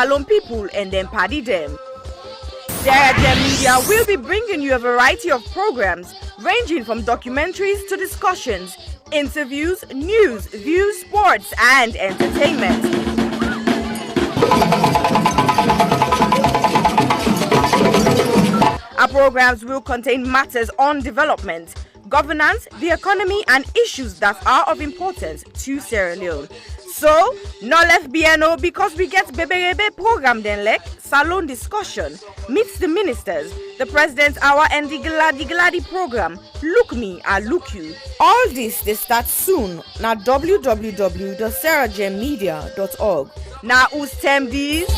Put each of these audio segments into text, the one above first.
Salon people and then party them. Sierra Media will be bringing you a variety of programs ranging from documentaries to discussions, interviews, news, views, sports, and entertainment. Our programs will contain matters on development, governance, the economy, and issues that are of importance to Sierra Leone. So, no left BNO because we get Bebe program then like salon discussion, meets the ministers, the president's hour and the Gladi program. Look me, I look you. All this they start soon na www.sierragemmedia.org. Now who's tem these?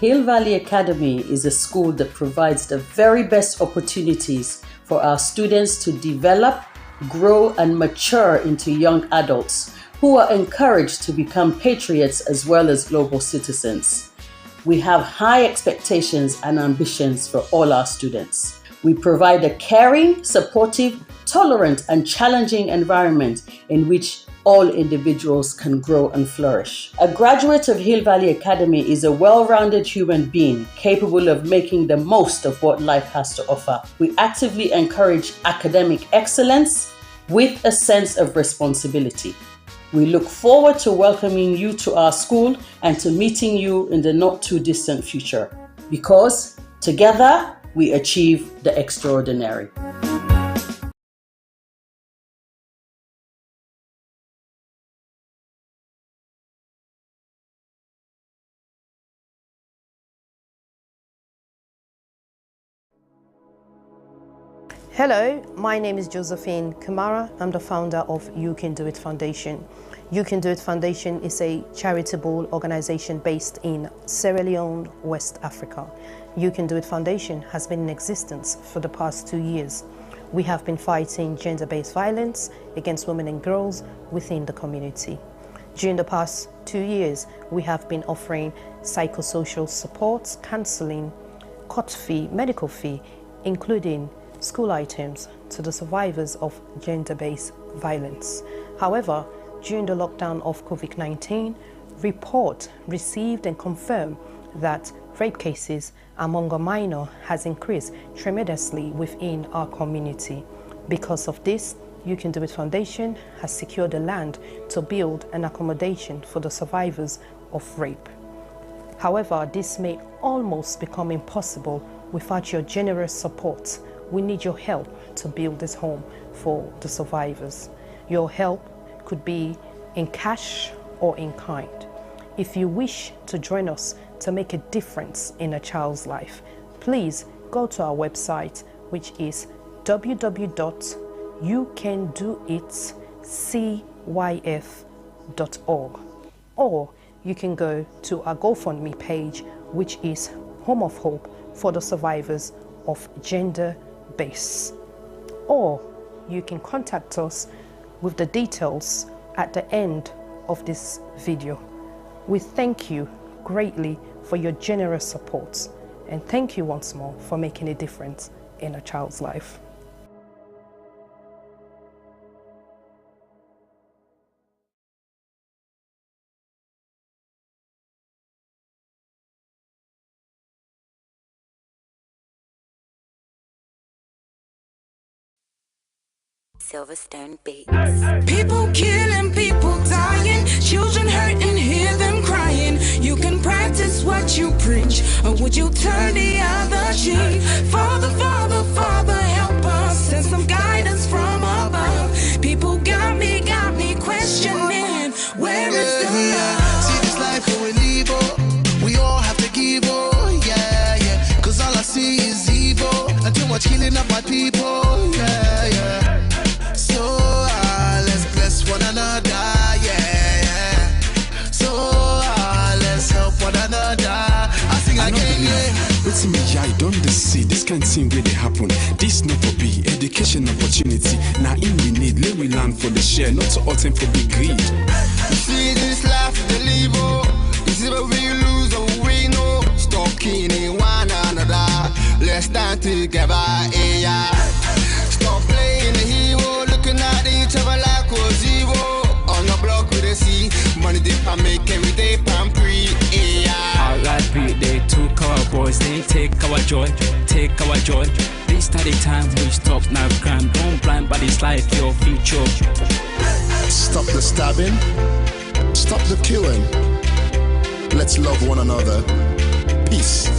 Hill Valley Academy is a school that provides the very best opportunities for our students to develop, grow, and mature into young adults who are encouraged to become patriots as well as global citizens. We have high expectations and ambitions for all our students. We provide a caring, supportive, tolerant, and challenging environment in which all individuals can grow and flourish. A graduate of Hill Valley Academy is a well-rounded human being capable of making the most of what life has to offer. We actively encourage academic excellence with a sense of responsibility. We look forward to welcoming you to our school and to meeting you in the not too distant future, because together we achieve the extraordinary. Hello, my name is Josephine Kamara. I'm the founder of You Can Do It Foundation. You Can Do It Foundation is a charitable organization based in Sierra Leone, West Africa. You Can Do It Foundation has been in existence for the past 2 years. We have been fighting gender-based violence against women and girls within the community. During the past 2 years, we have been offering psychosocial support, counseling, court fee, medical fee, including school items to the survivors of gender-based violence. However, during the lockdown of COVID-19, report received and confirmed that rape cases among a minor has increased tremendously within our community. Because of this, You Can Do It Foundation has secured the land to build an accommodation for the survivors of rape. However, this may almost become impossible without your generous support. We need your help to build this home for the survivors. Your help could be in cash or in kind. If you wish to join us to make a difference in a child's life, please go to our website, which is www.youcandoitcyf.org, or you can go to our GoFundMe page, which is Home of Hope for the Survivors of Gender-Based, or you can contact us with the details at the end of this video. We thank you greatly for your generous support, and thank you once more for making a difference in a child's life. Silverstone Beats. People killing, people dying, children hurt and hear them crying. You can practice what you preach, or would you turn the other cheek? Father, Father, Father, help us, send some guidance from above. People got me questioning, where is the love? See this life going evil, we all have to give, oh yeah, yeah. Cause all I see is evil, and too much killing of my people, yeah, yeah. So let's bless one another, yeah, yeah. So let's help one another. I sing again, yeah. see me, I don't see. This can't seem where they happen. This not for be education opportunity. Now in we need, let we learn for the share, not to all for big greed. You see this life, the live, you see where we lose or we know. Stop killing one another. Let's stand together, yeah. Stop playing the hero, looking at each other like we're zero. On the block with the sea, money dip and make every day pampery, yeah. R.I.P. They took our boys, they take our joy, take our joy. This study time we stop now crime. Don't blind bodies like your future. Stop the stabbing, stop the killing. Let's love one another. Peace.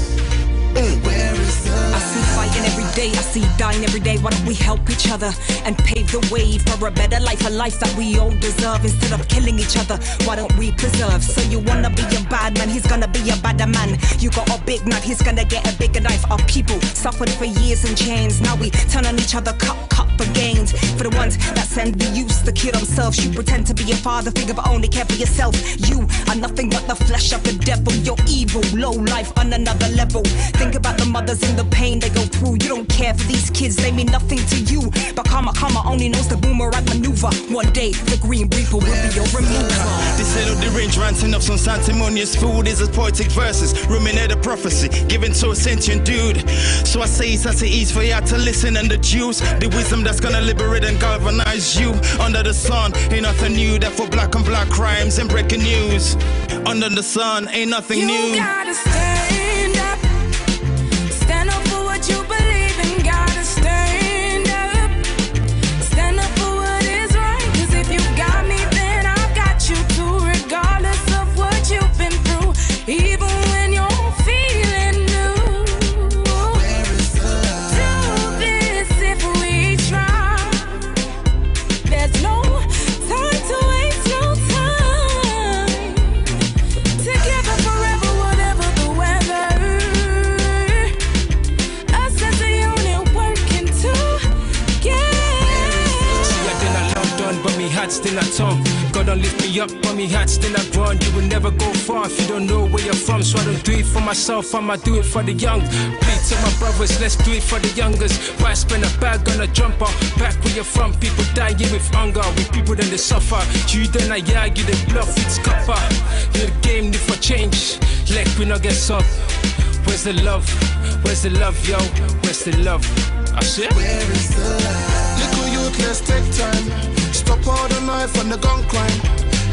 I see fighting every day, I see dying every day. Why don't we help each other and pave the way for a better life, a life that we all deserve? Instead of killing each other, why don't we preserve? So you wanna be a bad man, he's gonna be a badder man. You got a big knife, he's gonna get a bigger knife. Our people suffered for years in chains. Now we turn on each other, cut for gains. For the ones that send the youth to kill themselves, you pretend to be a father figure but only care for yourself. You are nothing but the flesh of the devil. You're evil, low life on another level. Think about the mothers and the pain they go through. You don't care for these kids, they mean nothing to you. But karma only knows the boomerang maneuver. One day the green reaper will be your remover. This head of the range ranting up some sanctimonious food is a poetic verses, ruminate a prophecy given to a sentient dude. So I say it's as it is for you to listen and deduce the wisdom that's gonna liberate and galvanize you. Under the sun ain't nothing new, that for black on black crimes and breaking news. Under the sun ain't nothing new. You gotta stand up. Stand up for what you believe in. Gotta stand up. Stand up for what is right. Cause if you got me, then I've got you too. Regardless of what you've been through. Even when you're feeling new. Do this if we try. There's no time to waste, no time. Together forever, whatever the weather. Us as a unit working together. See, I did not London, but me heart still at home. God don't lift me up, but me heart still at run. You will never go far if you don't know where you're from. So I don't do it for myself, I'ma do it for the young. Please tell my brothers, let's do it for the youngers. Why spend a bag on a jumper? Back where you're from, people dying with hunger. With people then they suffer. You then I argue the bluff, it's copper. Your game need for change, like we not get up. Where's the love? Where's the love, yo? Where's the love? I said, Where is the love? Little youth, let's take time. Stop all the knife and the gun crime.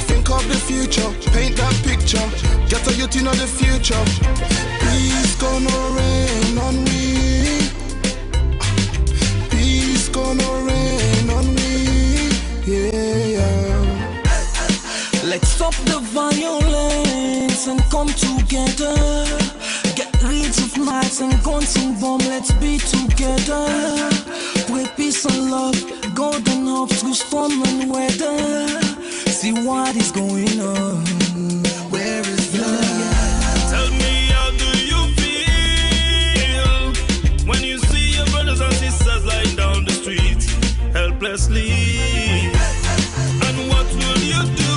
Think of the future, paint that picture. Get a youth in the future. Peace gonna rain on me. Peace gonna rain on me. Yeah. Let's stop the violence and come together. Get rid of knives and guns and bomb. Let's be together. Pray peace and love, golden hope through storm and weather. See what is going on. Where is the love? Tell me, how do you feel when you see your brothers and sisters lying down the street helplessly? And what will you do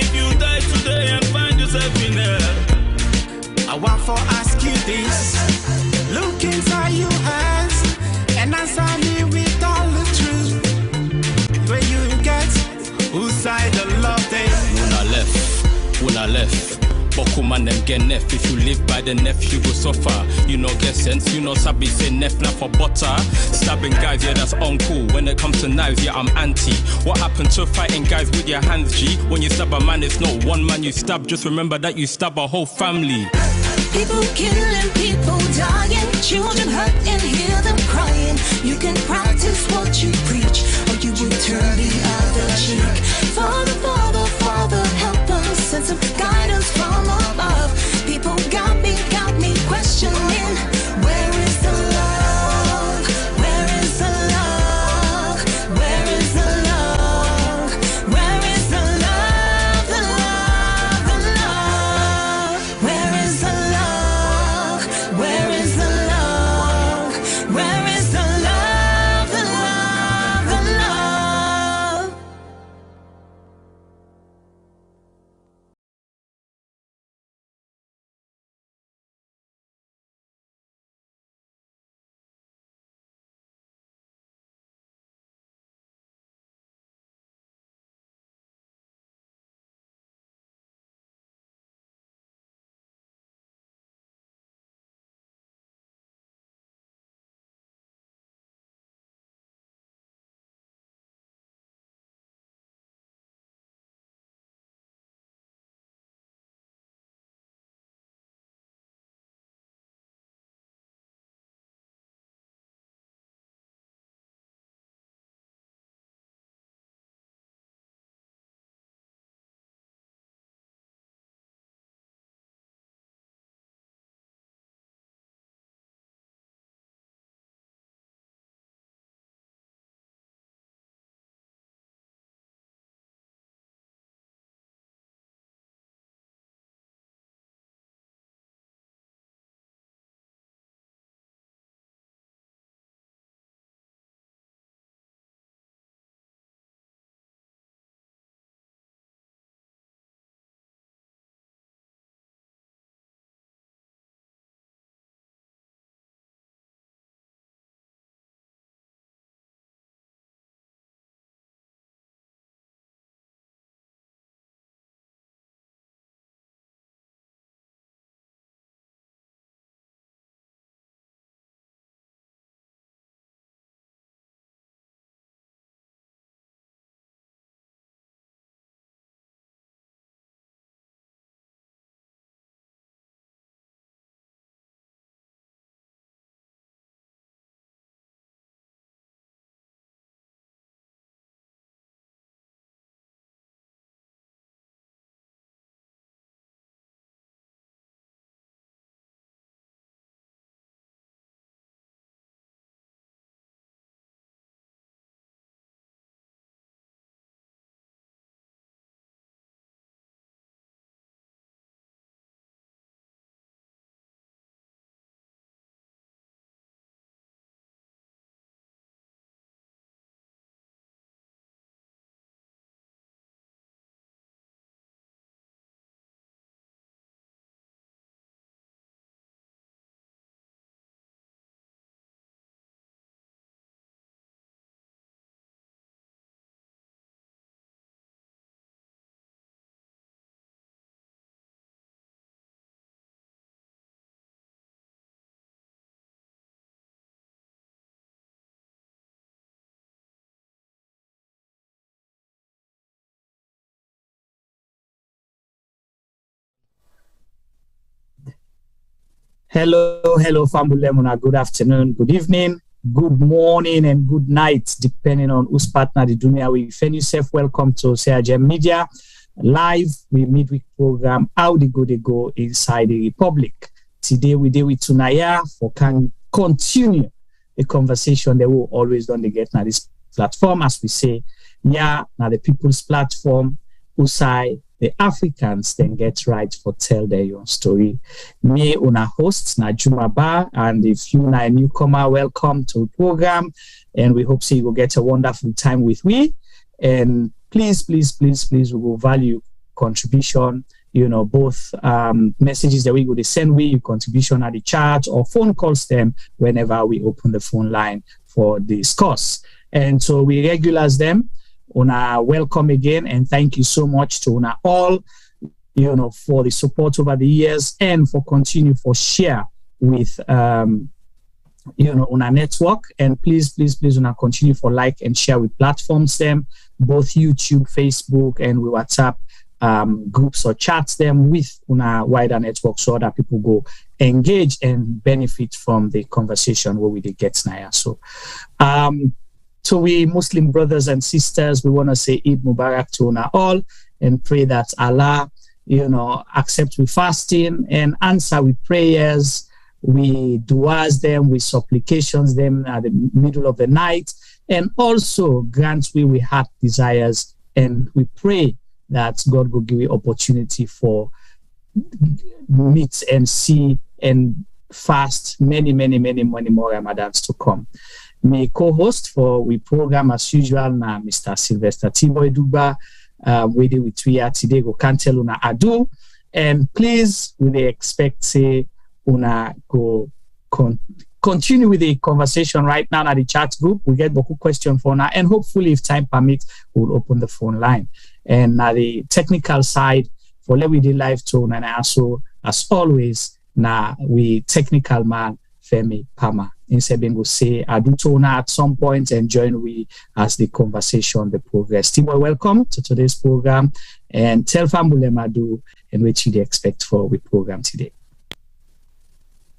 if you die today and find yourself in hell? I want to ask you this. Look inside your eyes and answer me with all the truth. Where you get, whose side the love they? when I left. Boku man them get nef. If you live by the nef, you go suffer. You know get sense, you know sabi say nef not for butter. Stabbing guys, yeah that's uncool. When it comes to knives, yeah I'm anti. What happened to fighting guys with your hands, G? When you stab a man, it's not one man you stab. Just remember that you stab a whole family. People killing, people dying, children hurt and hear them crying. You can practice what you preach, or you will turn the other cheek. Father, Father, Father, help us, send some guidance from above. People got me questioning, where is the love? Where is the love? Where is the love? Where is the love? The love, the love. Where is the love? Hello, Fambulemuna. Good afternoon, good evening, good morning, and good night, depending on whose partner the dunia we find yourself. Welcome to Sierra Media Live. We midweek program How the Go Dae Go inside the Republic. Today we deal with Tunaya for can continue the conversation that we always don't get now this platform, as we say, yeah, now the people's platform, Usai, the Africans then get right for tell their own story. Me, una host, na Juma Ba, and if you are a newcomer, welcome to the program, and we hope so you will get a wonderful time with me. And please, we will value contribution, both messages that we go to send we, your contribution at the chat, or phone calls them whenever we open the phone line for discuss. And so we regulars them. Una, welcome again, and thank you so much to una all, for the support over the years and for continue for share with, una network. And please, una continue for like and share with platforms them, both YouTube, Facebook, and we WhatsApp groups or chats them with una wider network so that people go engage and benefit from the conversation where we did get now. So we Muslim brothers and sisters, we want to say Eid Mubarak to una all and pray that Allah, accept with fasting and answer with prayers, we duas them, with supplications them at the middle of the night, and also grant we heart desires, and we pray that God will give you opportunity for meet and see and fast many more Ramadans to come. My co-host for we program as usual na Mr. Sylvester Tiboy Duba, we with Twiya today go can tell una adu, and please we expect say una go continue with the conversation right now at the chat group. We get boku question for now, and hopefully if time permits we'll open the phone line. And na the technical side for let we do live tone, and also as always na we technical man Femi Pama. Insai will say Adutona at some point and join we as the conversation the progress. Timo, welcome to today's program, and tell Fambulema do and what you expect for the program today.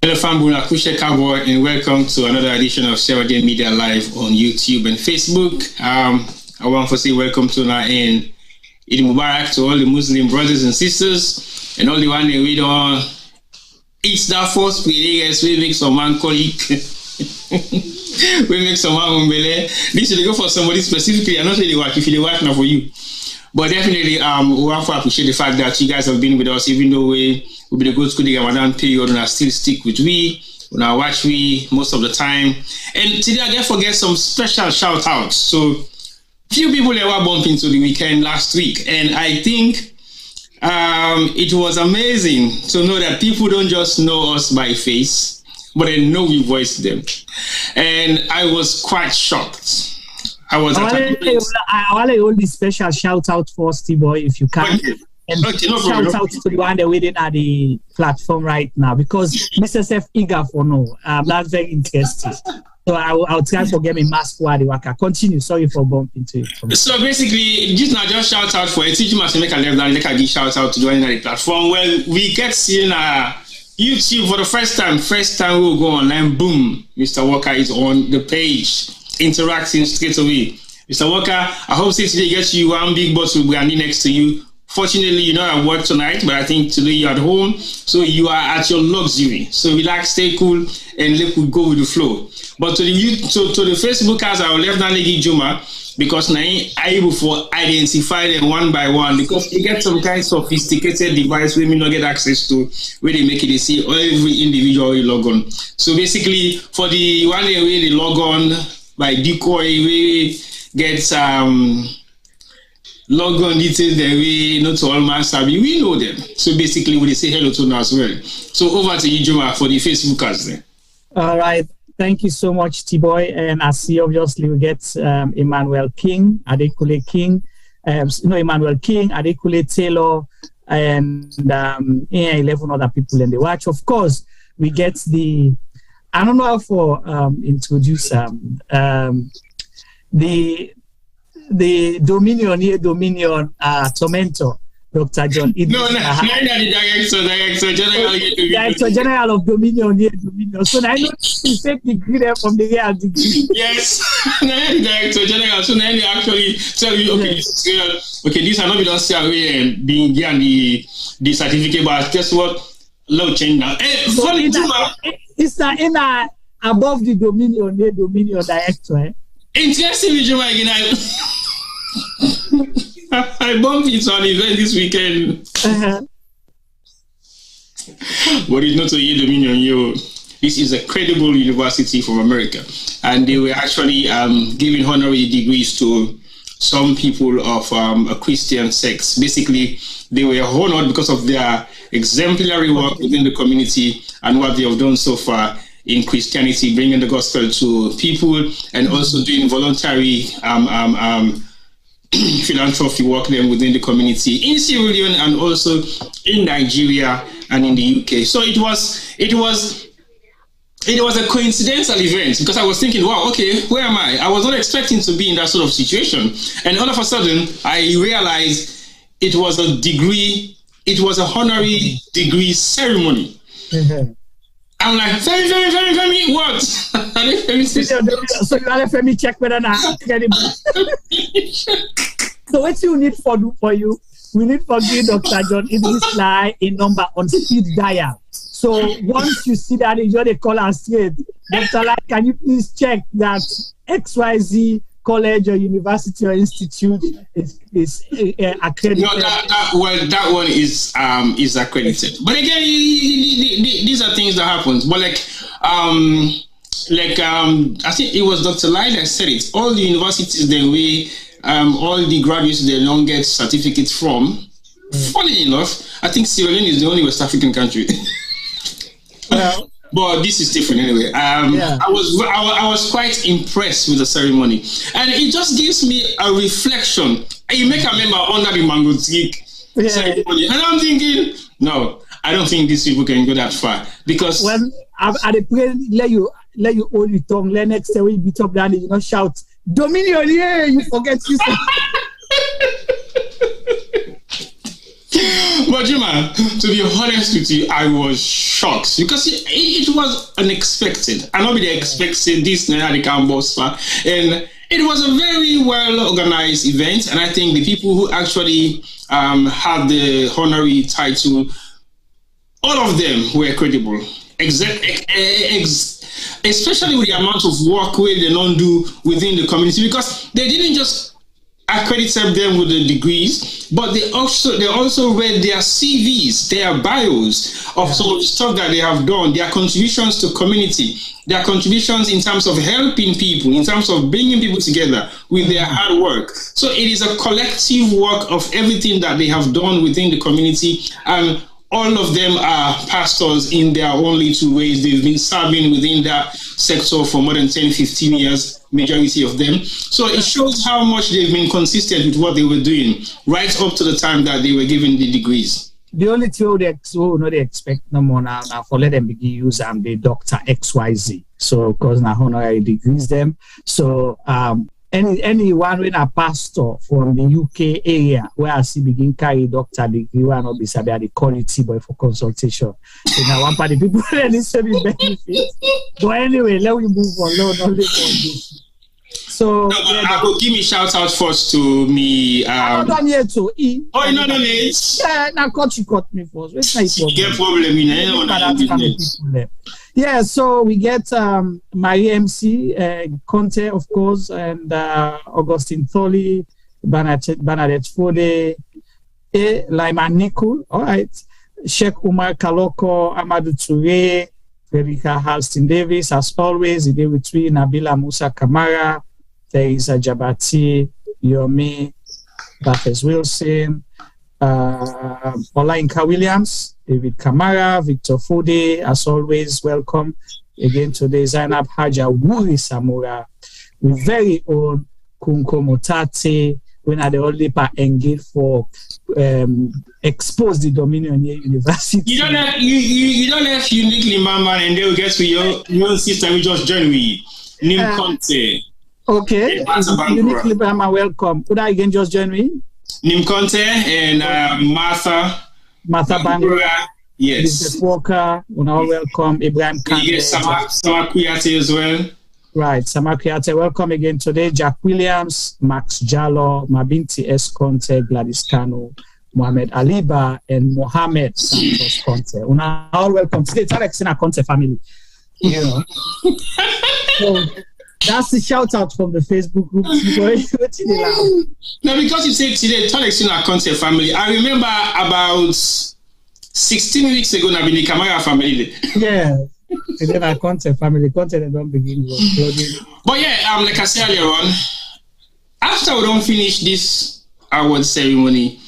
Hello Fambula, Kushe Cowboy, and welcome to another edition of Sierra Media Live on YouTube and Facebook. I want to say welcome to now and Eid Mubarak to all the Muslim brothers and sisters and all the one that we don't eat that first yes, we make some man colic. We make some man umbele. This should go for somebody specifically. I'm not really work if you work now for you. But definitely we want to appreciate the fact that you guys have been with us, even though we'll be the good school the Ramadan period, and I still stick with we, when I watch we most of the time. And today I get forget some special shout outs. So few people that were bumping into the weekend last week, and I think it was amazing to know that people don't just know us by face, but they know we voiced them. And I was quite shocked. I want all this special shout out for Steve Boy if you can. Okay. And okay, no shout problem. out to the one that waiting at the platform right now, because Mr. Sef eager for no. That's very interesting. So I'll try to get my mask for the worker. Continue. Sorry for bumping into it. So basically, just shout out for a teaching must make a left and make a give shout out to join the platform. Well, we get seeing YouTube for the first time. First time we'll go online, boom, Mr. Walker is on the page, interacting straight away. Mr. Walker, I hope today gets you one big boss will be next to you. Fortunately, you're not at work tonight, but I think today you're at home, so you are at your luxury. So relax, stay cool, and let we go with the flow. But to the Facebookers, I will left down Legi Juma because now I'm able to identify them one by one, because you get some kind of sophisticated device where we not get access to, where they make it, they see every individual you log on. So basically, for the one way they log on by decoy, we get log on details that we not to all man sabi, we know them. So basically, we say hello to them as well. So over to you, Juma, for the Facebookers then. All right. Thank you so much, T-Boy. And I see, obviously, we get Emmanuel King, Adekule King, Emmanuel King, Adekule Taylor, and 11 other people in the watch. Of course, we get the, I don't know how to introduce the Dominion Tormento, Dr. John. No, the Director General of Dominion. So I know the fake degree there from the real degree. Yes, the Director General. So now they actually tell you, okay, this is real. Okay, this are not being given the certificate, but guess what? Low change now. So it's not above the Dominion Director. Interesting, again. I bumped it on event this weekend. But it's not a Dominion, yo. This is a credible university from America, and they were actually giving honorary degrees to some people of a Christian sects. Basically, they were honored because of their exemplary work within the community and what they have done so far in Christianity, bringing the gospel to people and also doing voluntary philanthropy work then within the community in Sierra Leone and also in Nigeria and in the UK. So it was a coincidental event because I was thinking, wow, okay, where am I? I was not expecting to be in that sort of situation. And all of a sudden, I realized it was a honorary degree ceremony. I'm like, Femi, what? So you want Femi check whether or not credible. So what you need for you? We need for you, Dr. John, it is like a number on speed dial. So once you see that, you just call us straight. Dr. Lai, can you please check that XYZ college or university or institute is accredited? No, that one is accredited. But again, these are things that happen. But I think it was Dr. Lai that said it. All the universities all the graduates they don't get certificates from. Funny enough, I think Sierra Leone is the only West African country. Well, but this is different anyway. I was quite impressed with the ceremony, and it just gives me a reflection. You make a member under the mango tree ceremony, and I'm thinking, no, I don't think these people can go that far because when at the prayer, let you hold your tongue. Let next time you beat up down, you not shout Dominion, yeah, you forget you. But Juma, to be honest with you, I was shocked because it was unexpected. I nobody expected this now the Campbell's and it was a very well organized event. And I think the people who actually had the honorary title, all of them were credible. Especially with the amount of work they don't do within the community, because they didn't just accredit them with the degrees, but they also read their CVs, their bios of some of the stuff that they have done, their contributions to community, their contributions in terms of helping people, in terms of bringing people together with their hard work. So it is a collective work of everything that they have done within the community, and all of them are pastors in their own little ways. They've been serving within that sector for more than 10, 15 years, majority of them. So it shows how much they've been consistent with what they were doing right up to the time that they were given the degrees. The only thing they expect no more now for let them begin use the Dr. XYZ. So of course now honorary degrees them. So anyone when a pastor from the UK area where I see begin carry doctor degree one or be the quality boy for consultation. So now one part of the people really say me benefits. But anyway, let me move on. No, not this. So I will give me shout out first to me. I'm done here too. Oh, no, yeah, now cut me first. What's my problem? Yeah, so we get Marie MC, Conte, of course, and Augustine Tholi, Bernadette Fode, Lyman Nicol, all right, Sheikh Umar Kaloko, Amadou Touré, Frederica Halston Davis, as always, the day with three, Nabila Musa Kamara, Teresa Jabati, Yomi, Bafes Wilson, Olainka Williams, David Kamara, Victor Fode, as always, welcome again today, Zainab Haja Wuri Samura, with very own Kunko Motate, when are the only part engaged for expose the Dominion University. You don't have uniquely Mama and they'll get to your sister, we just join with Nim Conte. Okay, uniquely Mama, welcome. Could I again just join me? Nim Conte and Martha Bangura. Yes. Business Walker, welcome. Ibrahim Kande. Yes, Sama Kuyate as well. Right, Sama Kuyate, welcome again today. Jack Williams, Max Jallo, Mabinti S. Conte, Gladys Kanu, Mohamed Aliba, and Mohamed Santos Conte. All welcome. Today, it's Alex in our Conte family. You know. So, that's the shout out from the Facebook group. Now, because you said today, Alex in our Conte family, I remember about 16 weeks ago, I've been the Kamara family. Yeah. And then our Conte family, Conte they don't begin with. But yeah, like I said earlier on, after we don't finish this award ceremony,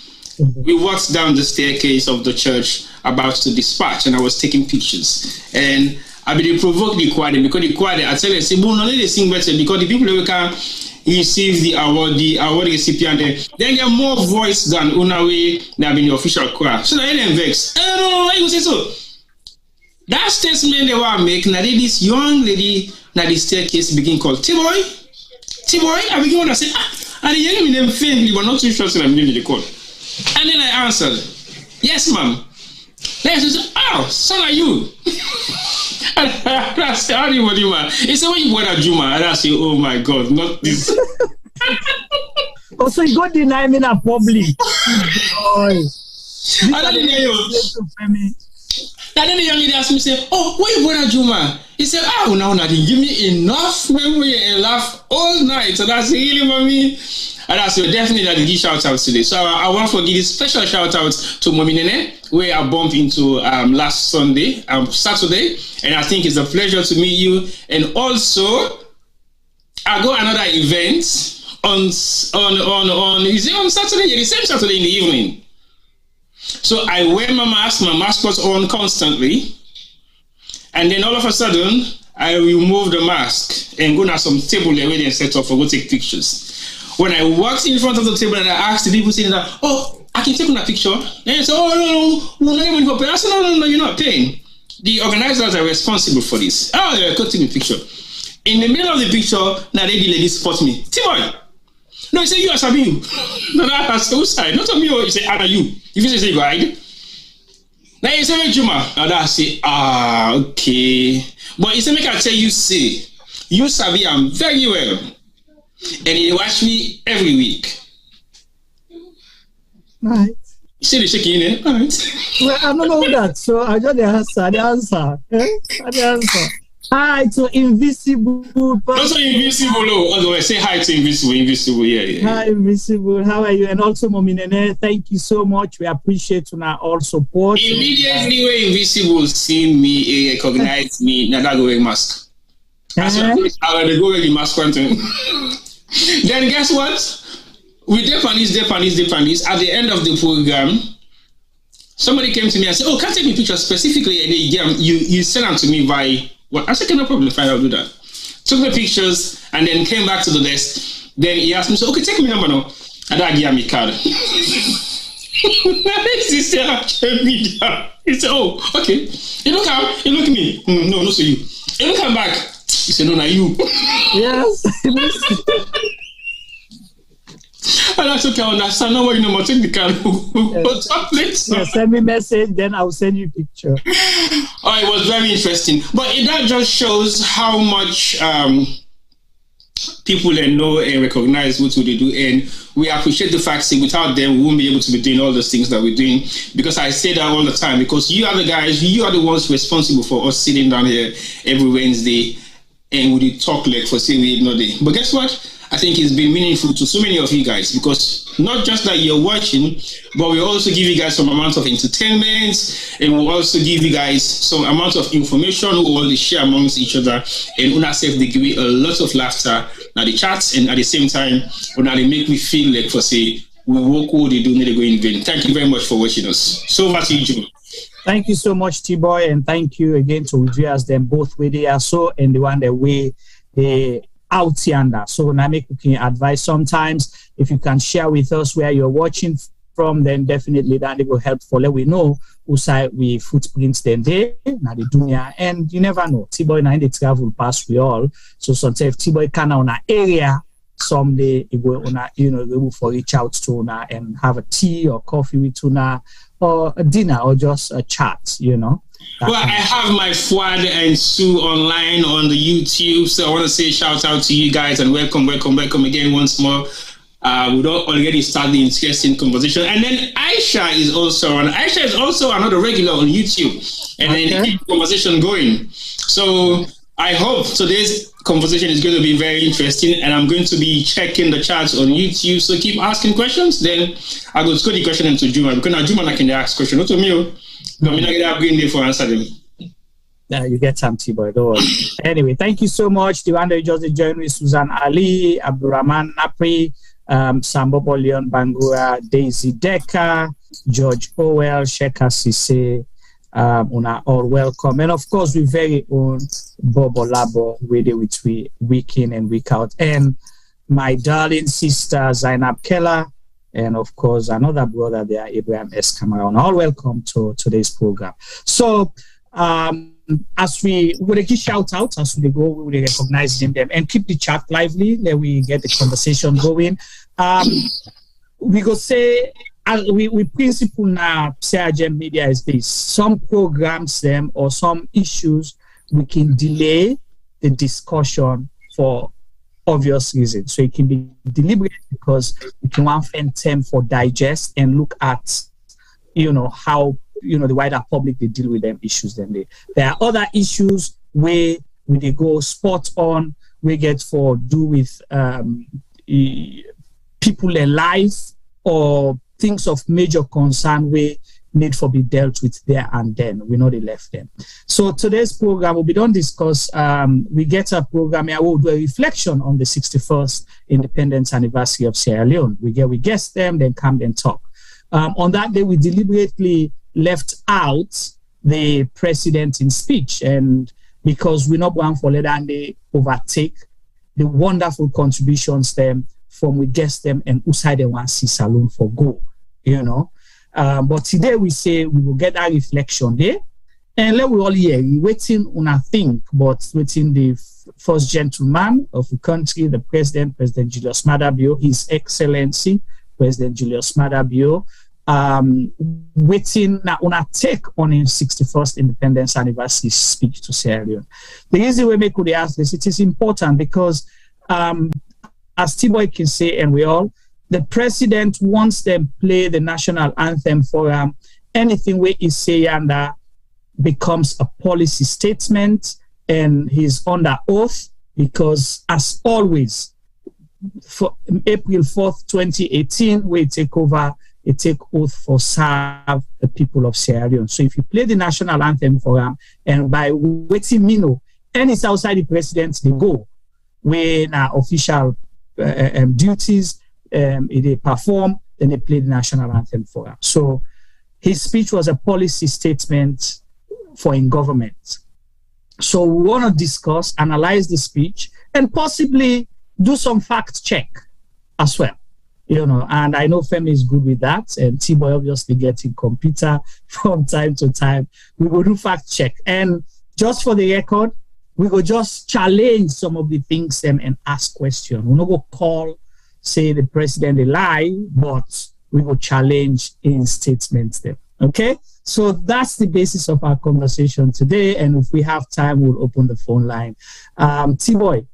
we walked down the staircase of the church about to dispatch, and I was taking pictures. And I been provoked the choir because the choir, I tell you, say, well, no, they sing better because the people who can receive the award recipient, they get more voice than Honorary that been the official choir. So now they vex. No, why you say so? That statement they want to make, now this young lady, now the staircase begin called T-boy, I begin to say, and the young me them faintly, but not too sure that I'm doing the call. And then I answered, yes, ma'am. Then she said, oh, son, are you? And I said, how do you want you, man? He said, when you bought a Juma, and I said, oh my God, not this. Oh, so you got deny me in a public. And then the young lady asked me, say, oh, why you bought a Juma? He said, oh, no, they give me enough memory and laugh all night. So that's really mommy. And that's definitely that give shout outs today. So I want to give a special shout out to Mommy Nene, where I bumped into last Saturday, and I think it's a pleasure to meet you. And also, I got another event on is it on Saturday? Yeah, the same Saturday in the evening. So I wear my mask was on constantly, and then all of a sudden I remove the mask and go to some table there where they set up for go take pictures. When I walked in front of the table and I asked the people sitting there, oh, I can take a picture. And they said, oh, no, I said, no, you're not paying. The organizers are responsible for this. Oh, yeah, go take a picture. In the middle of the picture, now the lady spot me. T-boy. No, he said, you are Sabi. No, I said, who's side? Not on me. He said, Anna, you. If you say, you guide. Now he said, Juma. And I say, okay. But he said, make I tell you, say, you Sabi, I'm very well. And he watch me every week. Right. You see the shaking in it? Right. Well, I don't know that, so I got the answer. The answer. Hi to Invisible. Also Invisible. Otherwise, say hi to Invisible. Yeah. Hi, Invisible. How are you? And also, Mommy Nene, thank you so much. We appreciate all support. Immediately when Invisible see me, he recognize me. Now that go wear mask. I will go wear the mask content. Then guess what? With Japanese. At the end of the program, somebody came to me and said, "Oh, can I take a picture specifically?" And you sent them to me by what? I said, "No problem. Fine, I'll do that." Took the pictures and then came back to the desk. Then he asked me, "So, okay, take me number now." And I gave me card. He said, "Oh, okay." You look at me. No, so you. You look at back. He said, "No, not you." Yes. And that's okay, I understand. Now, you know, take the card. Yeah, send me a message, then I'll send you a picture. Oh, it was very interesting. But that just shows how much people know and recognize what they do. And we appreciate the fact that without them, we won't be able to be doing all those things that we're doing. Because I say that all the time, because you are the guys, you are the ones responsible for us sitting down here every Wednesday and we talk like for say we ignore day. But guess what? I think it's been meaningful to so many of you guys, because not just that you're watching, but we also give you guys some amount of entertainment, and we'll also give you guys some amount of information we'll all share amongst each other, and una safe they give me a lot of laughter at the chats, and at the same time una they make me feel like for say we work what they do, they go in vain. Thank you very much for watching us. So over to you, Jimmy. Thank you so much, T-Boy, and thank you again to viewers them both where they are so and the one that way they out yonder. So now make cooking advice. Sometimes if you can share with us where you're watching from, then definitely that will help for let we know who side we footprints then there now the dunya. And you never know, T-Boy now they travel past we all. So sometimes T-Boy can on an area someday it will go for reach out to una and have a tea or coffee with una or a dinner or just a chat, Well, I have my Fuad and Sue online on the YouTube, so I want to say shout out to you guys and welcome again once more. We don't already start the interesting conversation. And then Aisha is also another regular on YouTube, and then keep the conversation going. So I hope today's conversation is going to be very interesting, and I'm going to be checking the chats on YouTube. So keep asking questions. Then I will go the question into Juma, because now Juma can ask questions. Not to me. I'm not going there for answer them. Yeah, you get some tea, boy. Don't worry. Anyway, thank you so much. The one that just joined with Susan Ali, Abdurrahman Napri, Sambobo Leon Bangura, Daisy Decker, George Owell, Sheka Sise, una all welcome. And of course, we very own Bobo Labo, which we week in and week out. And my darling sister, Zainab Keller, and of course, another brother there, Abraham S. Cameron. All welcome to today's program. So, as we will give shout out as we go, we will recognize them and keep the chat lively. Let we get the conversation going. We go say, we principle now, CRGM media is this. Some programs them or some issues, we can delay the discussion for obvious reasons. So it can be deliberate because we can want time for digest and look at, how, the wider public, they deal with them issues. Then there are other issues where they go spot on, we get for do with people in life or things of major concern where need for be dealt with there and then. We know they left them. So today's program will be done discuss. We get a program here. We'll do a reflection on the 61st Independence Anniversary of Sierra Leone. We guest them, then come and talk. On that day, we deliberately left out the president in speech, and because we're not going for let and they overtake the wonderful contributions them from we guest them and Usai they want see Saloon for Go, But today we say we will get that reflection there, and let we all hear waiting on a thing, but waiting the first gentleman of the country, the President Julius Maada Bio, His Excellency President Julius Maada Bio, waiting now on a take on his 61st Independence Anniversary speech to Sierra Leone. The reason we could ask this, it is important because as T-Boy can say, and we all, the president wants them play the national anthem for anything where he say and becomes a policy statement, and he's under oath because, as always, for April 4th, 2018, we take over, it take oath for serve the people of Sierra Leone. So if you play the national anthem for them, and by waiting and it's outside the president, they go when official duties, they perform, then they play the national anthem for him. So his speech was a policy statement for in government. So we want to discuss, analyze the speech, and possibly do some fact check as well. And I know Femi is good with that, and T-Boy obviously getting computer from time to time. We will do fact check. And just for the record, we will just challenge some of the things and ask questions. We're not going to call, say the president a lie, but we will challenge in statements there. Okay? So that's the basis of our conversation today. And if we have time, we'll open the phone line. T-Boy,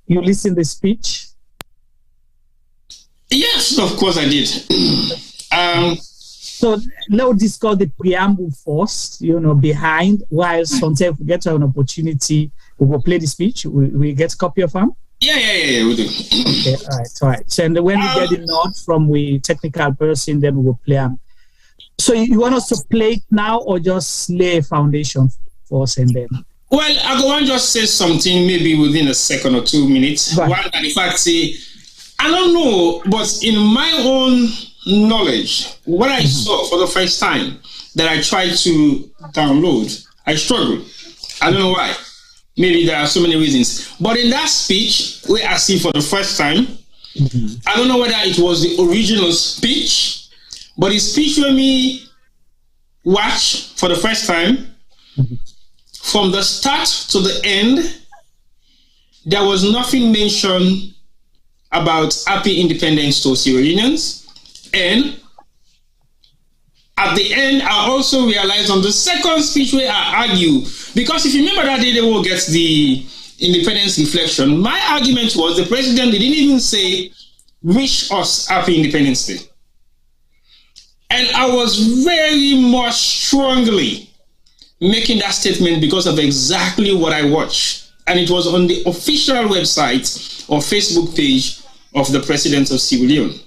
you listened to the speech? Yes, of course I did. So let's discuss the preamble first, behind, while sometimes we get an opportunity, we will play the speech. We get a copy of them? Yeah, we do. Okay, all right. So and when we get the nod from the technical person, then we will play them. So you want us to play it now or just lay a foundation for us and then? Well, I go and just say something maybe within a second or 2 minutes. Right. One, in fact, say, I don't know, but in my own knowledge, what I saw for the first time that I tried to download, I struggled. I don't know why. Maybe there are so many reasons. But in that speech, where I see for the first time, I don't know whether it was the original speech, but the speech when me watch for the first time, from the start to the end, there was nothing mentioned about happy independence to Sierra Leoneans. And at the end, I also realized on the second speech where I argue, because if you remember that day they will get the independence reflection, my argument was the president didn't even say, wish us happy Independence Day. And I was very much strongly making that statement because of exactly what I watched. And it was on the official website or Facebook page of the president of Sierra Leone.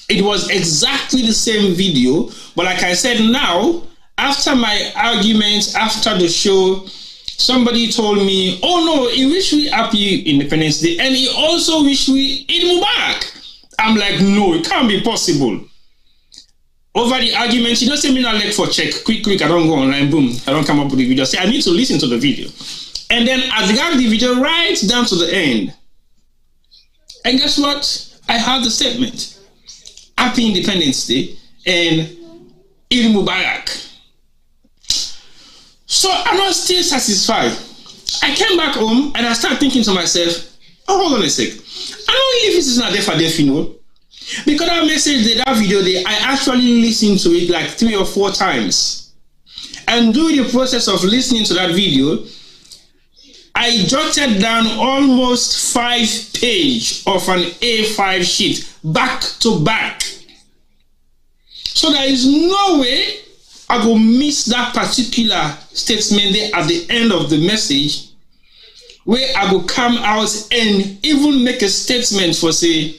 It was exactly the same video, but like I said now, after my argument, after the show, somebody told me, oh no, he wished we happy Independence Day, and he also wished we Eid Mubarak. I'm like, no, it can't be possible. Over the argument, you don't say me not like for check, quick, I don't go online, boom, I don't come up with the video. I say, I need to listen to the video. And then I dragged the video right down to the end. And guess what? I heard the statement. Happy Independence Day and Eid Mubarak. So I'm not still satisfied. I came back home and I started thinking to myself, oh, hold on a sec. I don't know if this is not there for deaf, you know. Because that message, that video, I actually listened to it like 3 or 4 times. And during the process of listening to that video, I jotted down almost 5 pages of an A5 sheet back to back. So there is no way I will miss that particular statement there at the end of the message, where I will come out and even make a statement for say,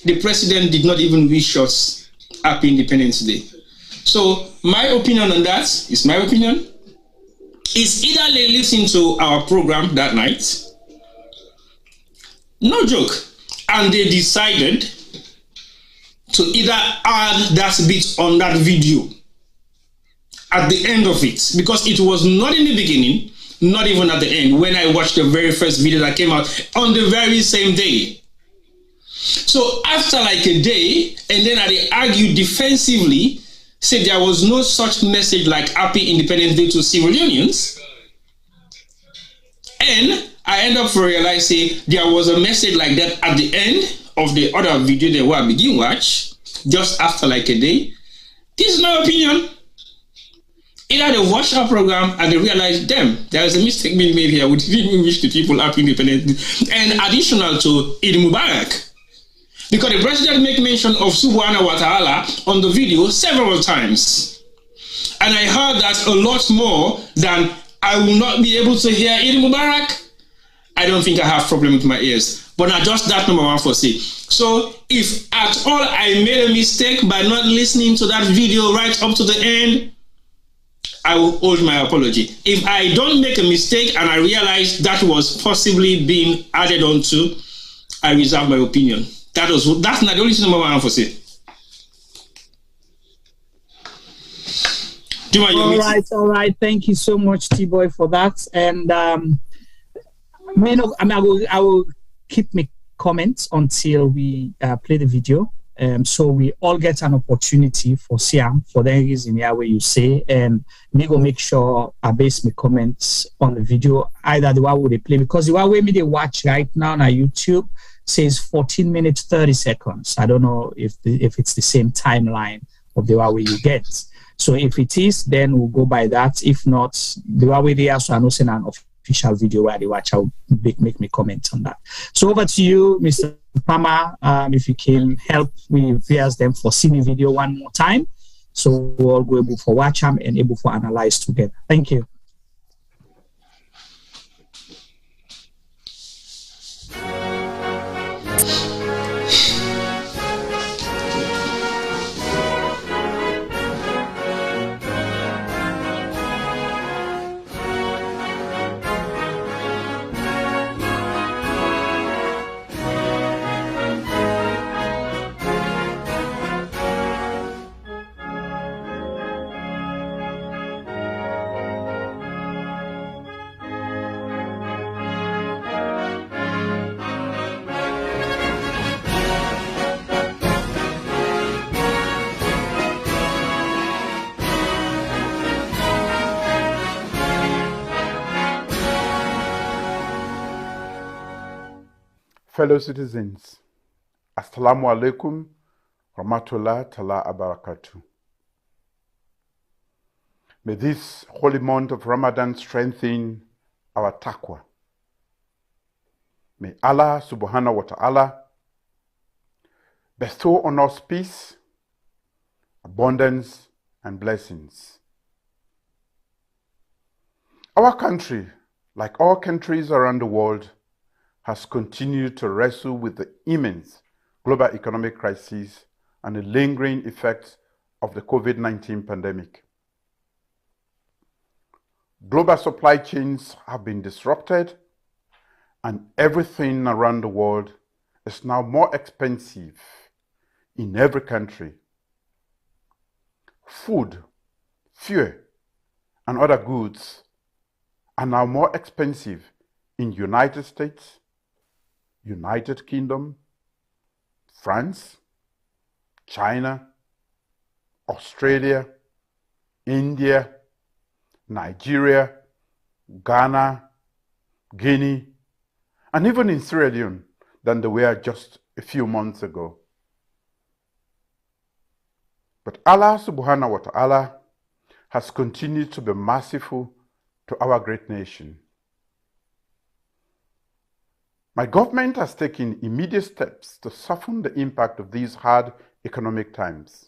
the president did not even wish us happy Independence Day. So my opinion on that is my opinion. Is either they listen to our program that night, no joke, and they decided to either add that bit on that video at the end of it, because it was not in the beginning, not even at the end, when I watched the very first video that came out on the very same day. So after like a day, and then I argued defensively, said there was no such message like Happy Independence Day to Sierra Leoneans. And I end up realizing there was a message like that at the end of the other video that I begin watch, just after like a day. This is my opinion. Either they watch our program and they realize, damn, there is a mistake being made here. We didn't even wish the people Happy Independence Day. And additional to Eid Mubarak. Because the president make mention of Subhanahu wa Ta'ala on the video several times. And I heard that a lot more than I will not be able to hear Eid Mubarak. I don't think I have problem with my ears. But not just that number one for say. So if at all I made a mistake by not listening to that video right up to the end, I will hold my apology. If I don't make a mistake and I realize that was possibly being added on to, I reserve my opinion. That's not the only thing I for say. All right. Thank you so much, T-Boy, for that. And I will keep my comments until we play the video. So we all get an opportunity for Siam for the reason where you say, and me go make sure I base my comments on the video, either the one they play, because the way me they watch right now on YouTube says 14 minutes 30 seconds. I don't know if it's the same timeline of the way you get. So if it is, then we'll go by that. If not, the way they also are not saying an official video where they watch, I'll make me comment on that. So over to you, Mr. Pama, if you can help me viewers them for seeing the video one more time, so we'll all go able for watch them and able for analyze together. Thank you. Fellow citizens, Assalamu alaikum rahmatullah ta'ala abarakatuh. May this holy month of Ramadan strengthen our taqwa. May Allah subhanahu wa ta'ala bestow on us peace, abundance, and blessings. Our country, like all countries around the world, has continued to wrestle with the immense global economic crisis and the lingering effects of the COVID-19 pandemic. Global supply chains have been disrupted, and everything around the world is now more expensive in every country. Food, fuel, and other goods are now more expensive in United States, United Kingdom, France, China, Australia, India, Nigeria, Ghana, Guinea, and even in Sierra Leone than they were just a few months ago. But Allah subhanahu wa ta'ala has continued to be merciful to our great nation. My government has taken immediate steps to soften the impact of these hard economic times.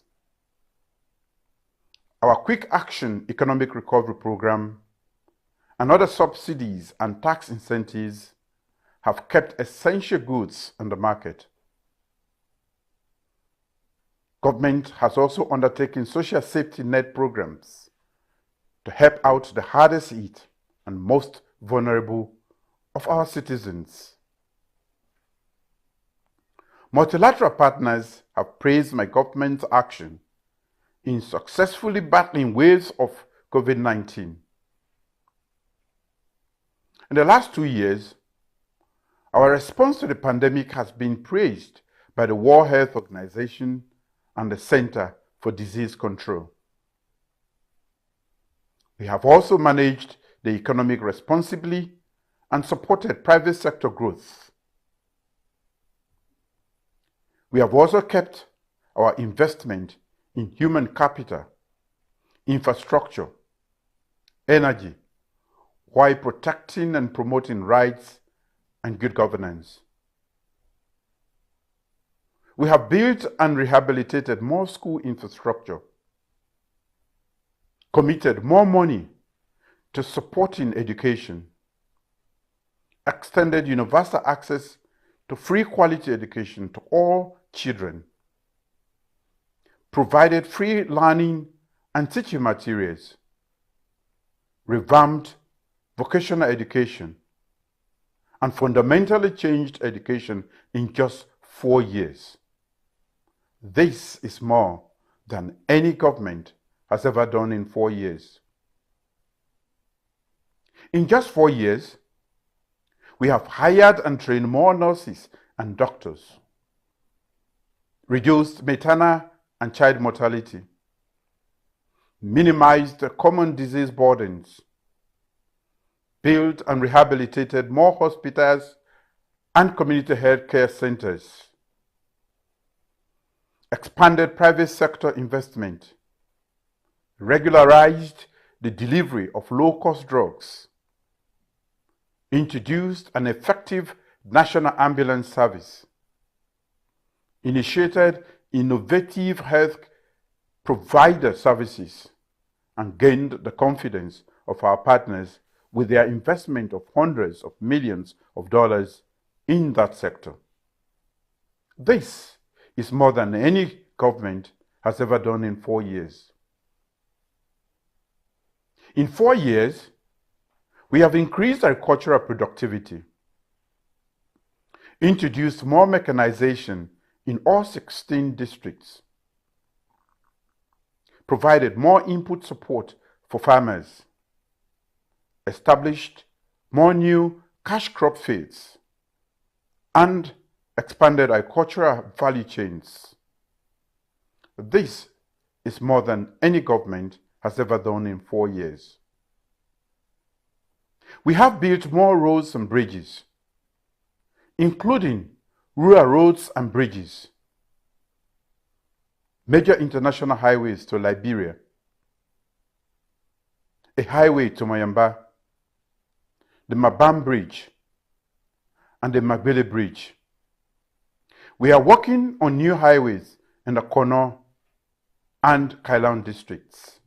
Our Quick Action Economic Recovery Program and other subsidies and tax incentives have kept essential goods on the market. Government has also undertaken social safety net programs to help out the hardest hit and most vulnerable of our citizens. Multilateral partners have praised my government's action in successfully battling waves of COVID-19. In the last 2 years, our response to the pandemic has been praised by the World Health Organization and the Center for Disease Control. We have also managed the economy responsibly and supported private sector growth. We have also kept our investment in human capital, infrastructure, energy, while protecting and promoting rights and good governance. We have built and rehabilitated more school infrastructure, committed more money to supporting education, extended universal access to free quality education to all children, provided free learning and teaching materials, revamped vocational education, and fundamentally changed education in just 4 years. This is more than any government has ever done in 4 years. In just 4 years, we have hired and trained more nurses and doctors, reduced maternal and child mortality, minimized common disease burdens, built and rehabilitated more hospitals and community health care centers, expanded private sector investment, regularized the delivery of low-cost drugs, introduced an effective national ambulance service, initiated innovative health provider services, and gained the confidence of our partners with their investment of hundreds of millions of dollars in that sector. This is more than any government has ever done in 4 years. In 4 years, we have increased agricultural productivity, introduced more mechanization in all 16 districts, provided more input support for farmers, established more new cash crop fields, and expanded agricultural value chains. This is more than any government has ever done in 4 years. We have built more roads and bridges, including rural roads and bridges, major international highways to Liberia, a highway to Mayamba, the Mabam Bridge, and the Magbele Bridge. We are working on new highways in the Kono and Kailan districts.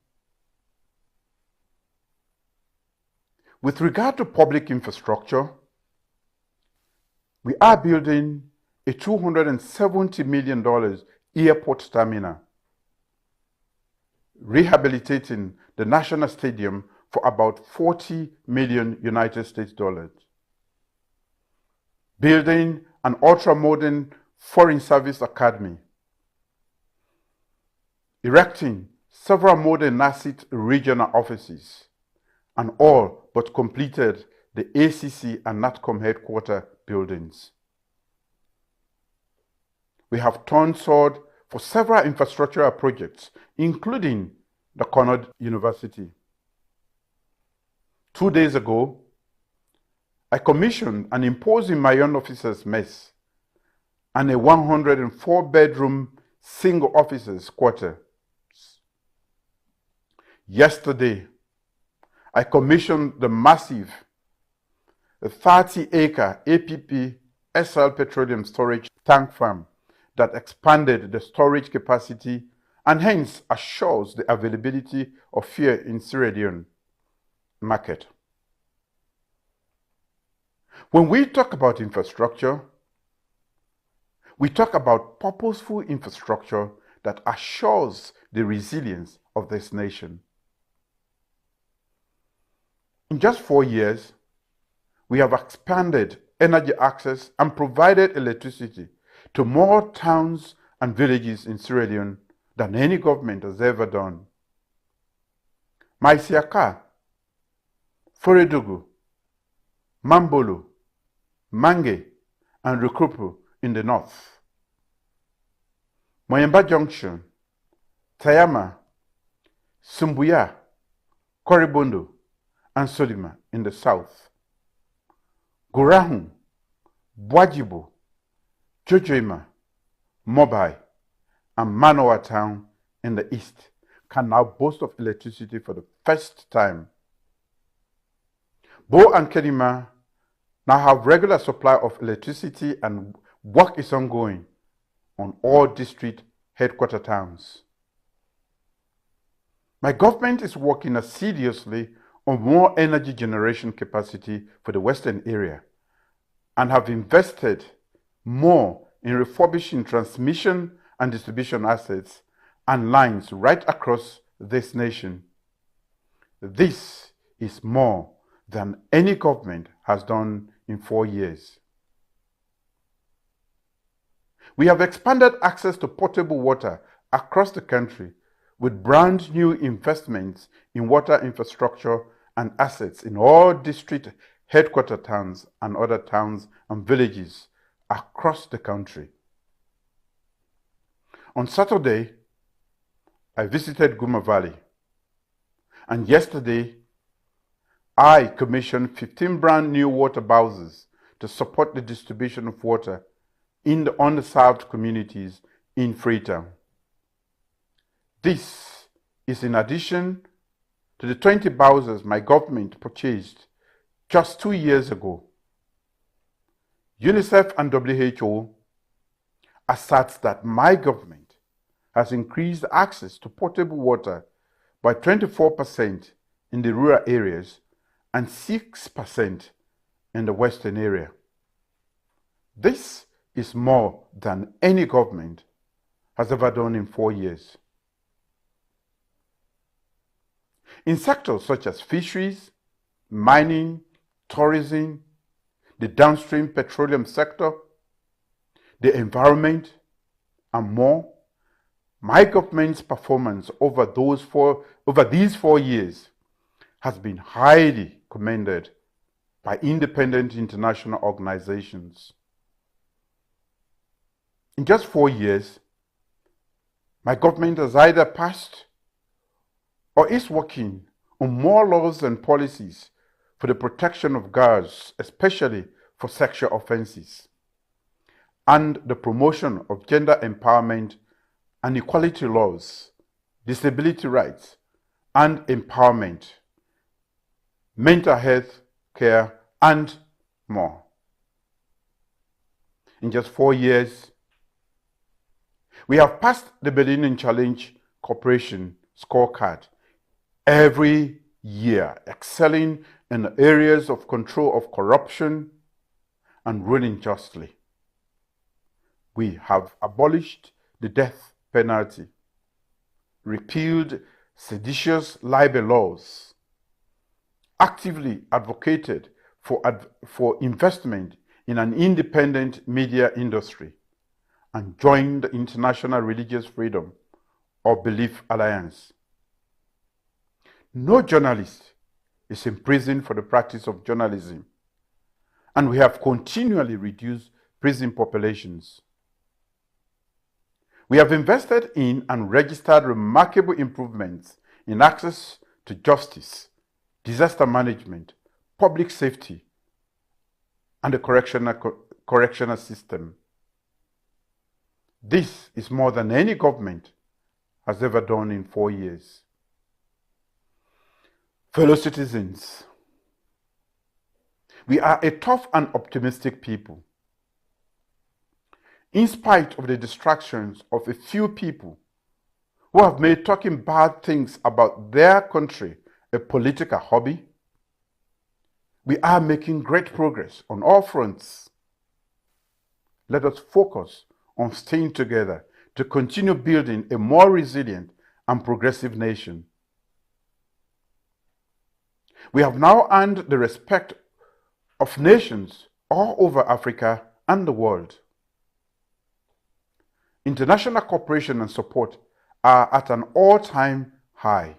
With regard to public infrastructure, we are building a $270 million airport terminal, rehabilitating the National Stadium for about $40 million United States dollars, building an ultra-modern Foreign Service Academy, erecting several modern NACIT regional offices, and all but completed the ACC and NATCOM headquarter buildings. We have turned sword for several infrastructural projects, including the Conard University. 2 days ago, I commissioned an imposing Mayon officers' mess and a 104-bedroom single officers' quarter. Yesterday, I commissioned the massive 30-acre APP SL Petroleum Storage Tank Farm that expanded the storage capacity and hence assures the availability of fuel in Sierra Leone market. When we talk about infrastructure, we talk about purposeful infrastructure that assures the resilience of this nation. In just 4 years, we have expanded energy access and provided electricity to more towns and villages in Sierra Leone than any government has ever done. Maisiaka, Foredugu, Mambolo, Mange, and Rukupu in the north, Moyamba Junction, Tayama, Sumbuya, Koribondo, and Solima in the south, Gorahun, Bwajibo, Jojoima, Mobai, and Manoa Town in the east can now boast of electricity for the first time. Bo and Kedima now have regular supply of electricity and work is ongoing on all district headquarter towns. My government is working assiduously on more energy generation capacity for the western area and have invested more in refurbishing transmission and distribution assets and lines right across this nation. This is more than any government has done in 4 years. We have expanded access to potable water across the country with brand new investments in water infrastructure and assets in all district headquarter towns and other towns and villages across the country. On Saturday, I visited Guma Valley, and yesterday, I commissioned 15 brand new water bowsers to support the distribution of water in the underserved communities in Freetown. This is in addition to the 20 bowsers my government purchased just 2 years ago. UNICEF and WHO asserts that my government has increased access to potable water by 24% in the rural areas and 6% in the western area. This is more than any government has ever done in 4 years. In sectors such as fisheries, mining, tourism, the downstream petroleum sector, the environment, and more, my government's performance over these 4 years has been highly commended by independent international organizations. In just 4 years, my government has either passed or is working on more laws and policies for the protection of girls, especially for sexual offenses, and the promotion of gender empowerment and equality laws, disability rights and empowerment, mental health care, and more. In just 4 years, we have passed the Millennium Challenge Corporation scorecard every year, excelling in areas of control of corruption and ruling justly. We have abolished the death penalty, repealed seditious libel laws, actively advocated for investment in an independent media industry, and joined the International Religious Freedom or Belief Alliance. No journalist is imprisoned for the practice of journalism, and we have continually reduced prison populations. We have invested in and registered remarkable improvements in access to justice, disaster management, public safety, and the correctional system. This is more than any government has ever done in 4 years. Fellow citizens, we are a tough and optimistic people. In spite of the distractions of a few people who have made talking bad things about their country a political hobby, we are making great progress on all fronts. Let us focus on staying together to continue building a more resilient and progressive nation. We have now earned the respect of nations all over Africa and the world. International cooperation and support are at an all-time high.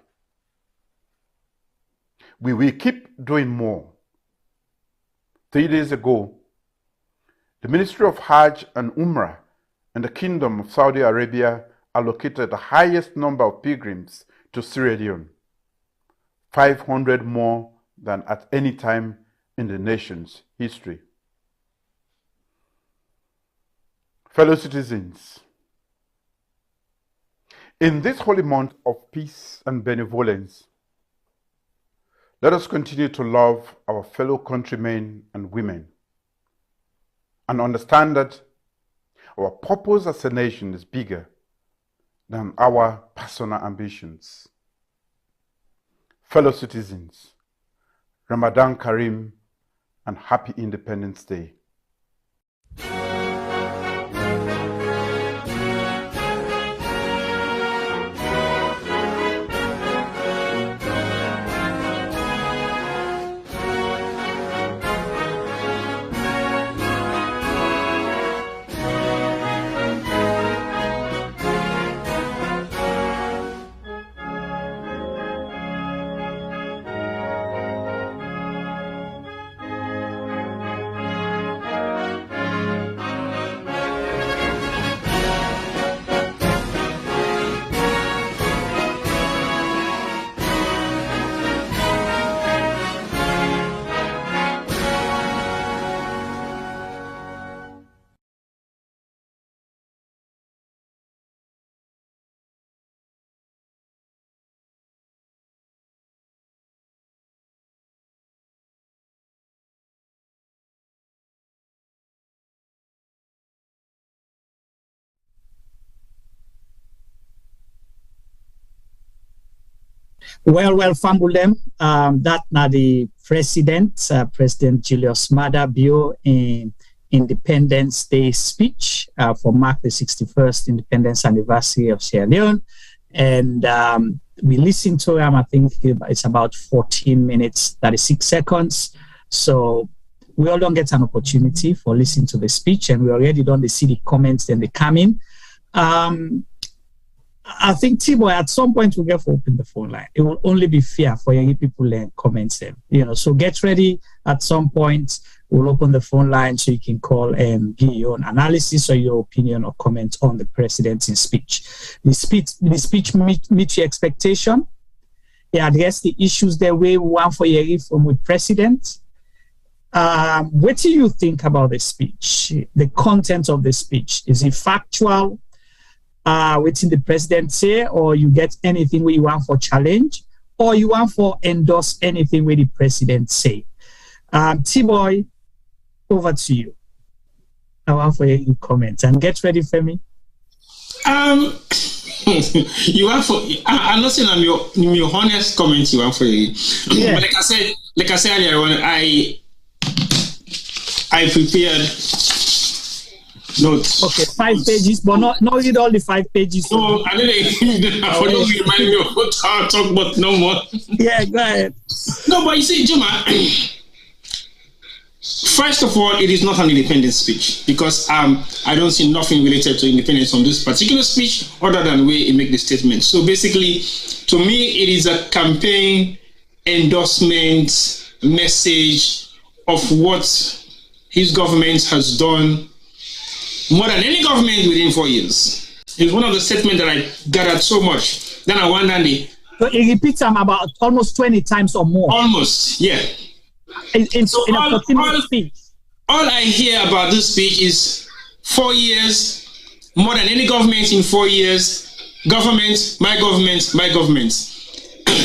We will keep doing more. 3 days ago, the Ministry of Hajj and Umrah and the Kingdom of Saudi Arabia allocated the highest number of pilgrims to Sierra Leone, 500 more than at any time in the nation's history. Fellow citizens, in this holy month of peace and benevolence, let us continue to love our fellow countrymen and women and understand that our purpose as a nation is bigger than our personal ambitions. Fellow citizens, Ramadan Kareem and Happy Independence Day. Well, Fambulem, that now the President Julius Maada Bio in Independence Day speech for mark the 61st Independence Anniversary of Sierra Leone. And we listened to him, I think it's about 14 minutes, 36 seconds. So we all don't get an opportunity for listening to the speech, and we already don't see the comments and they come in. I think, Tibo, at some point we'll get to open the phone line. It will only be fair for young people and comments them. So get ready. At some point we'll open the phone line so you can call and give your own analysis or your opinion or comment on the president's speech. The speech meet your expectation. He addressed the issues the way we want for Yeri from the president. What do you think about the speech? The content of the speech, is it factual? What did the president say, or you get anything where you want for challenge, or you want for endorse anything where the president say? T-Boy, over to you. I want for you to comment and get ready for me. You want for? I'm not saying I'm your honest comment. You want for you, yeah. But like I said earlier on, I prepared notes. Okay, 5 pages, but not read all the 5 pages. No, I didn't. I don't remind me of what I talk about no more. Yeah, go ahead. No, but you see, Juma. First of all, it is not an independent speech because I don't see nothing related to independence on this particular speech other than where it make the statement. So basically, to me, it is a campaign endorsement message of what his government has done more than any government within 4 years. It's one of the statements that I gathered so much. Then I wonder, so it repeats them about almost 20 times or more. Almost, yeah. All I hear about this speech is 4 years, more than any government in 4 years. Government, my government, my government.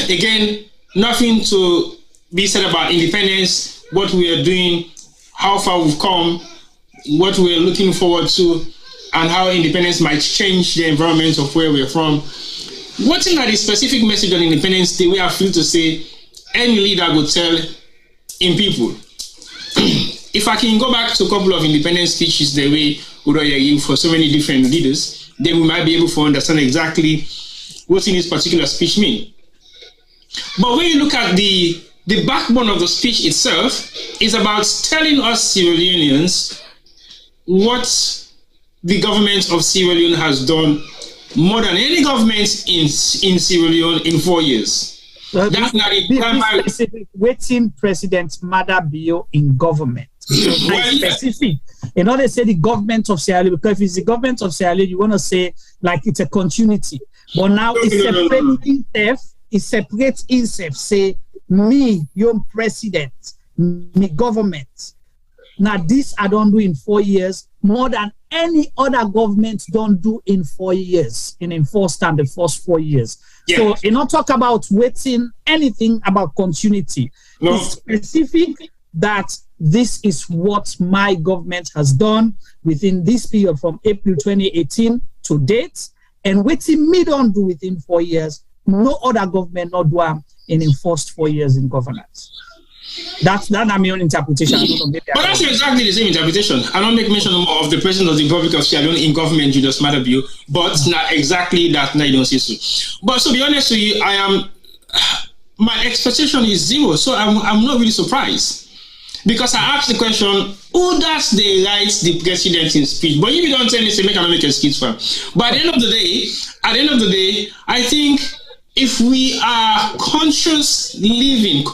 Again, nothing to be said about independence, what we are doing, how far we've come, what we're looking forward to, and how independence might change the environment of where we're from. One thing that is specific message on Independence Day, we are free to say, any leader would tell in people. If I can go back to a couple of independence speeches the way Honorary for so many different leaders, then we might be able to understand exactly what in this particular speech mean. But when you look at the backbone of the speech itself, is about telling us Sierra Leoneans what the government of Sierra Leone has done more than any government in Sierra Leone in 4 years. That's not the primary. Waiting President Maada Bio in government. Specific. You know, they say the government of Sierra Leone, because if it's the government of Sierra Leone, you want to say like it's a continuity. But now it separates itself. Say, me, your president, me government. Now, this I don't do in 4 years, more than any other government don't do in 4 years, in enforced and the first 4 years. Yeah. So, you not talk about waiting anything about continuity. No. It's specific that this is what my government has done within this period from April 2018 to date, and waiting me don't do within 4 years. No other government not do in enforced 4 years in governance. That's my own interpretation. I don't know, but that's exactly the same interpretation. I don't make mention of the President of the Republic of Sierra Leone in government, Julius Maada Bio, but not exactly that. I don't see so. But to be honest with you, my expectation is zero, so I'm not really surprised. Because I asked the question, who does they write the president in speech? But if you don't tell me, say, make a speech for him. But at the end of the day, I think if we are conscience living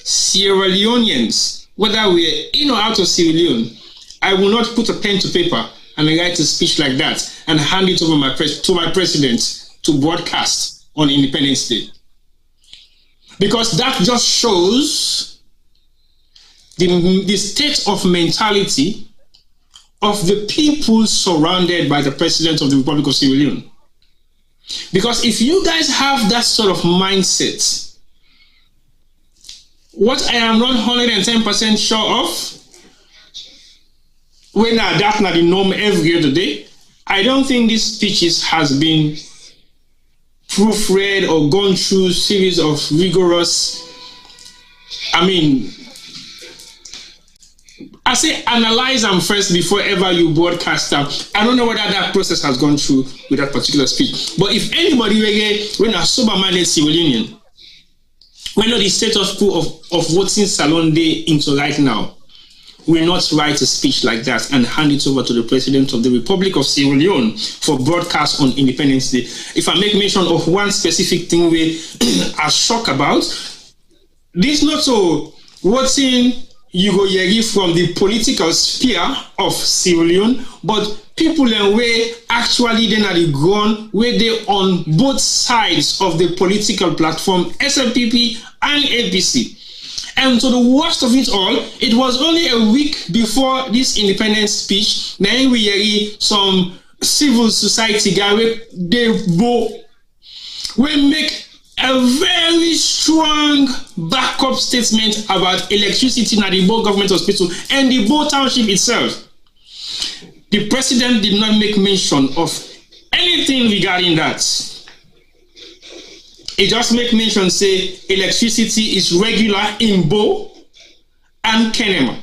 Sierra Leoneans, whether we're in or out of Sierra Leone, I will not put a pen to paper and write a speech like that and hand it over to my president to broadcast on Independence Day. Because that just shows the state of mentality of the people surrounded by the President of the Republic of Sierra Leone. Because if you guys have that sort of mindset, what I am not 110% sure of, when that's not the norm every other day, I don't think this speech has been proofread or gone through series of rigorous, I say analyze them first before ever you broadcast them. I don't know whether that process has gone through with that particular speech. But if anybody when a sober-minded Sierra Leonean, when the status quo of voting salon day into right now, will not write a speech like that and hand it over to the President of the Republic of Sierra Leone for broadcast on Independence Day. If I make mention of one specific thing we are shocked about, this not so voting you go yegi from the political sphere of Sierra Leone, but people and way actually then at the ground where they on both sides of the political platform, SLPP and APC. And so the worst of it all, it was only a week before this independence speech, then we hear some civil society guy we make a very strong backup statement about electricity in the Bo government hospital and the Bo township itself. The president did not make mention of anything regarding that. He just make mention, say, electricity is regular in Bo and Kenema.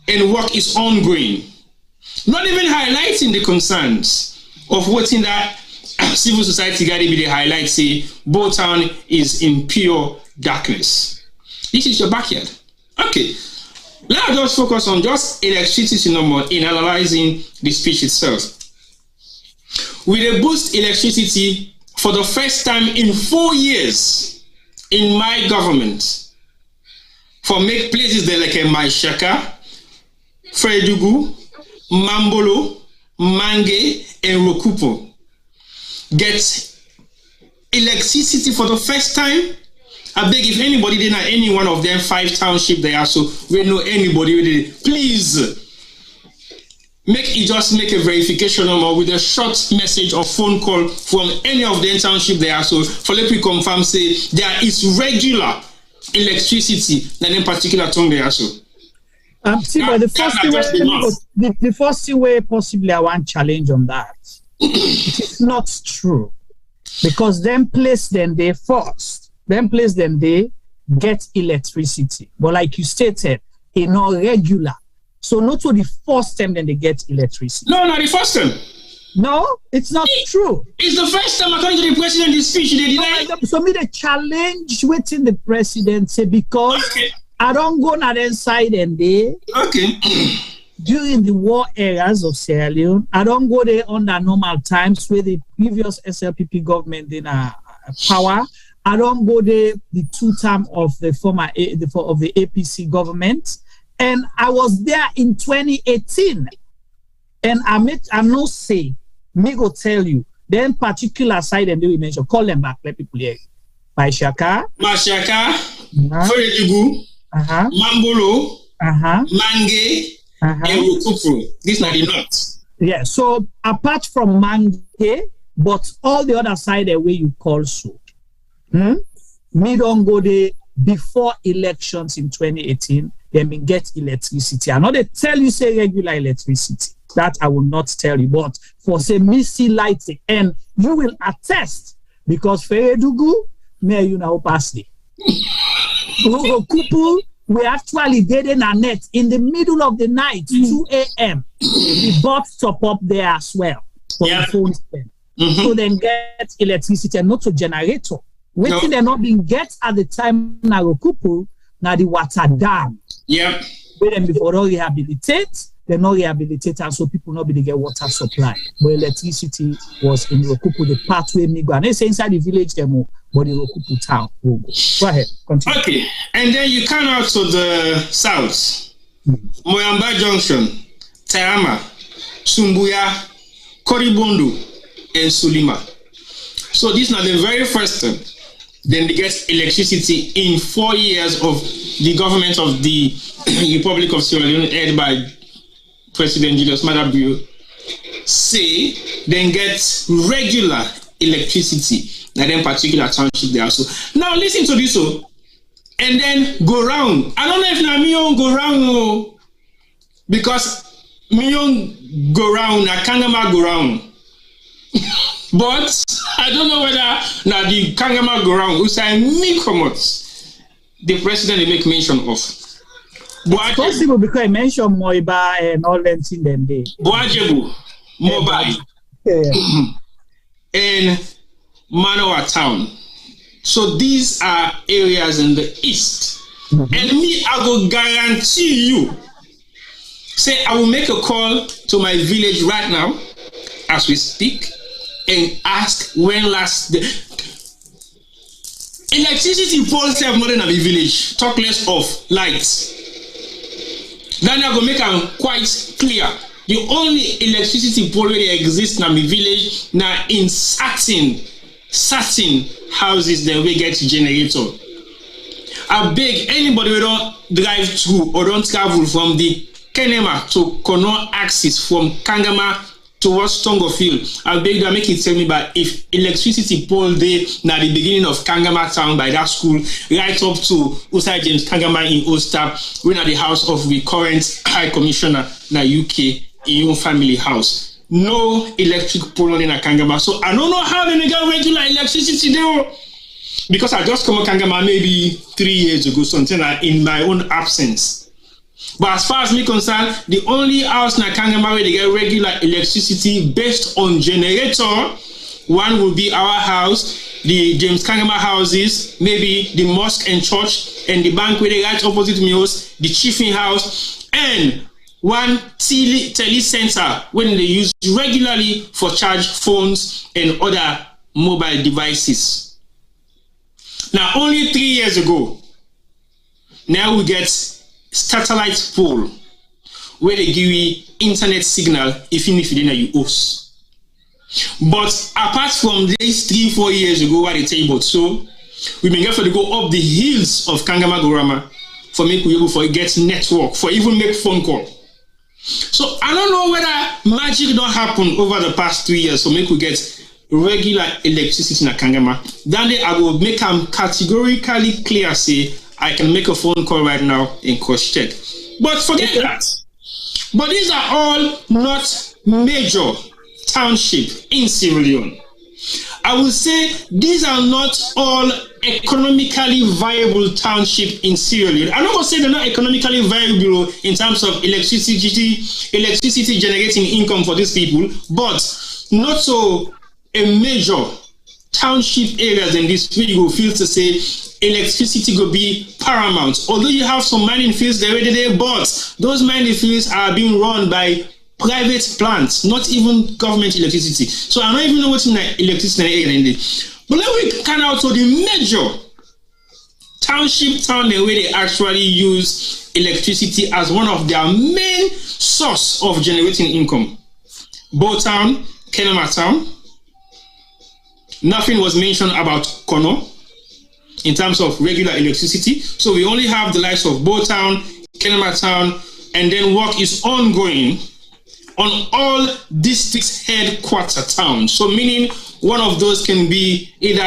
And work is ongoing. Not even highlighting the concerns of what in that civil society guy they highlight, say, Bo town is in pure darkness. This is your backyard. Okay. Let us just focus on just electricity no more in analyzing the speech itself. With a boost electricity for the first time in 4 years in my government, for make places there like Maishaka, Fredugu, Mambolo, Mange, and Rokupo get electricity for the first time. I beg if anybody didn't have any one of them 5 township there, so we know anybody with it. Please just make a verification number with a short message or phone call from any of them township there. So for let me confirm, say there is regular electricity in a particular town there. So see, but the first thing where possibly I want challenge on that. It is not true because them place them they first. Then place them they get electricity. But like you stated, it's not regular. So not to the first time then they get electricity. No, not the first time. No, it's not true. It's the first time according to the president's speech they deny. So me the challenge within the president say because I don't go on the inside and they during the war eras of Sierra Leone, I don't go there under normal times where the previous SLPP government in power. I don't go there the 2 term of the former of the APC government, and I was there in 2018. And I'm not saying me go tell you then particular side and we mention call them back. Let people hear. Mashaka, Fredugu, Mambolo, Mange, and Rokupu. These are the nuts. Yeah. So apart from Mange, but all the other side the way you call so. Me don't go there before elections in 2018, then we get electricity. I know they tell you say regular electricity. That I will not tell you, but for say me see lighting, and you will attest because Fredugu, me you know pass the. Couple, we actually did in a net in the middle of the night, 2 a.m. The box top up there as well for the phone spend. So then get electricity and not a generator. Waiting they not being get at the time na Rokupu na the water dam. Yep. Wait them before they rehabilitate, they not rehabilitate and so people not be to get water supply. But electricity was in Rokupu, the pathway me go. And they say inside the village demo, but the Rokupu town. Go ahead, continue. Okay, and then you come out to the south, Moyamba Junction, Tayama, Sumbuya, Koribondo, and Sulima. So this is not the very first time. Then they get electricity in 4 years of the government of the Republic of Sierra Leone, headed by President Maada Bio, say then get regular electricity in that particular township there. So now listen to this, and then go round. I don't know if now me go round because me go round, I can't go round. But I don't know whether now the Kangama go around who say me come out. The president make mention of. It's possible because I mentioned Moiba and all that in them day. Boajebu, Mobai, and Manoa town. So these are areas in the east. And me, I will guarantee you. Say I will make a call to my village right now as we speak. And ask when last the electricity poles have more than a village. Talk less of lights. Then I go make them quite clear. The only electricity pole where they exist in my village now in certain houses that we get generator. I beg anybody who don't drive through or don't travel from the Kenema to Kono axis from Kangama towards Tongofield. I beg them make it tell me about if electricity pole there now the beginning of Kangama town by that school right up to Usai James Kangama in Ulster, we're at the house of the current High Commissioner na UK in your family house. No electric pole in a Kangama. So I don't know how they get regular electricity there. Because I just come to Kangama maybe 3 years ago, something in my own absence. But as far as me concerned, the only house in Kangama where they get regular electricity based on generator, one will be our house, the James Kangama houses, maybe the mosque and church, and the bank where they right opposite me house, the chiefing house, and one tele center when they use regularly for charge phones and other mobile devices. Now, only 3 years ago, now we get satellite pole where they give you internet signal even if you didn't use. But apart from this 3-4 years ago, what they tell you about, so we been able to go up the hills of Kangama Gorama for make we able for get network, for even make phone call. So I don't know whether magic don't happen over the past 3 years, so make we get regular electricity in Kangama. Then I will make them categorically clear, say I can make a phone call right now and cross check. But forget that. But these are all not major township in Sierra Leone. I will say these are not all economically viable township in Sierra Leone. I'm not going to say they're not economically viable in terms of electricity generating income for these people, but not so a major township areas in this field you will feel to say electricity will be paramount. Although you have some mining fields there already there, but those mining fields are being run by private plants, not even government electricity. So I don't even know what's in the electricity area. But let me count out to the major township town where they actually use electricity as one of their main source of generating income. Bowtown, Kenema Town. Nothing was mentioned about Kono in terms of regular electricity. So we only have the likes of Bowtown, Kenema Town, and then work is ongoing on all districts headquarter towns. So meaning one of those can be either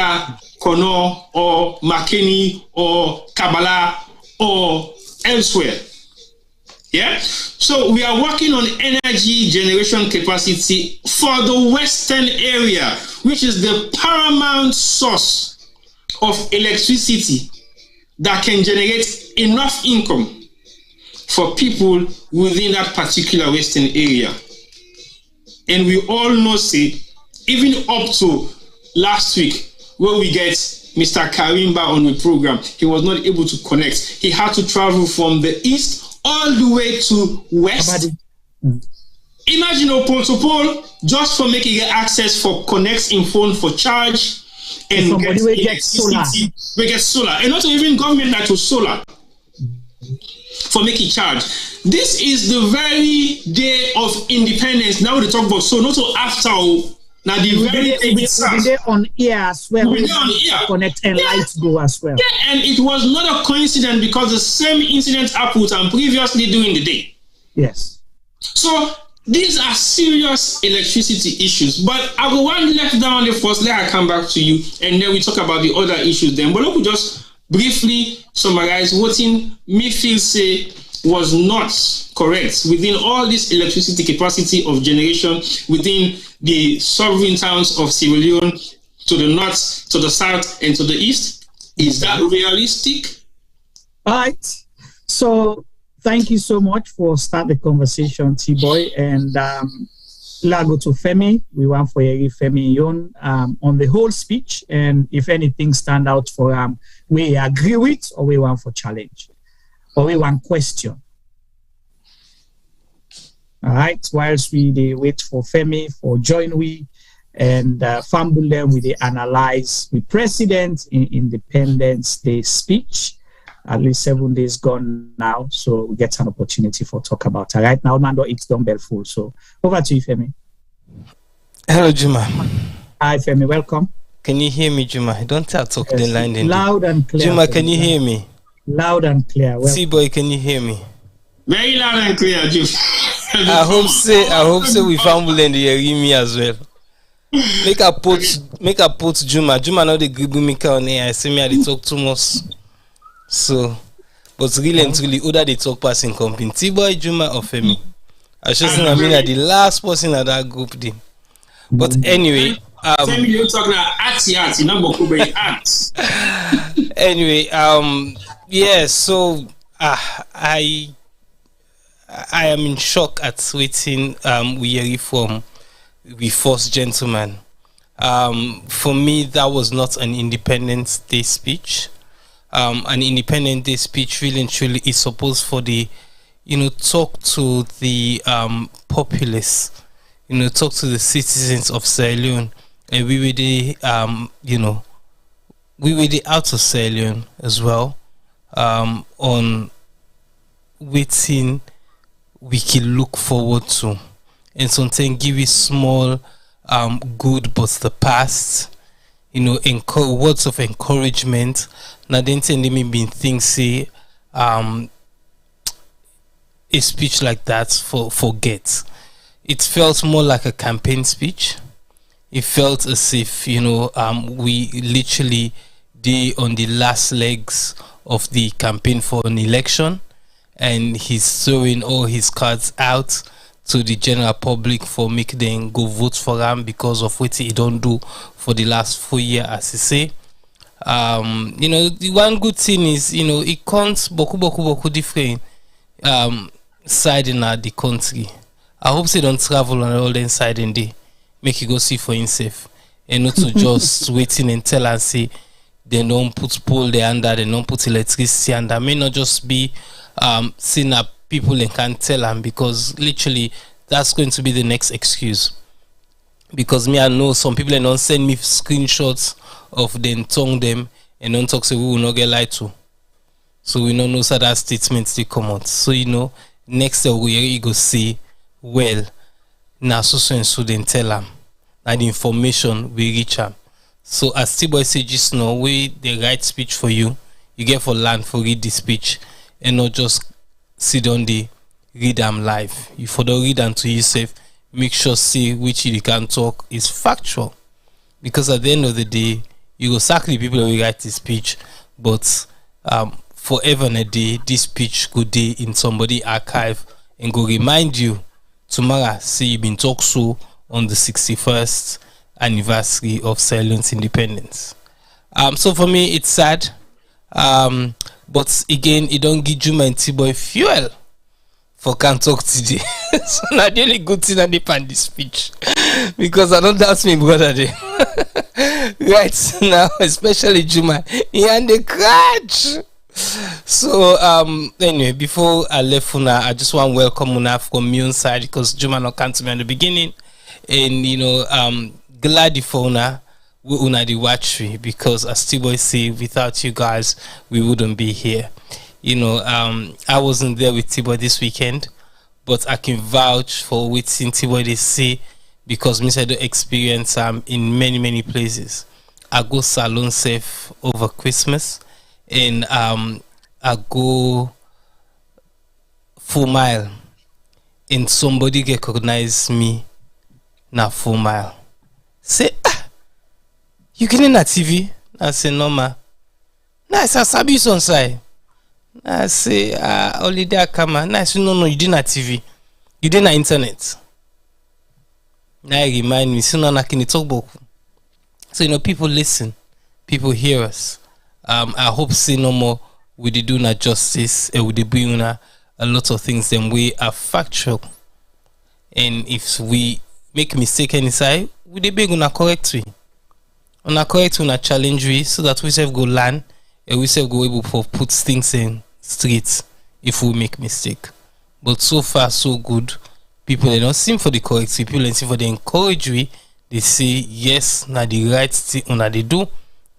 Kono or Makeni or Kabbalah or elsewhere. Yeah, so we are working on energy generation capacity for the western area, which is the paramount source of electricity that can generate enough income for people within that particular western area. And we all know, say, even up to last week, where we get Mr. Karimba on the program, he was not able to connect. He had to travel from the east all the way to west. Imagine a pole to pole just for making access for connects in phone for charge and get electricity. We get solar. And not even government that was solar for making charge. This is the very day of independence. Now we talk about so not so after now the very day we on air as well. We connect and lights go as well. Yeah, and it was not a coincidence because the same incident happened previously during the day. Yes. So these are serious electricity issues. But I will one left down the first. Let I come back to you, and then we talk about the other issues. Then, but let me just briefly summarize what me feel say was not correct within all this electricity capacity of generation within the sovereign towns of Sierra Leone to the north, to the south, and to the east. Is that realistic? All right. So thank you so much for starting the conversation, T-Boy. And Lago to Femi. We want for Femi Yon on the whole speech. And if anything stand out for we agree with or we want for challenge. Or we want question. All right, whilst we wait for Femi for join we and fumble them with the analyze the President in Independence Day speech at least 7 days gone now, so we get an opportunity for talk about it. Right now, Nando, it's dumbbell full. So over to you, Femi. Hello, Juma. Hi, Femi. Welcome. Can you hear me, Juma? Don't talk the line. Loud and clear. Juma, can you hear me? Loud and clear. T-boy, can you hear me? Very loud and clear, Juma. I hope we found in the me as well. Make a put Juma. Juma not the gribu me on air. I see me they talk too much. So, but really and truly, who that they talk passing company? T-boy, Juma or Femi? I should say I mean the last person at that group there. But anyway, Femi, you talking about arts, you know, anyway, yeah. So I am in shock at waiting. We hear from the first gentleman. For me, that was not an Independence Day speech. An Independence Day speech really and truly is supposed for the, talk to the populace, talk to the citizens of Sierra Leone, and we were the, we were the out of Sierra Leone as well, on waiting we can look forward to, and something give it small, good but the past, words of encouragement. Now then me been think say a speech like that forget. It felt more like a campaign speech. It felt as if we literally did on the last legs of the campaign for an election, and he's throwing all his cards out to the general public for make them go vote for him because of what he don't do for the last 4 years, as he say. The one good thing is, it counts boku different side in the country. I hope they don't travel on all the side in there. Make you go see for himself. And not to just waiting and tell and say they don't put pole there under, they don't put electricity under. May not just be seeing up people and can't tell them, because literally that's going to be the next excuse. Because me, I know some people don't send me screenshots of them tongue them and don't talk, say we will not get lied to. So we don't know so that statements they come out. So next day we go see, well, now so and so then tell them. And the information we reach them. So as T-boy say just now, we the right speech for you. You get for land for read the speech and not just sit on the read them live. You for the read them to yourself, make sure see which you can talk is factual. Because at the end of the day, you go sack the people who write this speech, but forever and a day, this speech go day in somebody archive and go remind you tomorrow, see you been talk so on the 61st anniversary of Sierra Leone's independence. So for me, it's sad. But again, it don't give Juma and T-boy fuel for can't talk today. So not the only good thing I depend this speech. Because I don't doubt me brother there. Right now, especially Juma, he and the crutch. So anyway, before I left Una, I just want to welcome Una from my own side, because Juma not come to me in the beginning. And glad for Una. We Una the watch me, because as T-boy say, without you guys we wouldn't be here. I wasn't there with T-boy this weekend, but I can vouch for what T-boy they say, because me said the experience in many places. I go salon safe over Christmas, and I go 4 mile, and somebody recognize me na 4 mile. Say, you getting that TV? I say, no ma. Nice, I sabi you Insai. I say, only there camera. Nice, no, you didn't have TV. You didn't have internet. Now you remind me, so now can you talk about? So people listen, people hear us. I hope say no more we do not justice, and we bring a lot of things then we are factual. And if we make mistake inside, we be gonna correct we. On a correct on a challenge we, so that we self go learn and we self go able to put things in streets if we make mistake. But so far so good. People they don't seem for the correct people, they seem for the encouragement. They say yes, na the right thing una they do,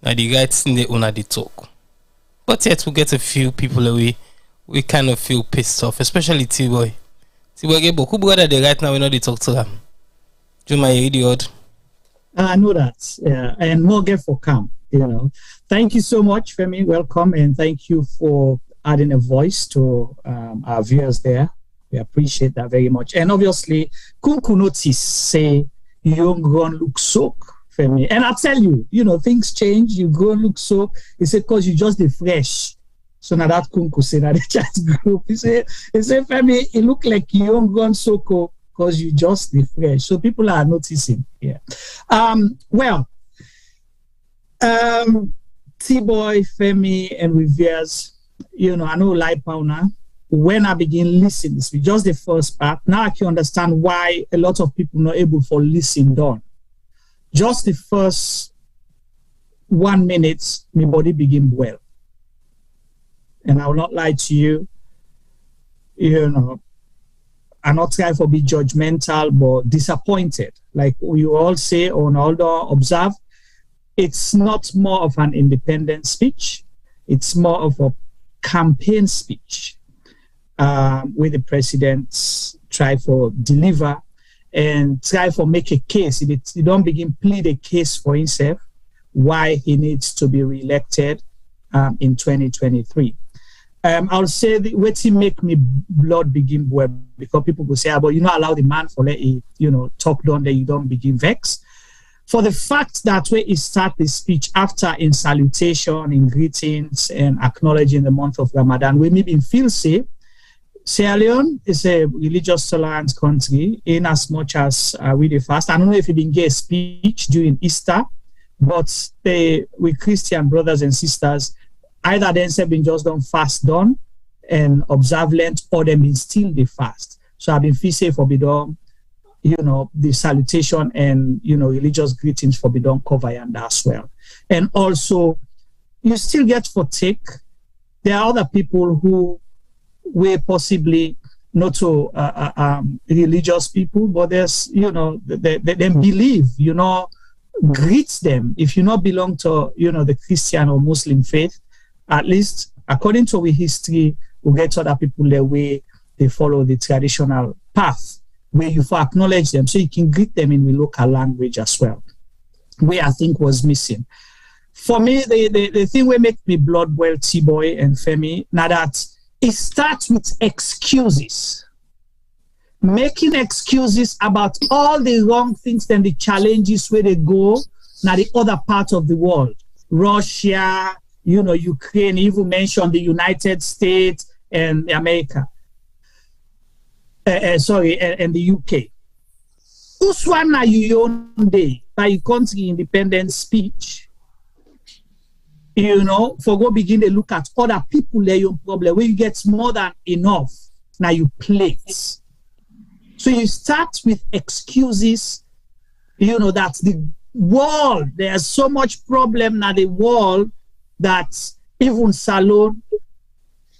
na the right thing they una they talk. But yet we get a few people away. We kind of feel pissed off, especially T-Boy. T-Boy get book. Who brother they right now we know they talk to them. Juma, you idiot. I know that. Yeah, and more get for come. Thank you so much, Femi. Welcome, and thank you for adding a voice to our viewers there. We appreciate that very much. And obviously, Kunku notice say young grown look so, Femi. And I tell you, things change. You grow look so. He said because you just the fresh. So now that Kunku say that the chat group. He say Femi, it look like young grown so because you just the fresh. So people are noticing. Yeah. T-Boy, Femi, and Reveres, I know Light Pauna. When I begin listening, this was just the first part. Now I can understand why a lot of people not able for listen done. Just the first 1 minute, my body begin well. And I will not lie to you, I'm not trying to be judgmental, but disappointed. Like you all say or all observe, it's not more of an independent speech. It's more of a campaign speech where the president try for deliver and try for make a case. He don't begin plead a case for himself why he needs to be reelected in 2023. I'll say what make me blood begin boil because people will say, but you not allow the man for let he, talk down there, you don't begin vex. For the fact that when he start the speech after in salutation, in greetings, and acknowledging the month of Ramadan, we maybe feel safe. Sierra Leone is a religious tolerant country in as much as we the fast. I don't know if you didn't get a speech during Easter, but with Christian brothers and sisters, either them have been just done fast done and observe Lent, or them been still the fast. So I've been feel safe for be done. The salutation and, religious greetings for Bidon Kovayanda as well. And also, you still get for take. There are other people who were possibly not so religious people, but there's, they believe, greet them. If you not belong to, the Christian or Muslim faith, at least according to our history, we get other people the way they follow the traditional path, where you acknowledge them so you can greet them in the local language as well, where I think was missing. For me, the thing will make me blood boil, T-Boy and Femi, now that it starts with excuses. Making excuses about all the wrong things and the challenges where they go now the other part of the world. Russia, Ukraine, even mentioned the United States and America. And the UK. Uswana you day by country independent speech, for go begin to look at other people there your problem where you get more than enough. Now you plate. So you start with excuses, that the world, there's so much problem now the world that even Salon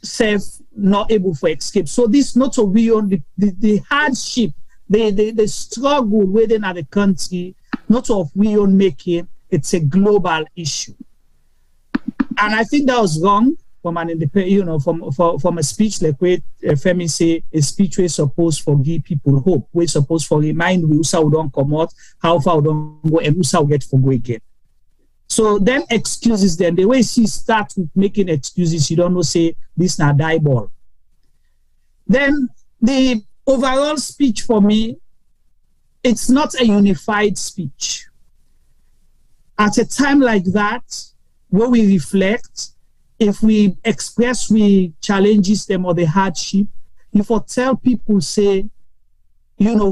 self not able to escape. So this not to be on the hardship, the struggle within the country, not of we own making, it's a global issue. And I think that was wrong from an independent, from a speech like where Femi say a speech we're supposed to give people hope. We're supposed to remind we who don't come out, how far we don't go, and who get for go again. So them excuses then, the way she starts with making excuses, you don't know, say, this na die ball. Then the overall speech for me, it's not a unified speech. At a time like that, where we reflect, if we express we challenges them or the hardship, if we tell people, say,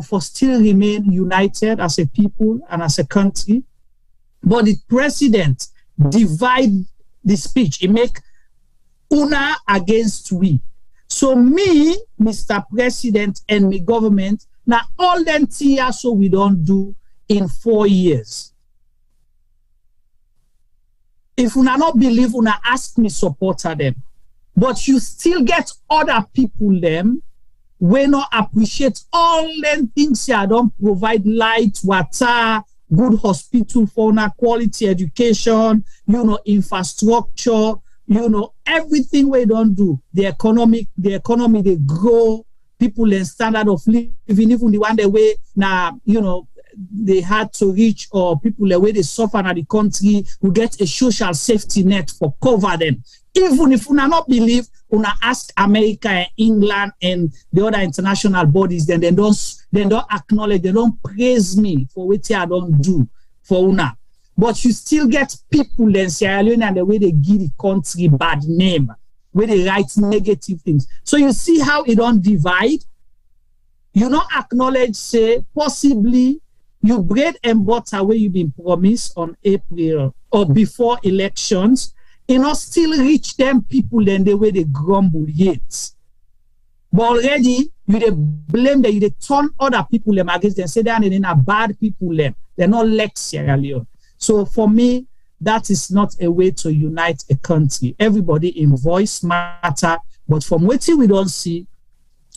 for still remain united as a people and as a country, but the president divide the speech. He make una against we. So me, Mr. President, and the government, now all them years so we don't do in 4 years. If una not believe, una ask me supporter them. But you still get other people them we not appreciate all them things here don't provide light, water, good hospital for una, quality education, infrastructure, everything we don't do, the economy, they grow, people in standard of living, even the one the way now, they had to reach, or people the way they suffer in the country, we get a social safety net for cover them. Even if we not believe, we ask America and England and the other international bodies, then they don't acknowledge, they don't praise me for what I don't do for una. But you still get people in Sierra Leone and the way they give the country bad name, where they write negative things. So you see how it don't divide. You don't acknowledge, say, possibly you bread and butter where you've been promised on April or before elections, still reach them people then the way they grumble yet. But already you they blame them, you they turn other people them against them, say they're bad people them. They're not like Sierra Leone. So for me, that is not a way to unite a country. Everybody in voice matter, but from what we don't see,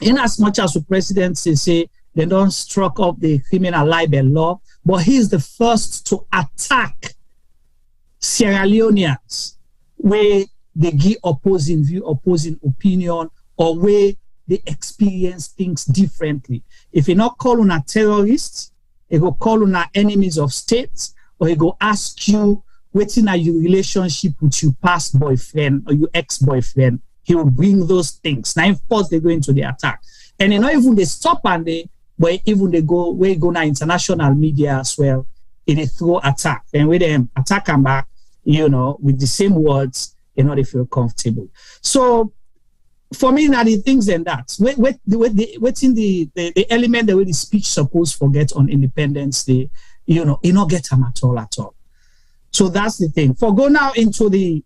in as much as the president say they don't struck up the criminal libel law, but he is the first to attack Sierra Leoneans where they give opposing view, opposing opinion, or where they experience things differently. If you not call on a terrorist, he go call on a enemies of states, or he go ask you what's in your relationship with your past boyfriend or your ex-boyfriend. He will bring those things. Now, of course, they go into the attack. And even they stop and but even they go now international media as well, and they throw attack. And with them attack them back, with the same words, they feel comfortable. So for me, now the things and that, what's in the element the way the speech supposed forget on Independence Day, you not get them at all. So that's the thing. For go now into the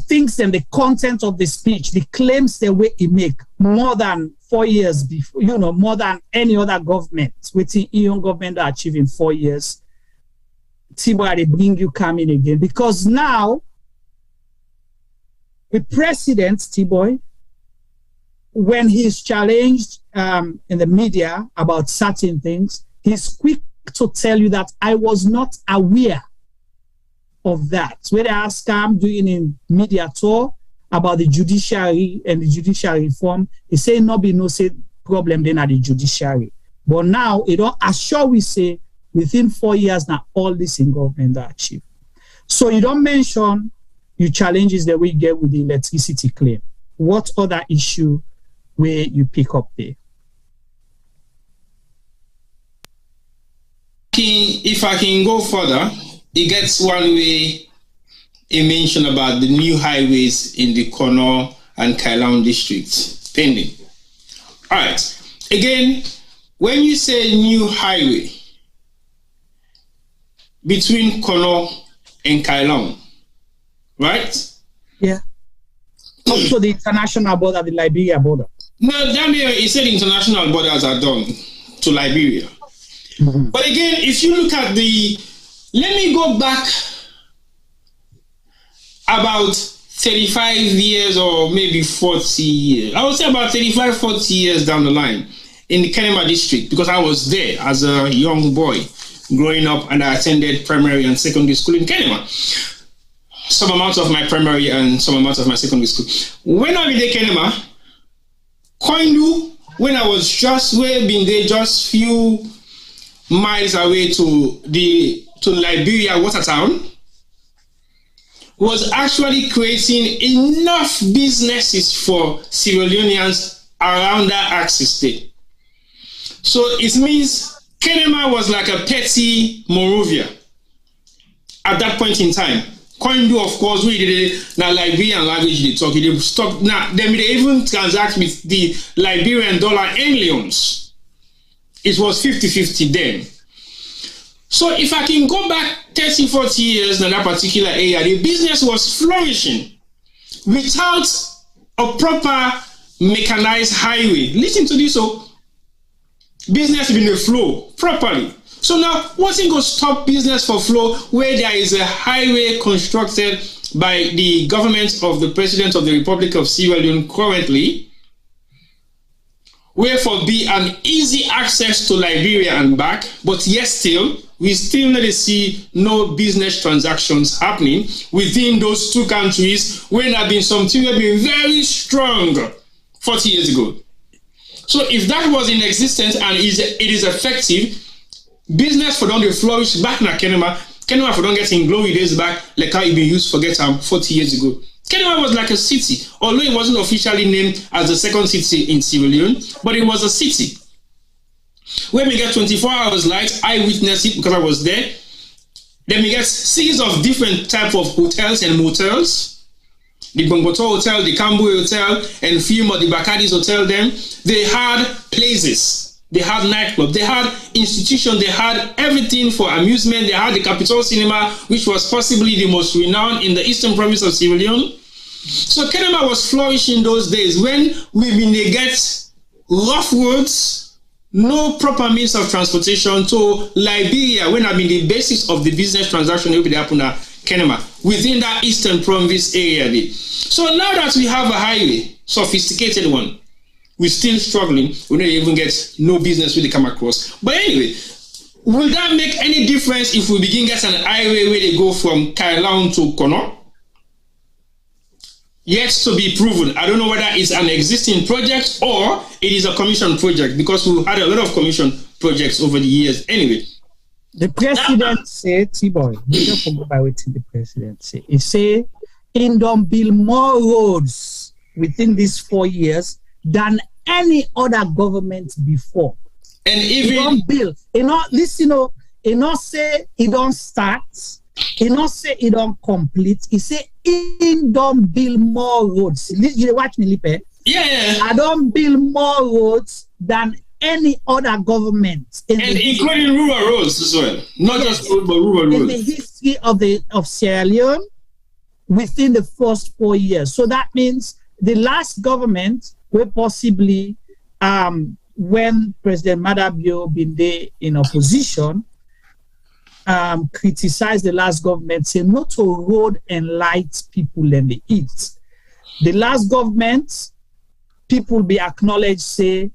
things and the content of the speech, the claims the way he make more than 4 years before, more than any other government, within EU government are achieving 4 years. Tiboy, they bring you coming again. Because now, the president, Tiboy, when he's challenged in the media about certain things, he's quick to tell you that I was not aware of that. When they ask him doing a media tour about the judiciary and the judicial reform, he say no say problem then at the judiciary. But now it don't assure we say within 4 years now all this in government are achieved. So you don't mention your challenges that we get with the electricity claim. What other issue where you pick up there? If I can go further, it gets one way he mentioned about the new highways in the Kono and Kailaun districts pending. All right. Again, when you say new highway between Kono and Kailaun, right? Yeah. Up to the international border, the Liberia border. No, Daniel, he said international borders are done to Liberia. Mm-hmm. But again, if you look at let me go back about 35 years or maybe 40 years. I would say about 35, 40 years down the line in the Kenema district, because I was there as a young boy growing up and I attended primary and secondary school in Kenema. Some amount of my primary and some amount of my secondary school. When I was in Kenema, Koindu, when I was just been there just few miles away to Liberia Watertown, was actually creating enough businesses for Sierra Leoneans around that axis there. So it means Kenema was like a petty Monrovia at that point in time. Koindu, of course, we did now Liberian language they talk. They stop now. They even transact with the Liberian dollar and leons. It was 50-50 then. So if I can go back 30, 40 years in that particular area, the business was flourishing without a proper mechanized highway. Listen to this, business in the flow properly. So now, what's going to stop business for flow where there is a highway constructed by the government of the President of the Republic of Sierra Leone currently, where for be an easy access to Liberia and back, but yet still, we still need to see no business transactions happening within those two countries when there have been something that have been very strong 40 years ago. So if that was in existence and it is effective, business for them to flourish back in Kenema for them getting glory days back like how it been used for get 40 years ago. Kenema was like a city, although it wasn't officially named as the second city in Sierra Leone, but it was a city. When we get 24 hours light, I witnessed it because I was there. Then we get series of different type of hotels and motels. The Bongboto Hotel, the Camboy Hotel, and Film or the Bacardi's Hotel, they had places. They had nightclubs. They had institutions. They had everything for amusement. They had the Capitol Cinema, which was possibly the most renowned in the eastern province of Sierra Leone. So Kenema was flourishing those days when we get rough roads, no proper means of transportation to Liberia, when I mean the basis of the business transaction will be happening at Kenema, within that eastern province area. So now that we have a highway, sophisticated one, we're still struggling. We don't even get no business really come across. But anyway, will that make any difference if we begin getting an highway where they go from Kailaun to Kono? Yet to be proven. I don't know whether it's an existing project or it is a commission project, because we've had a lot of commission projects over the years. Anyway, the president said, T-boy, we don't forget about what the president said. He said, "In don't build more roads within these 4 years than any other government before." And even he don't build, he not say he don't start. He not say he don't complete. He say he don't build more roads. You watch me, Lipe? Yeah. I don't build more roads than any other government, and including rural roads as well, not just roads, but rural roads. In the history of Sierra Leone, within the first 4 years. So that means the last government will possibly, when President Maada Bio been there in opposition, criticize the last government, say not to road and light people and they eat. The last government, people be acknowledged, say,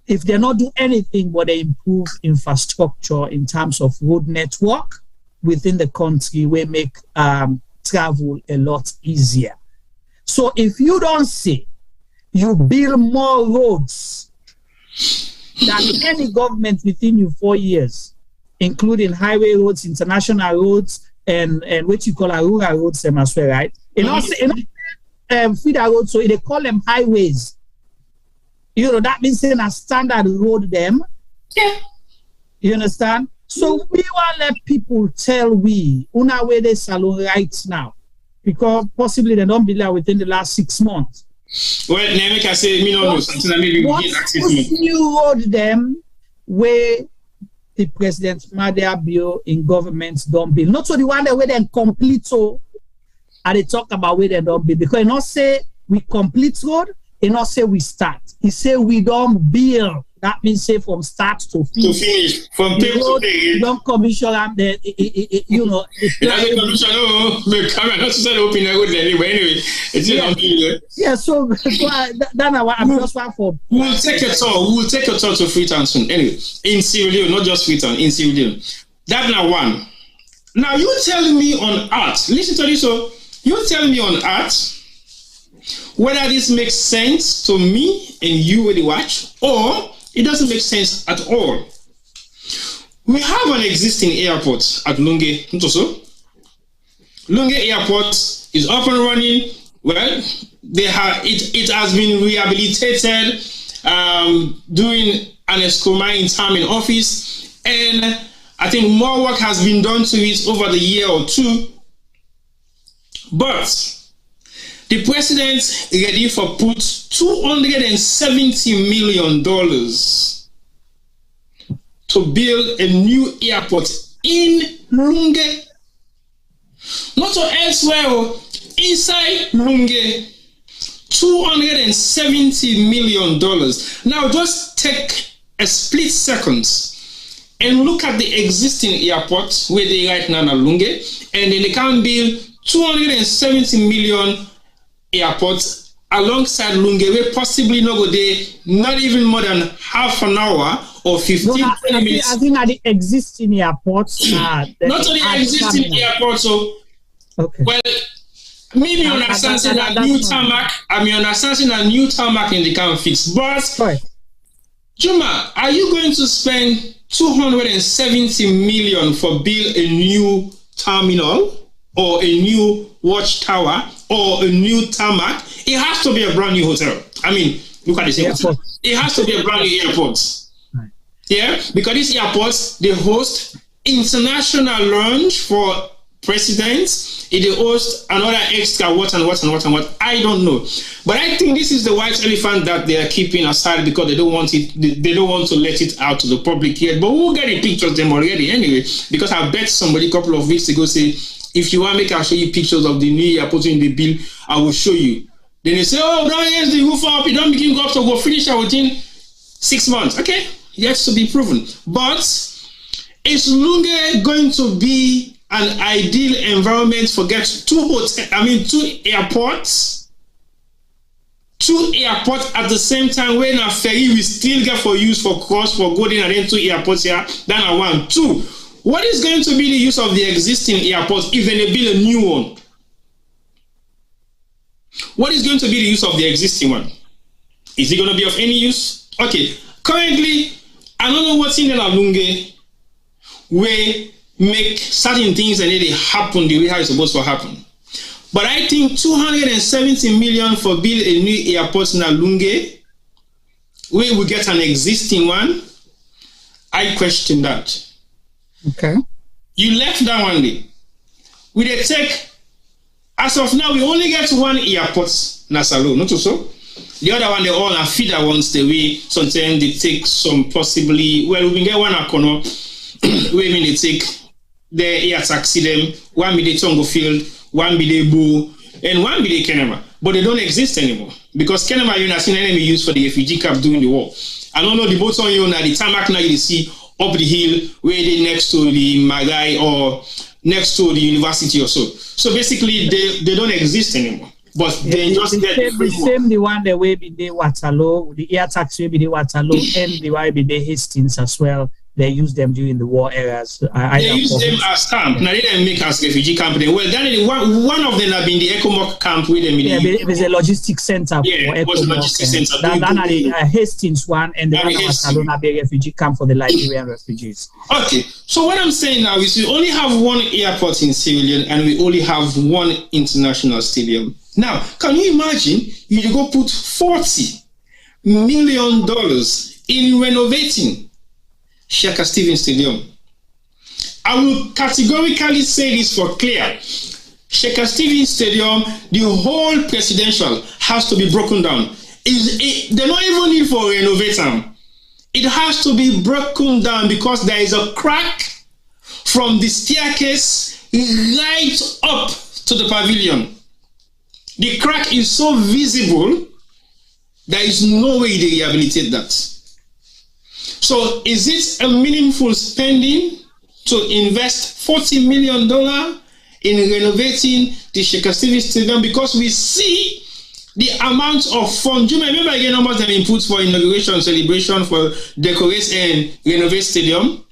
if they not do anything but they improve infrastructure in terms of road network within the country, we make travel a lot easier. So if you don't say you build more roads than any government within you 4 years, including highway roads, international roads, and what you call a rural roads as well, right? And also, feeder roads, so they call them highways. You know, that means in a standard road them. Yeah. You understand? So we want to let people tell we, una where they salon right now, because possibly they don't believe within the last 6 months. Well, Nemi can say, me no know, something that maybe we get access to. New road them where the President Maada Bio in governments don't build. Not so the one that where they complete so, and they talk about where they don't build. Because they not say we complete road, they not say we start. He say we don't build. That means say from start to finish. To finish, from paper to pay. You don't commission them, you know. It doesn't commission, no, but come on, not to say open a road anyway, it's not build. Yeah, so I'm just one for. We'll take a tour to Freetown soon. Anyway, in Sierra Leone, not just Freetown, in Sierra Leone. That now one. Now you tell me on art. Listen to this. So you tell me on art whether this makes sense to me and you when you watch, or it doesn't make sense at all. We have an existing airport at Lunge, Ntoso. Lunge Airport is up and running. Well, it has been rehabilitated during an escomine time in office, and I think more work has been done to it over the year or two. But the president ready for put $270 million to build a new airport in Lunge. Not so elsewhere, inside Lunge. $270 million. Now just take a split second and look at the existing airport where they right now in Lunge, and then they can build 270 million airports alongside Lunge, where possibly not go there, not even more than half an hour or 15, 20 minutes. I think at the existing airports. Not only existing airports, so well, maybe understanding a new tarmac. I mean, understanding a new tarmac in the can fix. But Juma, are you going to spend 270 million for build a new terminal or a new watchtower or a new tarmac? It has to be a brand new hotel. I mean, look at the same hotel. It has to be a brand new airport. Yeah, because these airports, they host international lounge for presidents. They host another extra what. I don't know. But I think this is the white elephant that they are keeping aside because they don't want it. They don't want to let it out to the public yet. But we'll get the pictures of them already anyway. Because I bet somebody a couple of weeks ago say, if you want me to show you pictures of the new airport in the bill, I will show you. Then they say, oh, don't raise the roof up. You don't begin up to go finish it within 6 months. Okay, yet to be proven. But is Lunge going to be an ideal environment for two airports? Two airports at the same time when a ferry will still get for use for cross for going and then two airports here, then I want two. What is going to be the use of the existing airports if they build a new one? What is going to be the use of the existing one? Is it going to be of any use? Okay, currently, I don't know what's in the Lunge where make certain things and they happen the way how it's supposed to happen. But I think 270 million for build a new airport in Lunge, where we get an existing one, I question that. Okay. You left that one day. With a tech, as of now, we only get one airport, Nasalo, not so. The other one, they all are feeder ones the way sometimes they take some possibly, well, we can get one Akono, where they take the air taxi them, one be the Tongo Field, one be the Boo, and one be the Kenema. But they don't exist anymore. Because Kenema, you know, seen enemy used for the refugee camp during the war. I don't know the boat on you now, the tarmac now you see up the hill where they next to the Magai or next to the university or so. So basically, they don't exist anymore. But they just get the one the way be the Waterloo, the air taxi will be the Waterloo, and the way be the Hastings as well. They use them during the war eras. They use them as camp. Now they didn't make as refugee camp. Well, then one of them have been the ECOMOC camp with them. It was a logistics center. Yeah, it was a logistics center. That the Hastings one and the one was Salona Bay refugee camp for the Liberian refugees. Okay, so what I'm saying now is we only have one airport in Sierra Leone and we only have one international stadium. Now, can you imagine you go put $40 million in renovating Sheikh Stephen Stadium? I will categorically say this for clear. Sheikh Stephen Stadium, the whole presidential has to be broken down. They don't even need for renovating. It has to be broken down because there is a crack from the staircase right up to the pavilion. The crack is so visible, there is no way they rehabilitate that. So is it a meaningful spending to invest $40 million in renovating the Sheikh Stephen Stadium? Because we see the amount of funds. Do you remember again how much they input for inauguration, celebration, for decorate and renovate stadium?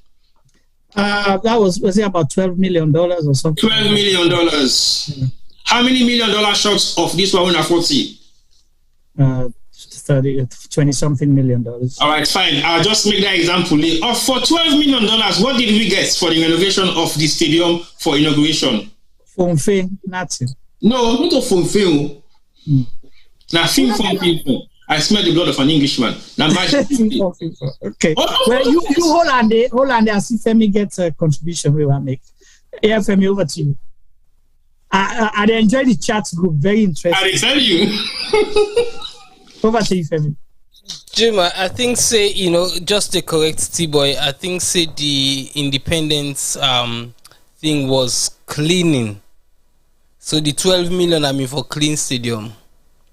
That was it about $12 million or something? $12 million. Yeah. How many $1 million shots of this one are 40? 20-something million. All right, fine. I'll just make that example. For $12 million, what did we get for the renovation of the stadium for inauguration? Fonfe, nothing. No, not a Fonfe. Now, film from people. I smell the blood of an Englishman. Now, okay. Well, you hold on there. I see Femi gets a contribution we will make. Yeah, Femi, over to you. I enjoy the chat group. Very interesting. I tell you. Over to you, Femi. Jima, I think just to correct T-Boy, I think the independence thing was cleaning. So the 12 million for clean stadium.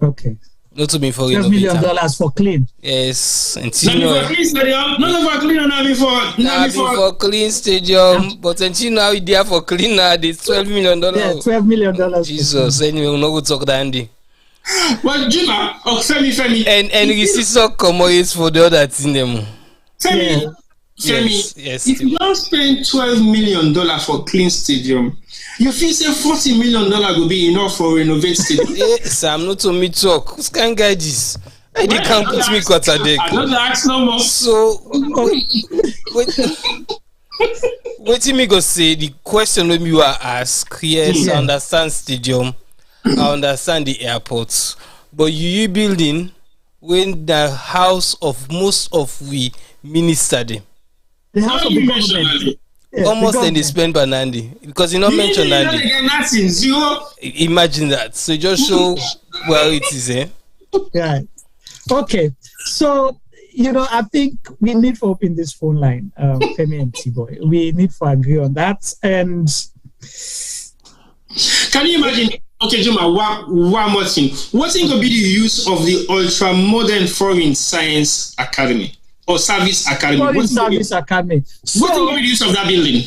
Okay. Not to be for $12 million for clean. Yes, and not for clean stadium. Not for clean, not for clean stadium. But until now, we there for clean now. The $12 million. Yeah, $12 million. Jesus, anyway, we're not going to talk that, Andy. Well, Jima, Femi. And we see some commodities for the other thing them. Femi, yes, if you don't spend $12 million for clean stadium, you feel say $40 million will be enough for renovate stadium. Sam, not to me talk. Who's can guide this? They can't put me quarter deck. I don't ask no more. So, what me go say? The question when you are asked, yes, I understand stadium, I understand the airports, but you building when the house of most of we minister them. The house of the government. Almost in the spend by Nandi because you not mention Nandi. Imagine that. So just show where it is, Right. Okay. So I think we need to open this phone line, Femi and T-Boy. We need to agree on that. And can you imagine? Okay, Juma, one more thing. What thing will be the use of the ultra modern foreign science academy or service academy? Foreign service academy. So, what will be the use of that building?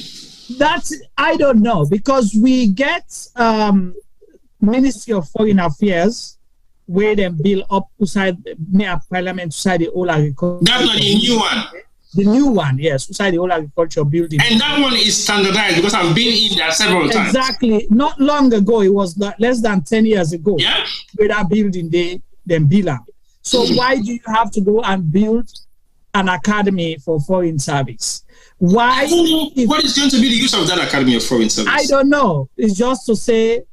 That I don't know, because we get Ministry of Foreign Affairs where they build up beside near Parliament, beside the old agriculture. That's not the new one. The new one, yes, beside the old agriculture building. And that one is standardized because I've been in there several times. Exactly. Not long ago, it was less than 10 years ago. Yeah. Where that building they build up. So why do you have to go and build an academy for foreign service? Why? What is going to be the use of that academy of foreign service? I don't know. It's just to say,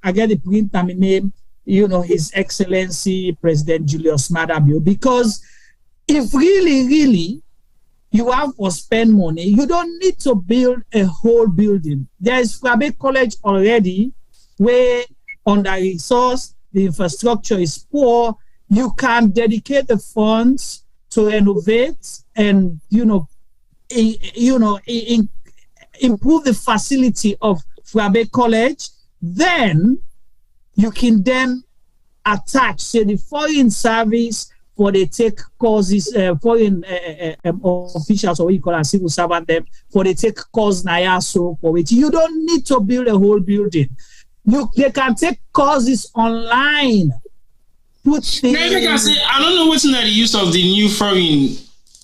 I get the print and my name, His Excellency President Julius Maada Bio, because if really you have to spend money, you don't need to build a whole building. There is Frabe College already where under-resourced, the infrastructure is poor. You can dedicate the funds to renovate and, improve the facility of Frabe College. Then you can then attach, say, the foreign service for they take courses, foreign officials, or what you call a civil servant, them for they take course so for which you don't need to build a whole building. They can take courses online. Maybe I can say, I don't know what's the use of the new foreign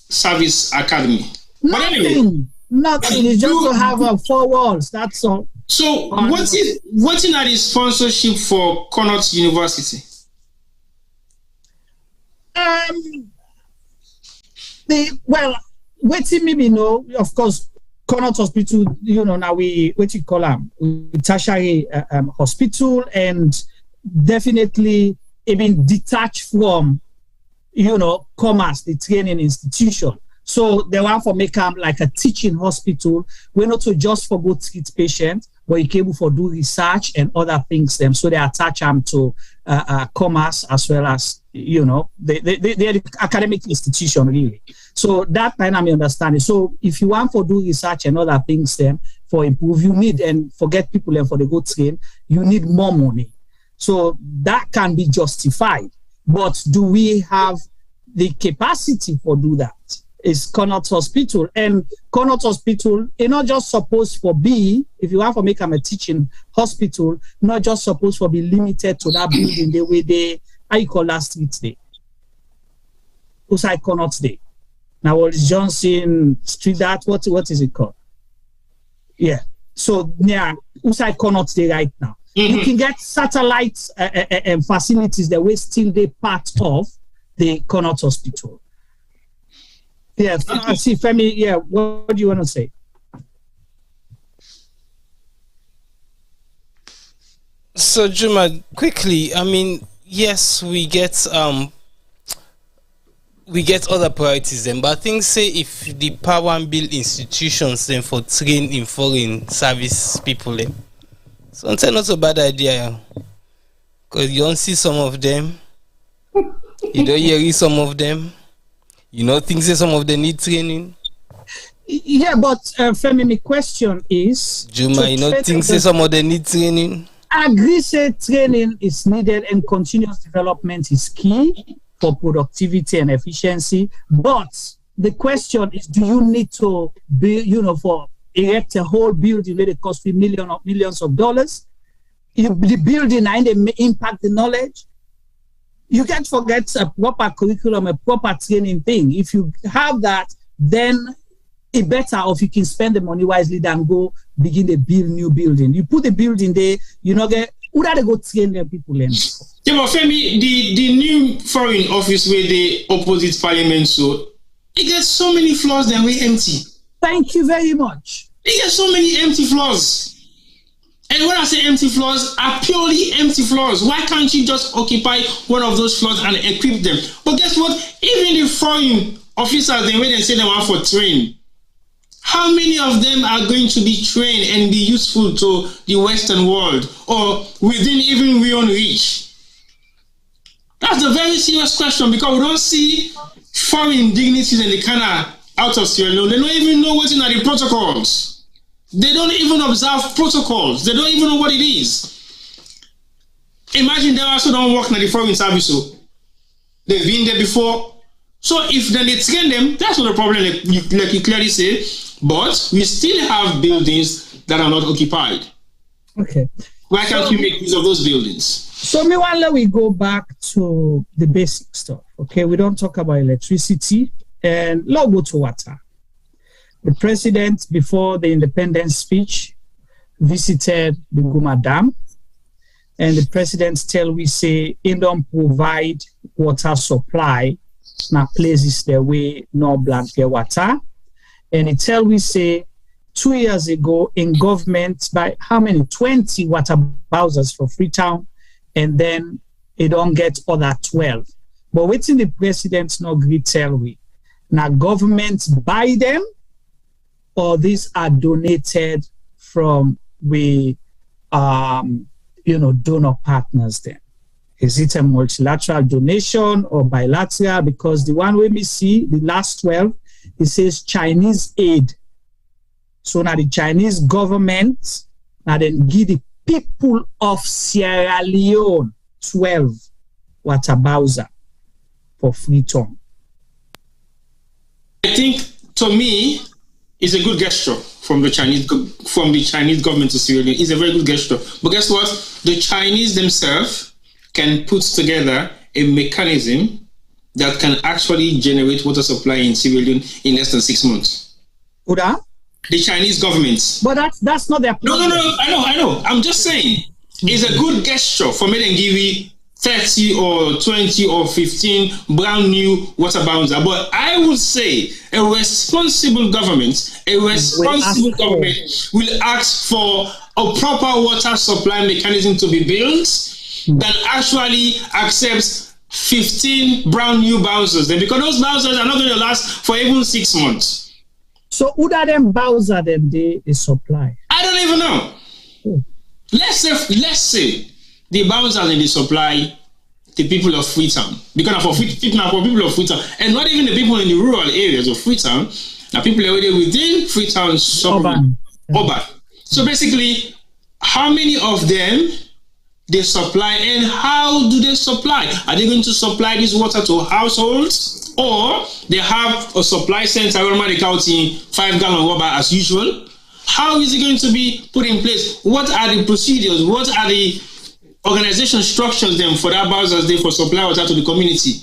service academy. Nothing. It's just to have 4 walls. That's all. So what's in the sponsorship for Connaught University? Waiting maybe know, of course, Connaught Hospital, now we call them tertiary hospital, and definitely even detached from commerce, the training institution. So they want to make them like a teaching hospital. We're not to just for go treat patients, but you're able for do research and other things. Them so they attach them to commerce as well as they're the academic institution really. So that kind of understanding. So if you want to do research and other things, then for improve, you need, and forget people and for the go train, you need more money. So that can be justified. But do we have the capacity for do that? Is Connaught Hospital, and Connaught Hospital is not just supposed for be, if you want to make them a teaching hospital, not just supposed for be limited to that building the way they, how you call that street day? Outside Connaught Day. Now what is Johnson Street that? What is it called? Yeah. So near outside Connaught Day right now. Mm-hmm. You can get satellite facilities that will still be part of the Connaught Hospital. Yeah, I see, Femi. Yeah, what do you want to say? So, Juma, quickly, I mean, yes, we get other priorities then, but I think, say, if the power and build institutions then for train in foreign service people then, sometimes not a bad idea, because you don't see some of them, you don't hear some of them. Things that some of them need training. Yeah, but Femi, my question is... Juma, things that some of them need training. I agree, say training is needed and continuous development is key for productivity and efficiency. But the question is, do you need to build, for erect a whole building that it costs millions of dollars? The building and they impact the knowledge. You can't forget a proper curriculum, a proper training thing. If you have that, then it better if you can spend the money wisely than go begin to build new building. You put the building there, you know, who are they go train them people in? Yeah, but Femi, the new foreign office where they opposite parliament, so it gets so many floors that way empty. Thank you very much. It gets so many empty floors. And when I say empty floors, are purely empty floors. Why can't you just occupy one of those floors and equip them? But guess what? Even the foreign officers, they wait and say they want for train. How many of them are going to be trained and be useful to the Western world or within even we own reach? That's a very serious question because we don't see foreign dignitaries and they kind of out of Sierra Leone. They don't even know what's in the protocols. They don't even observe protocols. They don't even know what it is. Imagine they also don't work in the foreign service. So they've been there before. So if then they train them, that's not a problem, like you clearly say. But we still have buildings that are not occupied. Okay. Why can't we make use of those buildings? So meanwhile, we go back to the basic stuff. Okay, we don't talk about electricity and let's go to water. The president, before the independence speech, visited the Guma Dam, and the president tell we say he don't provide water supply na places there way no blank get water, and he tell we say 2 years ago in government by how many 20 water bowsers for Freetown, and then they don't get other 12. But waiting the president no agree tell we now government buy them, or these are donated from we donor partners then. Is it a multilateral donation or bilateral? Because the one we see, the last 12, it says Chinese aid. So now the Chinese government now then give the people of Sierra Leone 12 water bowser for Freetown. I think to me, it's a good gesture from the Chinese government to Sierra Leone. It's a very good gesture. But guess what? The Chinese themselves can put together a mechanism that can actually generate water supply in Sierra Leone in less than 6 months. Uda? The Chinese government. But that's not their problem. No. I know. I'm just saying it's a good gesture for me and give you 30 or 20 or 15 brand new water bounds. But I would say a responsible government will ask for a proper water supply mechanism to be built that actually accepts 15 brand new bowsers. Then because those bowsers are not going to last for even 6 months. So who are them bowser then they supply? I don't even know. Let's say the bowsers in the supply the people of Freetown. Because for people of Freetown, and not even the people in the rural areas of Freetown, now people already within Freetown suburban. Urban. So basically, how many of them they supply and how do they supply? Are they going to supply this water to households, or they have a supply center around the county 5 gallon water as usual? How is it going to be put in place? What are the procedures? What are the organization structures them for that Bowser's Day for supply water to the community?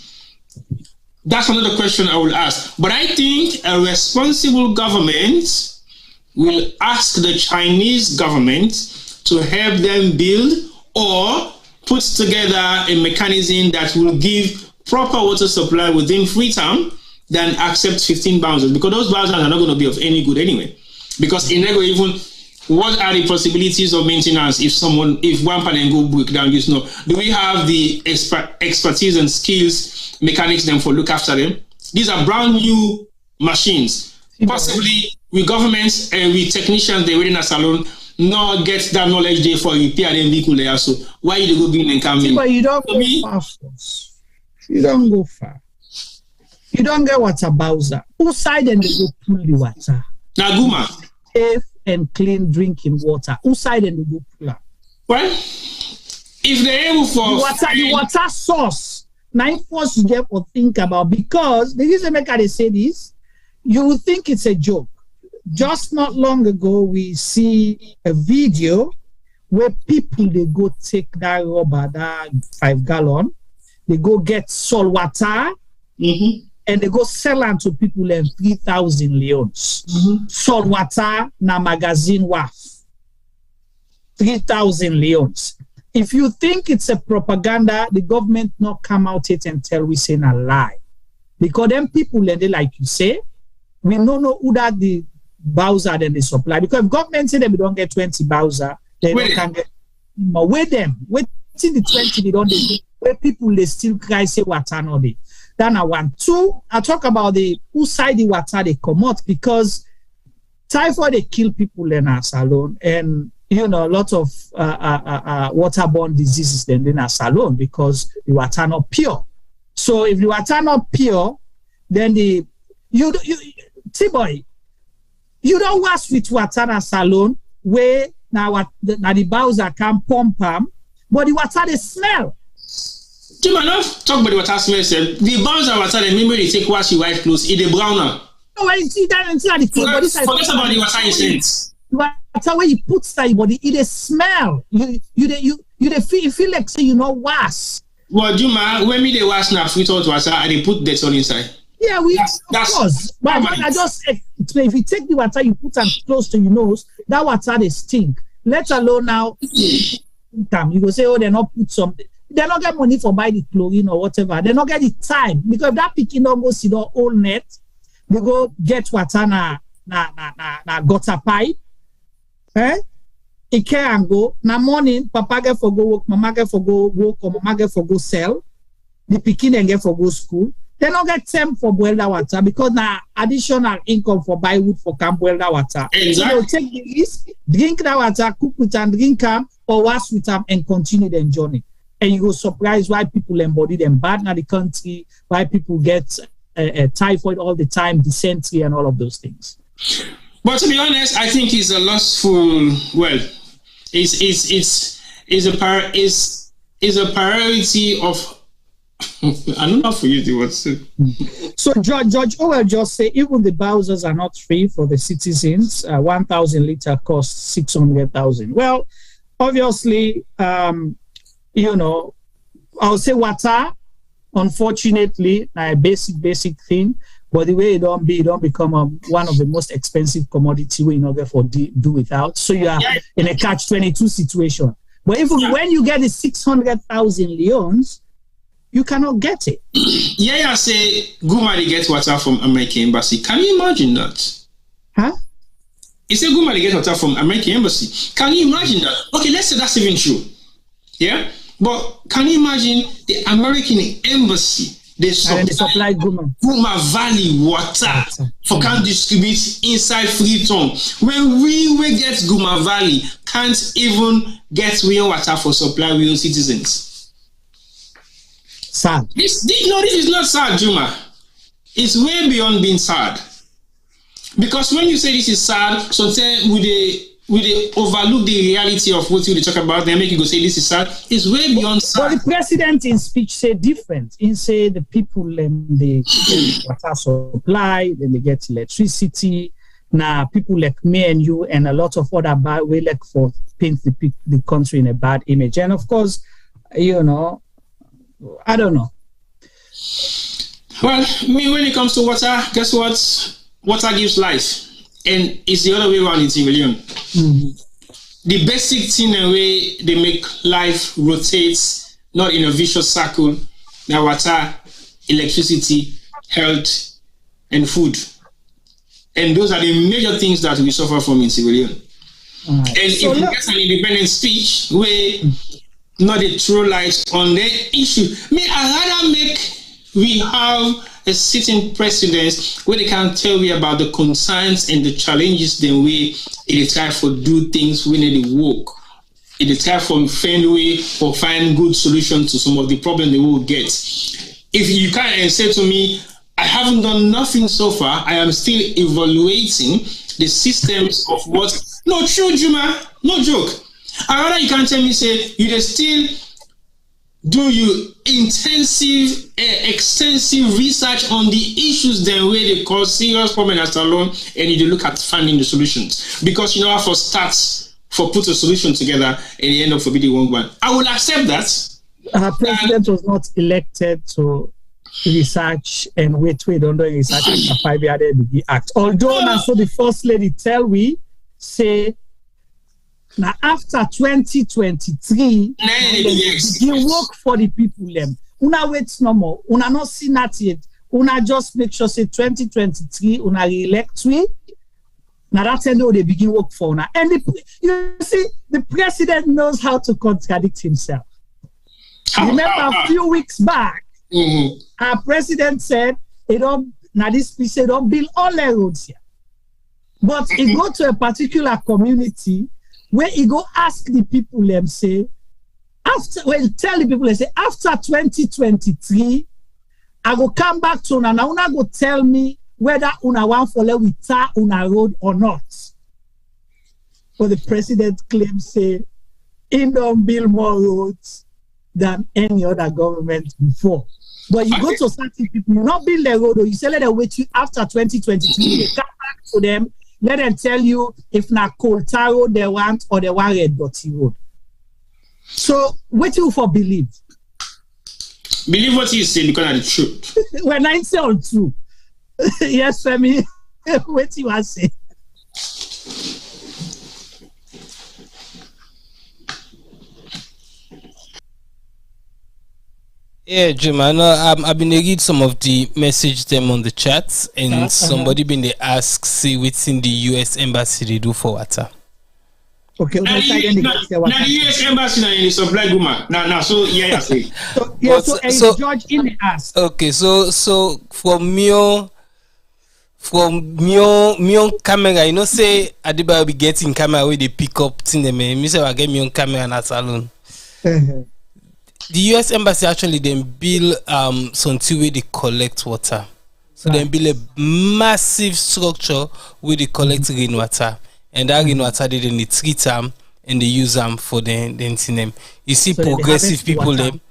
That's another question I will ask. But I think a responsible government will ask the Chinese government to help them build or put together a mechanism that will give proper water supply within Freetown than accept 15 Bowsers, because those Bowsers are not going to be of any good anyway. Because in Nego even, what are the possibilities of maintenance if one panel go break down? Do we have the expertise and skills, mechanics them for look after them? These are brand new machines. Possibly with governments and with technicians they within a salon not get that knowledge there for repair them vehicle there. So why you go bring and come in? But you don't go far. You don't go far. You don't get water Bowser. Who side and they go pull the water? Naguma. Safe and clean drinking water. Who side and they go pull up? Well, if they're able for the water source, now force you get to think about, because the reason they say this, you would think it's a joke. Just not long ago, we see a video where people, they go take that rubber, that 5 gallon, they go get salt water, and they go sell them to people in 3,000 leons. Salt water na magazine worth 3,000 leons. If you think it's a propaganda, the government not come out it and tell we saying a lie. Because them people, and they like you say, we don't know who that the Bowser then they supply. Because if government say that we don't get 20 Bowser, they can get with them. Waiting the 20 they don't do. Where people they still cry say water no they. Then I want two. I talk about the who side the water they come out because typhoid they kill people in our salon and a lot of waterborne diseases then in our salon because the water not pure. So if the water not pure, then T-boy, you don't wash with water in a salon where now the Bowser can pump them, but the water they smell. Do you not talk about the water smell? The Bowser water, the memory they take wash your white clothes, it's the browner. No, I see that inside the clothes. Forget about the water in sense. Water where you put inside body, it smell. You feel like say you know wash. Well, Juma, when me they wash now without water, and they put that on inside. Yeah, of course. But I just if you take the water, you put them close to your nose, that water they stink. Let alone now, you go say, oh, they not put something. They not get money for buy the chlorine or whatever. They not get the time because if that picking don't go see the whole net, they go get water na gutter pipe. It can go. Na morning, Papa get for go work, Mama get for go work, or Mama get for go sell. The picking and get for go school. They don't get time for boil that water because now additional income for buy wood for can boil that water. Exactly. So they'll take the risk, drink that water, cook with them, drink them, or wash with them and continue their journey. And you go surprised why people embody them bad in the country, why people get typhoid all the time, dysentery and all of those things. But to be honest, I think it's a lustful. Well, it's a priority of. I don't know for you to what to. So George Orwell just say even the Bowsers are not free for the citizens. 1,000 liter costs 600,000. Well, obviously, I'll say water. Unfortunately, a basic thing. But the way it don't become one of the most expensive commodity we not get for do without. So you are in a catch-22 situation. But even when you get the 600,000 leons, you cannot get it. I say Guma they get water from American embassy. Can you imagine that? Huh? He said Guma they get water from American embassy. Can you imagine that? Okay, let's say that's even true. Yeah? But can you imagine the American embassy? They supply Guma Valley water for can distribute inside Freetown. When we get Guma Valley, can't even get real water for supply real citizens. Sad. This is not sad, Juma. It's way beyond being sad. Because when you say this is sad, so we overlook the reality of what you talk about, then make you go say this is sad. It's way beyond sad. But the president in speech said different. He said the people they get water supply, then they get electricity. Now people like me and you and a lot of other bad way like for paint the country in a bad image. And of course, I don't know. Well, when it comes to water, guess what? Water gives life. And it's the other way around in Sierra Leone. The basic thing in a way they make life rotates, not in a vicious circle. Now water, electricity, health, and food. And those are the major things that we suffer from in Sierra Leone. And if you get an independent speech where not a true light on the issue, I rather we have a sitting president where they can tell me about the concerns and the challenges then we try for do things when they work. It try for find a way or find good solutions to some of the problems they will get. If you can't say to me, I haven't done nothing so far, I am still evaluating the systems of what. No, true, Juma, no joke. I rather you can tell me, say, you just still do you intensive, extensive research on the issues then where they cause serious problem as alone, and you look at finding the solutions. Because you know how for starts, for put a solution together, and you end up forbidding one. I will accept that. Our president was not elected to research and wait, don't do research in the 5-year the act. Although now so the first lady tell we say now after 2023 you work for the people them. Una wait no more. Una not see that yet. Una just make sure say 2023 una re-elect we. Now that's how they begin work for now. And you see, the president knows how to contradict himself. Remember a few weeks back, our president said, this piece don't build all the roads here. But he go to a particular community where he go ask the people them say, tell the people they say, after 2023, I go come back to una. Now una go tell me whether una want for let we tar una road or not. But the president claims say he don't build more roads than any other government before. But you go to certain people, you not build the road, or you say let them wait you after 2023, you come back to them, let them tell you if na coal tar road they want or they want red dirty road. So what you for believe? Believe what you say because of the truth. When I say all true. Yes, Femi. What you want to say? Yeah, Jim, I know I've been read some of the message them on the chat, and somebody been they ask see what's in the US embassy they do for water. Okay, now the US embassy now in supply woman. Now so yeah, say. So George in the ask. Okay, so from your camera, you know say Adiba will be getting camera where they pick up thing them. Me say I get me on camera and that's alone. The US embassy actually then build something where they collect water. So then build a massive structure where they collect rainwater. And that rainwater they then treat them and they use them for the them. You see so progressive people them.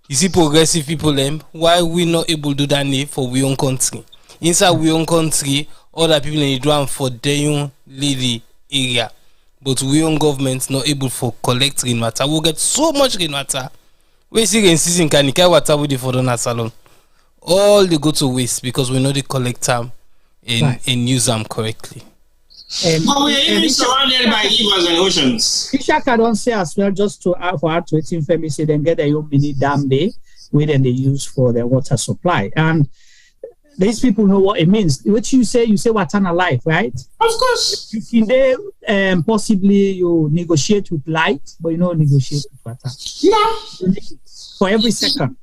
You see progressive people them. Why we not able to do that for we own country? Inside we own country, other people need to do them for their own little area. But we own government not able for collect rainwater. We'll get so much rainwater. We see in season can you water with the for the salon. All they go to waste because we know they collect them and use them correctly. But we are even surrounded by rivers and oceans. Ishaka don't say as well, just to for our to Femi say then get their own mini dam day, where then they use for their water supply. And these people know what it means. What you say water na life, right? Of course. In there, possibly you negotiate with light, but you don't negotiate with water. No. For every second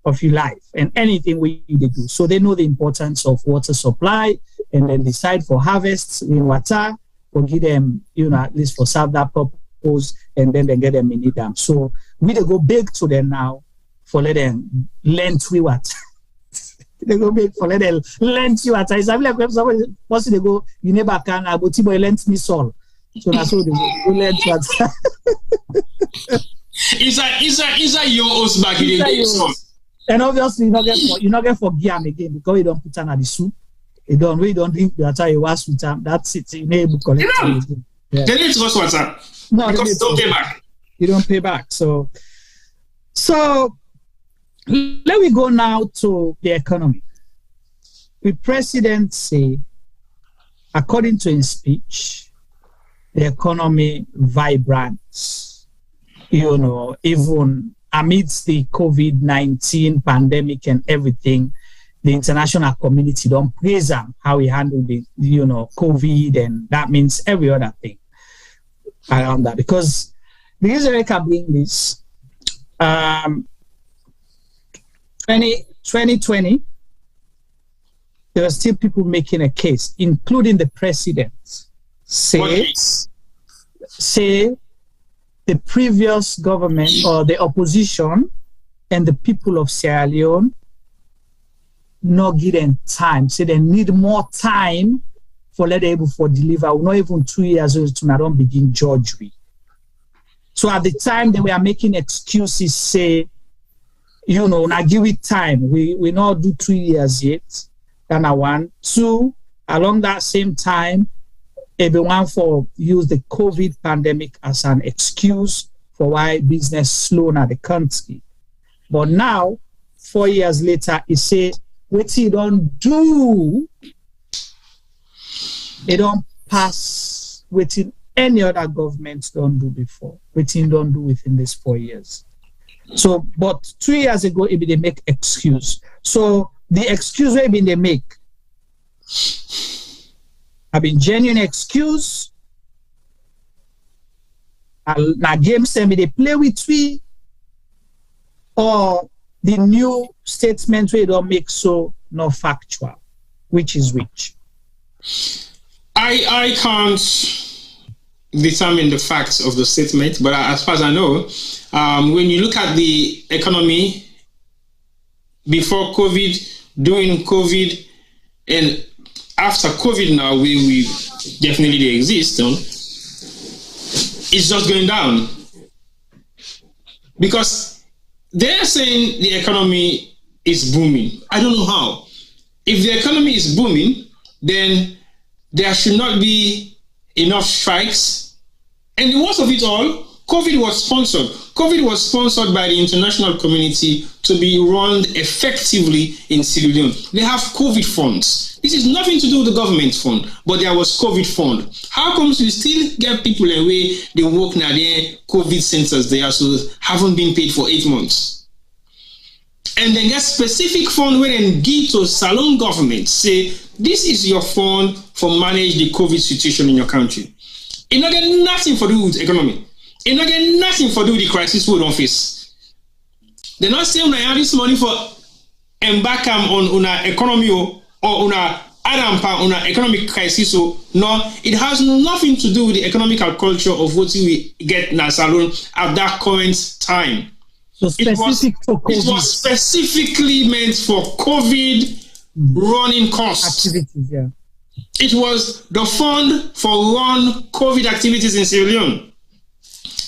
of your life and anything we do. So they know the importance of water supply and then decide for harvests in water or give them, at least for serve that purpose and then they get them in the dam. So we go big to them now for let them lend to water. They go big for let them lend to water. It's like when somebody wants to go, you never can, I go to lend me soul. So that's what they go lend to water. Is that your host back in the day? And obviously you not get for Giam again because you don't put on the soup. You don't drink the water you wash with them. That's it. You never collect it again. Yeah. They need to wash water. No, because you don't pay back. You don't pay back. So let me go now to the economy. The president say, according to his speech, the economy vibrant. Even amidst the COVID-19 pandemic and everything, the international community don't praise him how he handled the, COVID, and that means every other thing around that. Because the reason I can bring this, 2020, there are still people making a case, including the president, say the previous government or the opposition and the people of Sierra Leone not given time. Say they need more time for let able for deliver. Not even 2 years old to not begin judge we. So at the time they were making excuses, say, now give it time. We not do 2 years yet. And 1, 2, along that same time, everyone for use the COVID pandemic as an excuse for why business slow in the country. But now, 4 years later, he say, what he don't do, he don't pass within any other government don't do before. Within don't do within these 4 years. So, but 2 years ago, it they make excuse. So the excuse where they make, have been genuine excuse. Now games they play with we, or the new statement where they don't make so no factual, which is which. I can't determine the facts of the statement, but as far as I know, when you look at the economy before COVID, during COVID, and after COVID now, we definitely exist, it's just going down. Because they're saying the economy is booming. I don't know how. If the economy is booming, then there should not be enough strikes. And the worst of it all, COVID was sponsored. COVID was sponsored by the international community to be run effectively in Sierra Leone. They have COVID funds. This is nothing to do with the government fund, but there was COVID fund. How comes we still get people away, they work now there, COVID centers there, so haven't been paid for 8 months? And then get specific fund where they give to Salon government, say, this is your fund for manage the COVID situation in your country. It not get nothing to do with economy. It not get nothing to do with the crisis we don't face. They're not saying we have this money for embark on our economy or on our economic crisis. No, it has nothing to do with the economical culture of what we get in Salon at that current time. So specific for COVID. It was specifically meant for COVID running costs. Activities, yeah. It was the fund for run COVID activities in Sierra Leone.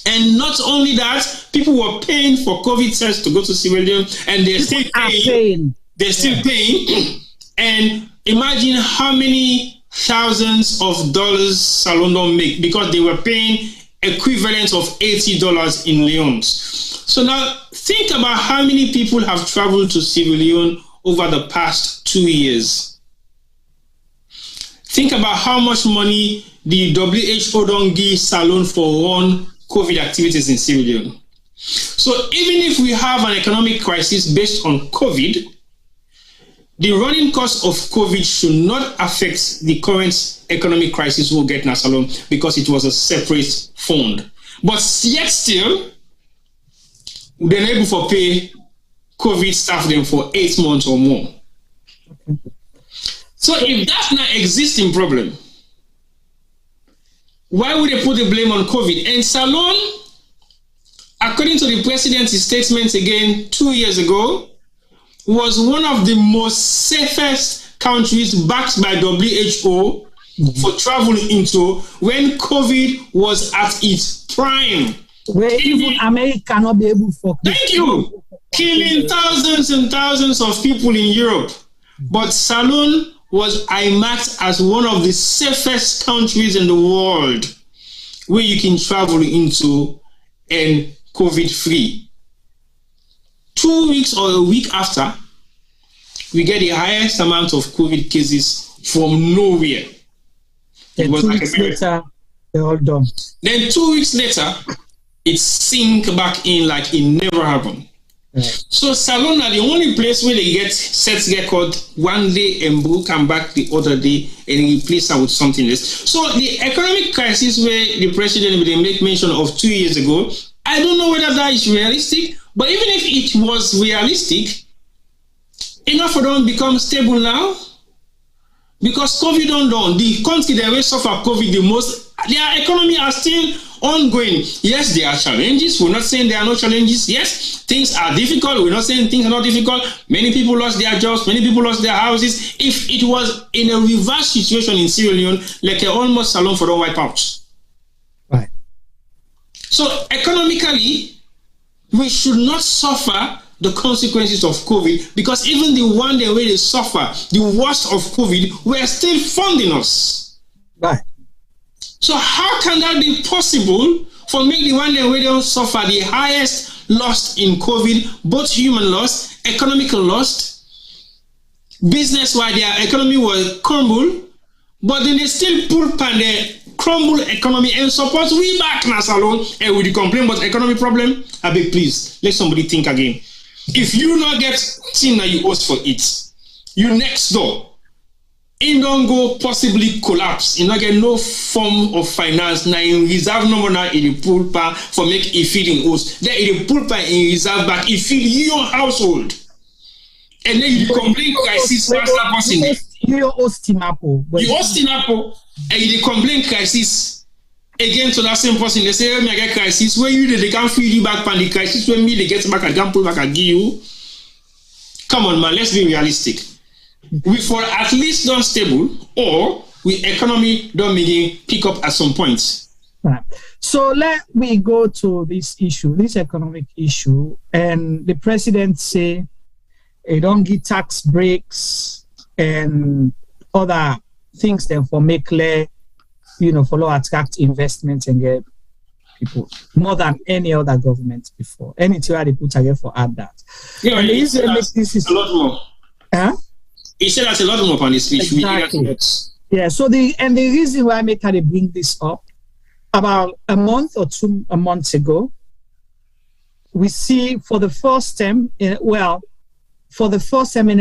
And not only that, people were paying for COVID tests to go to Sierra Leone, and they're still paying. They're still paying. And imagine how many thousands of dollars Salon don't make because they were paying equivalent of $80 in Leones. So now think about how many people have traveled to Sierra Leone over the past 2 years. Think about how much money the WHO don't give Salon for one COVID activities in Sierra Leone. So even if we have an economic crisis based on COVID, the running cost of COVID should not affect the current economic crisis we'll get in Salon because it was a separate fund. But yet still, they're able to pay COVID staff them for 8 months or more. Okay. So if that's not an existing problem, why would they put the blame on COVID? And Salon, according to the president's statement again 2 years ago, was one of the most safest countries backed by WHO for traveling into when COVID was at its prime. Where even America cannot be able to. Thank you. Killing thousands and thousands of people in Europe. But Salon was marked as one of the safest countries in the world where you can travel into and COVID-free. 2 weeks or a week after, we get the highest amount of COVID cases from nowhere. Then 2 weeks later, they're all done. Then 2 weeks later, it sink back in like it never happened. Right. So Salon are the only place where they get sets record one day and come back the other day and replace them with something else. So the economic crisis where the president they make mention of 2 years ago, I don't know whether that is realistic, but even if it was realistic, enough for them become stable now. Because COVID on down, the country that will suffer COVID the most, their economy are still ongoing. Yes, there are challenges. We're not saying there are no challenges. Yes, things are difficult. We're not saying things are not difficult. Many people lost their jobs. Many people lost their houses. If it was in a reverse situation in Sierra Leone, like almost Salon for the wipe out. Right. So economically, we should not suffer the consequences of COVID, because even the one day where they suffer the worst of COVID, we're still funding us. Right. So how can that be possible for make the one day where they don't suffer the highest lost in COVID, both human loss, economical loss, business-wise, their economy was crumbled, but then they still pull upon the crumble economy and support we back na salon and with the complain about economic problem. I beg, please, let somebody think again. If you not get thing that you owe for it, you next door, it don't go possibly collapse. You not get no form of finance. Now in reserve number now in the pool pa for make a feeding host. Then in the pool pa in reserve back, it feed your household. And then you complain crisis you host Tinapo. You host Tinapo and you complain crisis again to that same person. They say, I get crisis. When you they can't feed you back on the crisis. When me they get back, I can't pull back, I give you. Come on, man, let's be realistic. We for at least not stable, or we economy don't begin pick up at some point. Right. So let me go to this issue, this economic issue, and the president say they don't give tax breaks and other things then for make clear, follow attract investment and get people more than any other government before. Anything they put together for add that. Yeah, and he said that's a lot more. Huh? He said that's a lot more on his speech. Exactly. Yeah. So the reason why I bring this up, about a month or 2 months ago, we see for the first time in a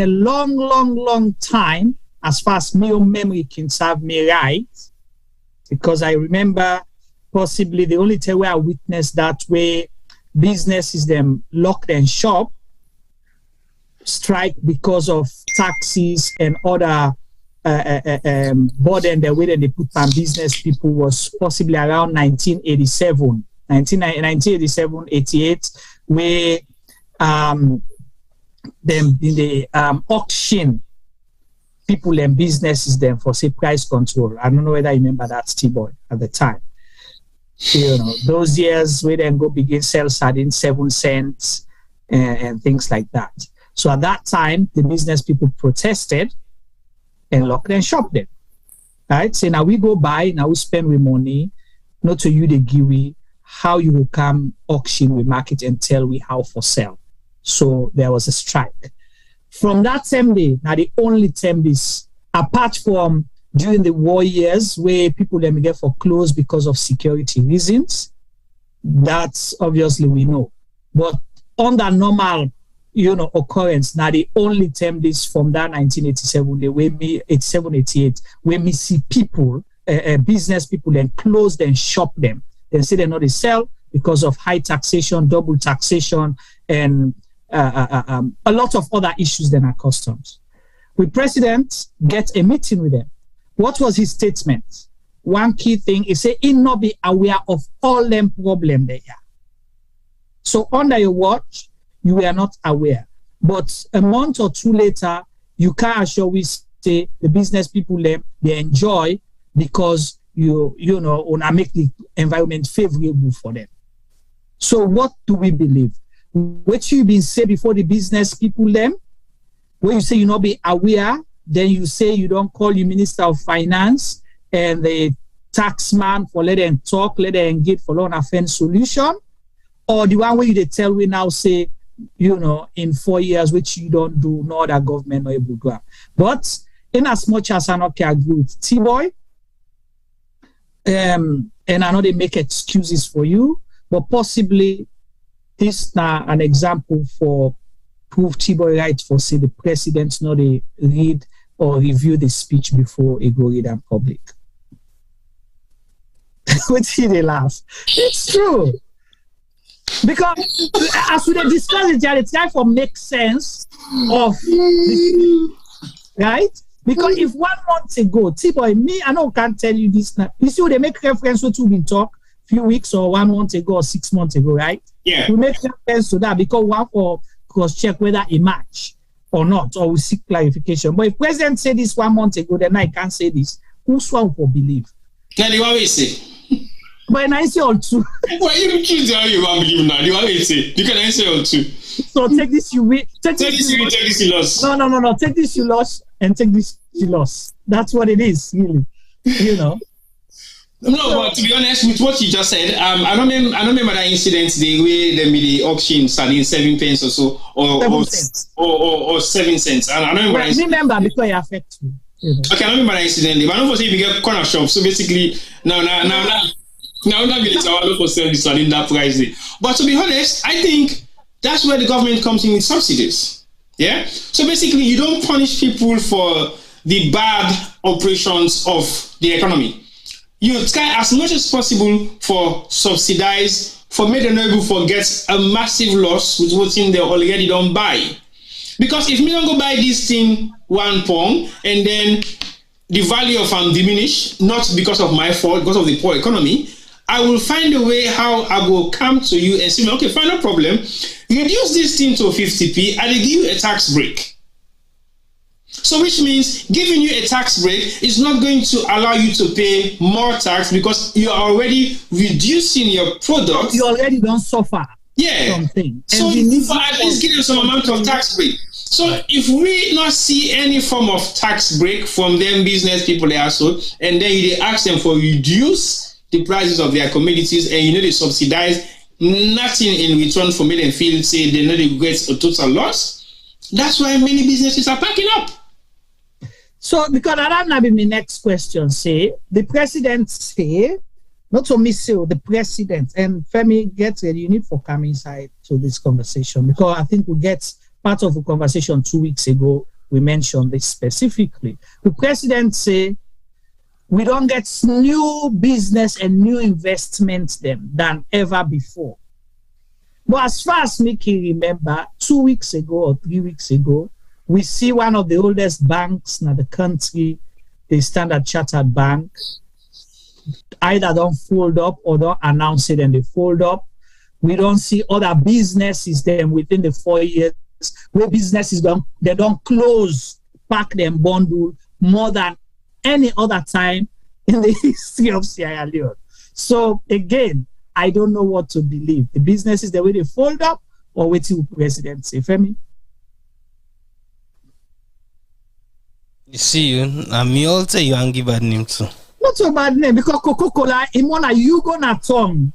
long time, as far as my own memory can serve me right, because I remember possibly the only time where I witnessed that way businesses them locked and shop, strike because of taxes and other burden the way that they put on business people was possibly around 1987, 88, where them in the auction people and businesses them for say price control. I don't know whether you remember that, T-Boy, at the time. Those years where then go begin sell sardine 7 cents and things like that. So at that time, the business people protested and locked and shop them. Right? Say now we go buy, now we spend with money, not to you the give we how you will come auction, we market and tell we how for sell. So there was a strike. From that same day, now the only time is apart from during the war years where people let me get for close because of security reasons, that's obviously we know. But under normal occurrence, now the only time this from that 1987, the way me 87, 88, where me see people, business people and close and shop them. They say they're not they sell because of high taxation, double taxation, and a lot of other issues than our customs. The president get a meeting with them. What was his statement? One key thing is say he not be aware of all them problem there. So under your watch, you were not aware. But a month or 2 later, you can assure we say the business people they enjoy because you make the environment favorable for them. So what do we believe? What you been say before the business people them, when you say you not be aware, then you say you don't call your Minister of Finance and the taxman for let them talk, let them engage for loan offense solution, or the one where they tell we now say, in 4 years, which you don't do, no other government not able to grab. But in as much as I not can agree with T-Boy, and I know they make excuses for you, but possibly this now an example for prove T-Boy right for say the president not they read or review the speech before he go read in public. What see they laugh? It's true. Because as we discuss it, it's time for make sense of this, right? Because if 1 month ago, T-Boy, me, I know can't tell you this now. You see, they make reference to we been talk few weeks or 1 month ago or 6 months ago, right? Yeah. We make reference to that because one for cross check whether it match or not, or we seek clarification. But if President said this 1 month ago, then I can't say this. Who's one for believe? Can you always say? But I say all two. Well, you choose the one you want to believe now. You always say. You can answer all two. So take this you win. Take this you lost. No. Take this you lost and take this you lost. That's what it is, really. No, but to be honest, with what you just said, I don't remember that incident the way the auction started 7 pence or so, or 7 cents. I don't remember. Well, remember before it affects me. You know. Okay, I don't remember that incident. But I don't say if you get corner shop. So basically, now, that village I look for selling starting that price. But to be honest, I think that's where the government comes in with subsidies. Yeah. So basically, you don't punish people for the bad operations of the economy. You try as much as possible for subsidize, for make them able to get a massive loss with what thing they already don't buy. Because if me don't go buy this thing £1 and then the value of them diminish, not because of my fault, because of the poor economy, I will find a way how I will come to you and say, okay, fine, no problem. Reduce this thing to 50p and they give you a tax break. So which means giving you a tax break is not going to allow you to pay more tax because you are already reducing your product. You already don't suffer. Yeah. Something. So you at least give you some amount of tax break. So if we not see any form of tax break from them business people they are so, and then they ask them for reduce the prices of their commodities and they subsidize nothing in return for me and feel say they know they get a total loss. That's why many businesses are packing up. So, because that might be my next question, say, the president say, not only so, the president, and Femi gets ready, you need for come inside to this conversation, because I think we get part of the conversation 2 weeks ago, we mentioned this specifically. The president say, we don't get new business and new investments than ever before. But as far as me can remember, 2 weeks ago or 3 weeks ago, we see one of the oldest banks in the country, the Standard Chartered Bank, either don't fold up or don't announce it and they fold up. We don't see other businesses then within the 4 years where businesses don't close, pack them bundle more than any other time in the history of Sierra Leone. So again, I don't know what to believe. The businesses, the way they fold up or wait till president say, Femi? You see, me also you and give bad name too. Not so bad name because Coca-Cola, you gonna turn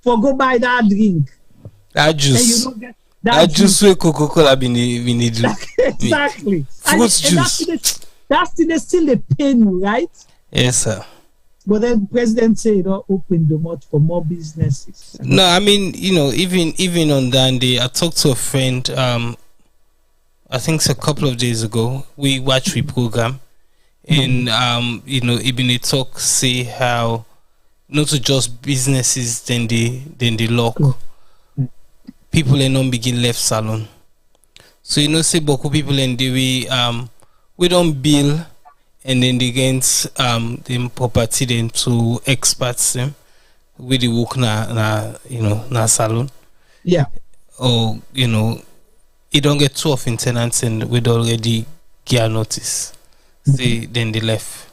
for go buy that drink. That juice. That juice where Coca-Cola been do. Exactly. Fruit juice. That's still the pain, right? Yes, sir. But then the president say open the mouth for more businesses. No, I mean, even on that day, I talked to a friend. I think it's a couple of days ago. We watched the program, and even a talk say how not to just businesses then they lock. People and not begin left salon. So say boku people and we don't bill and then they get them property then to expats them with the work na salon. Yeah. Or it don't get too often tenants and we'd already get notice. Say then they left.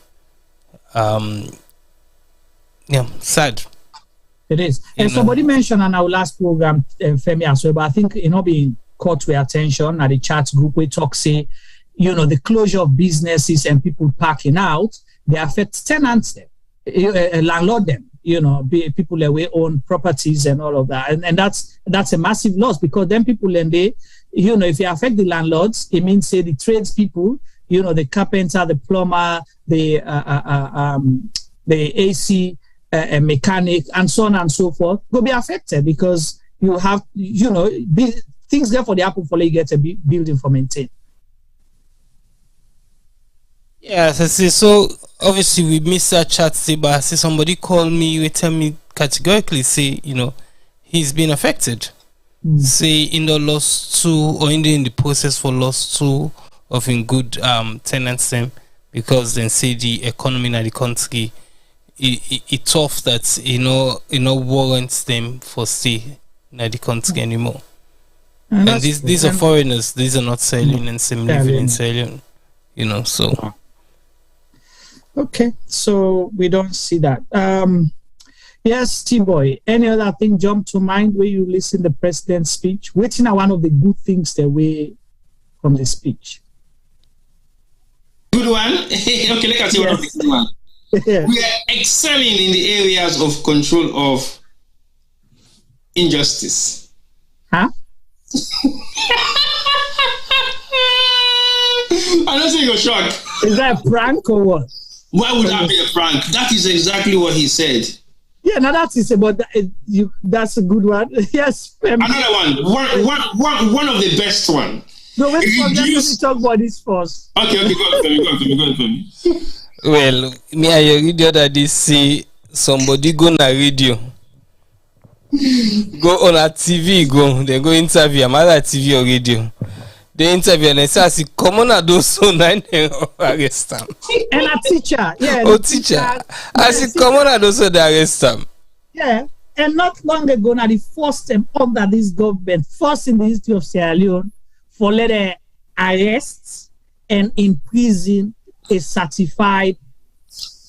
Sad. It is. And somebody mentioned on our last program, Femi as well, but I think being caught with attention at the chat group we talk say, the closure of businesses and people parking out, they affect tenants them, landlord them, people that we own properties and all of that. And that's a massive loss because then people and they, if you affect the landlords, it means say the tradespeople, the carpenter, the plumber, the AC a mechanic and so on and so forth will be affected because you have things there for the apple for you get a building for maintain. Yeah, so obviously we missed that chat today, but I see somebody call me, we tell me categorically say he's been affected. Say in the loss 2 or in the process for loss 2 of in good tenants them because then say the economy in the country it's tough that warrants them for stay in the country anymore. And these are foreigners, these are not Sierra Leoneans and living in Sierra Leone, so okay, so we don't see that. Yes, T-Boy, any other thing jump to mind where you listen to the president's speech? Waiting are one of the good things that we from the speech. Good one. Okay, let's see one of the good one. we are excelling in the areas of control of injustice. Huh? I don't think you're shocked. Is that a prank or what? Why would that be a prank? That is exactly what he said. Yeah, now that is about that. That's a good one. Yes. Another one of the best one. No, let's talk about this first. Okay, go. Well, me and your radio that they see somebody go na radio, go on a TV, they go interview a mother TV or radio. They interview and they say, "I see, come on, I do so nine arrest them." And a teacher, yeah. Oh, teacher. I see, come on, I do so they arrest them. Yeah, and not long ago, now the first time under this government, first in the history of Sierra Leone, for let arrest and imprison a certified.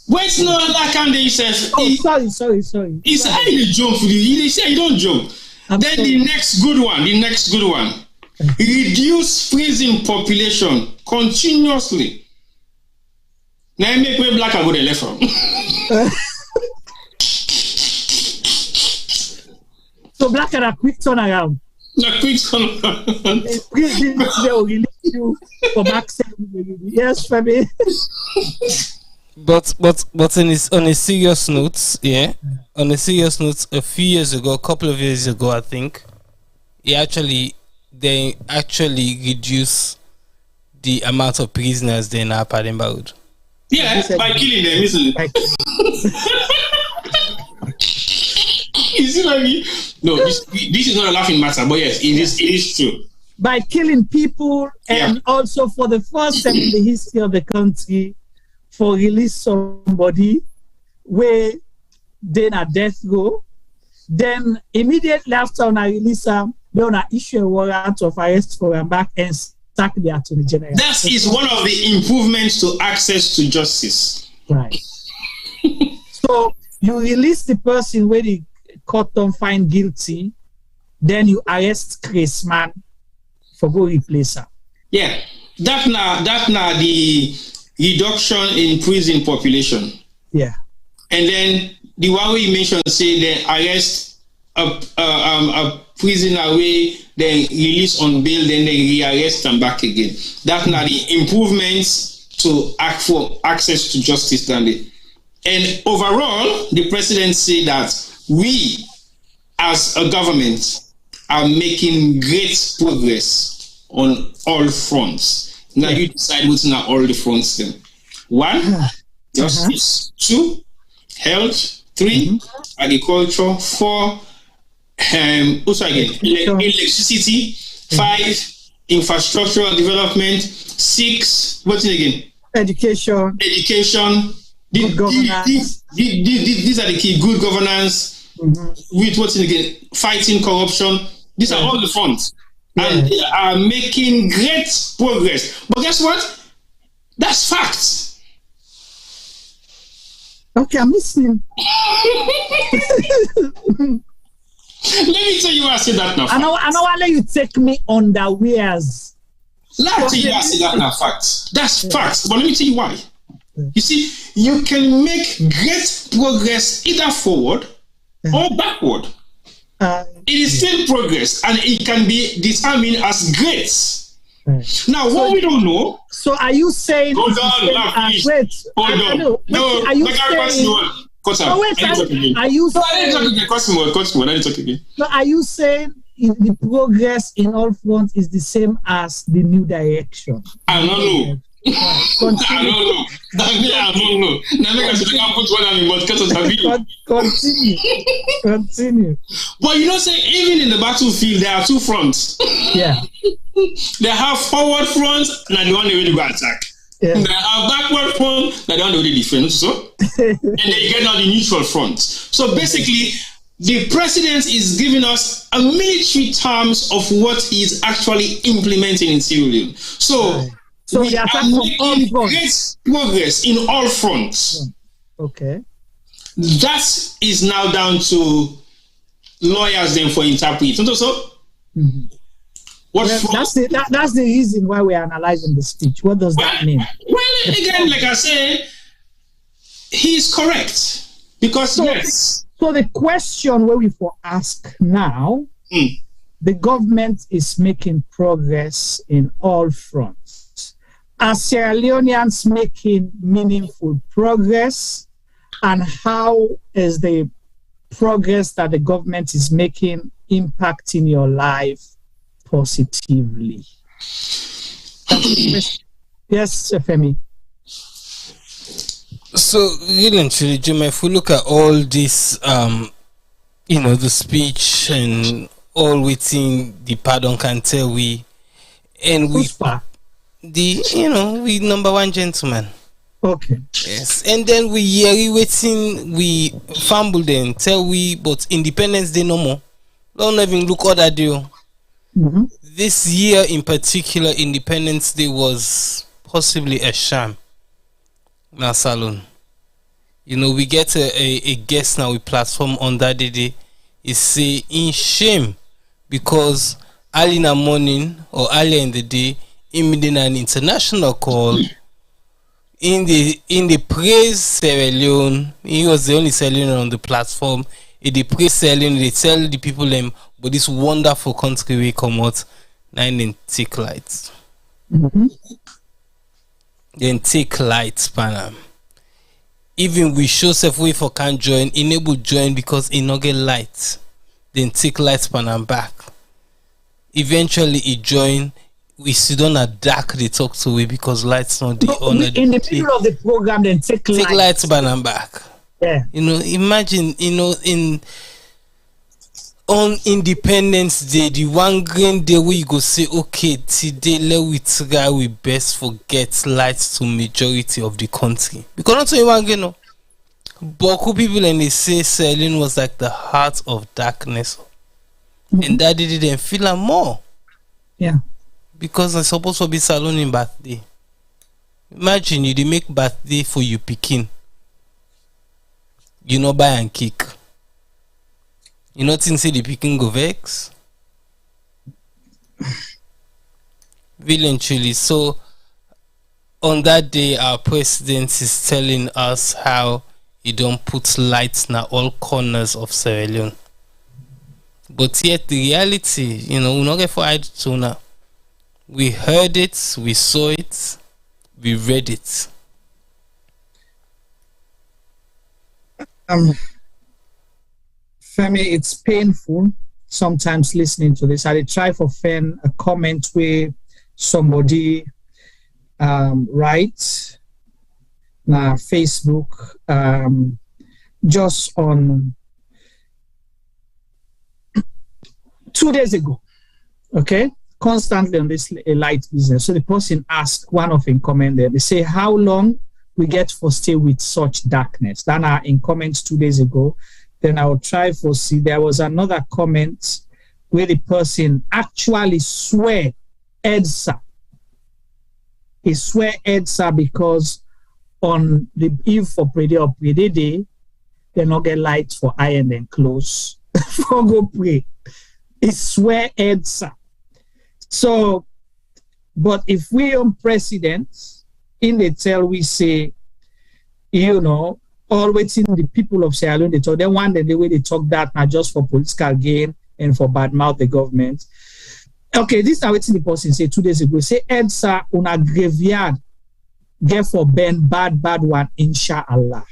Wait, no, that kind of says. Oh, sorry. He said, "I jump for you." He said, "You don't jump." Then the next good one. Reduce prison population continuously. Now make me black and go the left from. So black and a quick turnaround. A quick turnaround. Prison will release you for back 7 years for me. But on a serious note, yeah. On a serious note, a couple of years ago, I think, they actually reduce the amount of prisoners they now have in Baud. Yeah, by killing them, isn't it? Is it like me? No, this is not a laughing matter, but yes, it is true. By killing people, and also for the first time in the history of the country, for release somebody where then a death row, then immediately after on a release they want to issue a warrant of arrest for them back and sack the Attorney General. That is one of the improvements to access to justice. Right. So you release the person where the court don't find guilty, then you arrest Chris man for go replace her. Yeah, that's now the reduction in prison population. Yeah, and then the one we mentioned say they arrest a prisoner away, then release on bail, then they rearrest them back again. That's now the improvements to act for access to justice standard. And overall, the president said that we, as a government, are making great progress on all fronts. Now you decide what's not all the fronts then. 1, justice. 2, health. 3, agriculture. 4, electricity. 5, infrastructural development. 6, what's it again? Education. Good governance. These are the key. Good governance. With what's it again? Fighting corruption. These are all the fronts. And they are making great progress. But guess what? That's facts. Okay, I'm listening. Let me tell you why I say that now. I know why let you take me underwears. Let me tell you why I say that now. Facts. That's facts. But let me tell you why. You see, you can make great progress either forward or backward. It is still progress, and it can be determined as great. Now, what we don't know. So, are you saying? Hold on, please. Hold on. No, are you saying? Are you saying the progress in all fronts is the same as the new direction? I don't know. I don't know. Continue. But you know, say even in the battlefield, there are 2 fronts. Yeah. They have forward front, and the one they really go attack. Yeah. They have backward front, and the one they really defend. So, and then you get now the neutral front. So basically, the president is giving us a military terms of what he is actually implementing in Sierra Leone. So we are making great progress in all fronts. Okay. That is now down to lawyers then for interpreting. So, that's the reason why we are analyzing the speech. What does that mean? Well, again, like I say, He's correct. Because So the question where we for ask now, the government is making progress in all fronts. Are Sierra Leoneans making meaningful progress? And how is the progress that the government is making impacting your life positively? Yes, Femi. So, really and truly, Jim, if we look at all this, the speech and all within the pardon can tell we, and we, we number one gentleman. Okay. Yes, and then we hear waiting, we fumble then tell we, but Independence Day no more. Don't even look other day. This year in particular, Independence Day was possibly a sham. Now, Salon. We get a guest now with platform on that day. Is say in shame because early in the morning or earlier in the day, he made an international call in the praise Sierra Leone. He was the only Sierra Leone on the platform. In the praise Sierra Leone, they tell the people them, but this wonderful country we come out, then take lights. Then take lights, Panam. Even we show self way for can't join, enable join because it not get light. Then take lights Panam back. Eventually it join. We sit down a dark they talk to we because lights not the honor. In the middle of the program, then take lights Panam back. Yeah. Imagine, on Independence Day, the one green day where you go say, okay, today let we try we best forget lights to majority of the country. Because not only one green, no. Boku people and they say Sierra Leone was like the heart of darkness. And that didn't feel a more. Yeah. Because it's supposed to be salon in birthday. Imagine you they make birthday for you picking. You know buy and kick. You know things say the picking go vex. Eventually, so on that day our president is telling us how he don't put lights in all corners of Sierra Leone. But yet the reality, we not get for hide to now. We heard it, we saw it, we read it. Femi, it's painful sometimes listening to this. I try for find a comment where somebody writes na Facebook just on 2 days ago, okay, constantly on this light business. So the person asked one of in comment there, they say, how long we get for stay with such darkness? Then in comments 2 days ago, then I will try for see. There was another comment where the person actually swear EDSA. He swear EDSA because on the eve for pray or pray day, they not get lights for iron and clothes for go pray. He swear EDSA. So, but if we on president, in the tell we say, always in the people of Sierra Leone, they talk, they want the way they talk that not just for political gain and for badmouth the government. Okay, this is what the person say 2 days ago. Say EDSA on a graveyard get for Ben bad one, inshallah.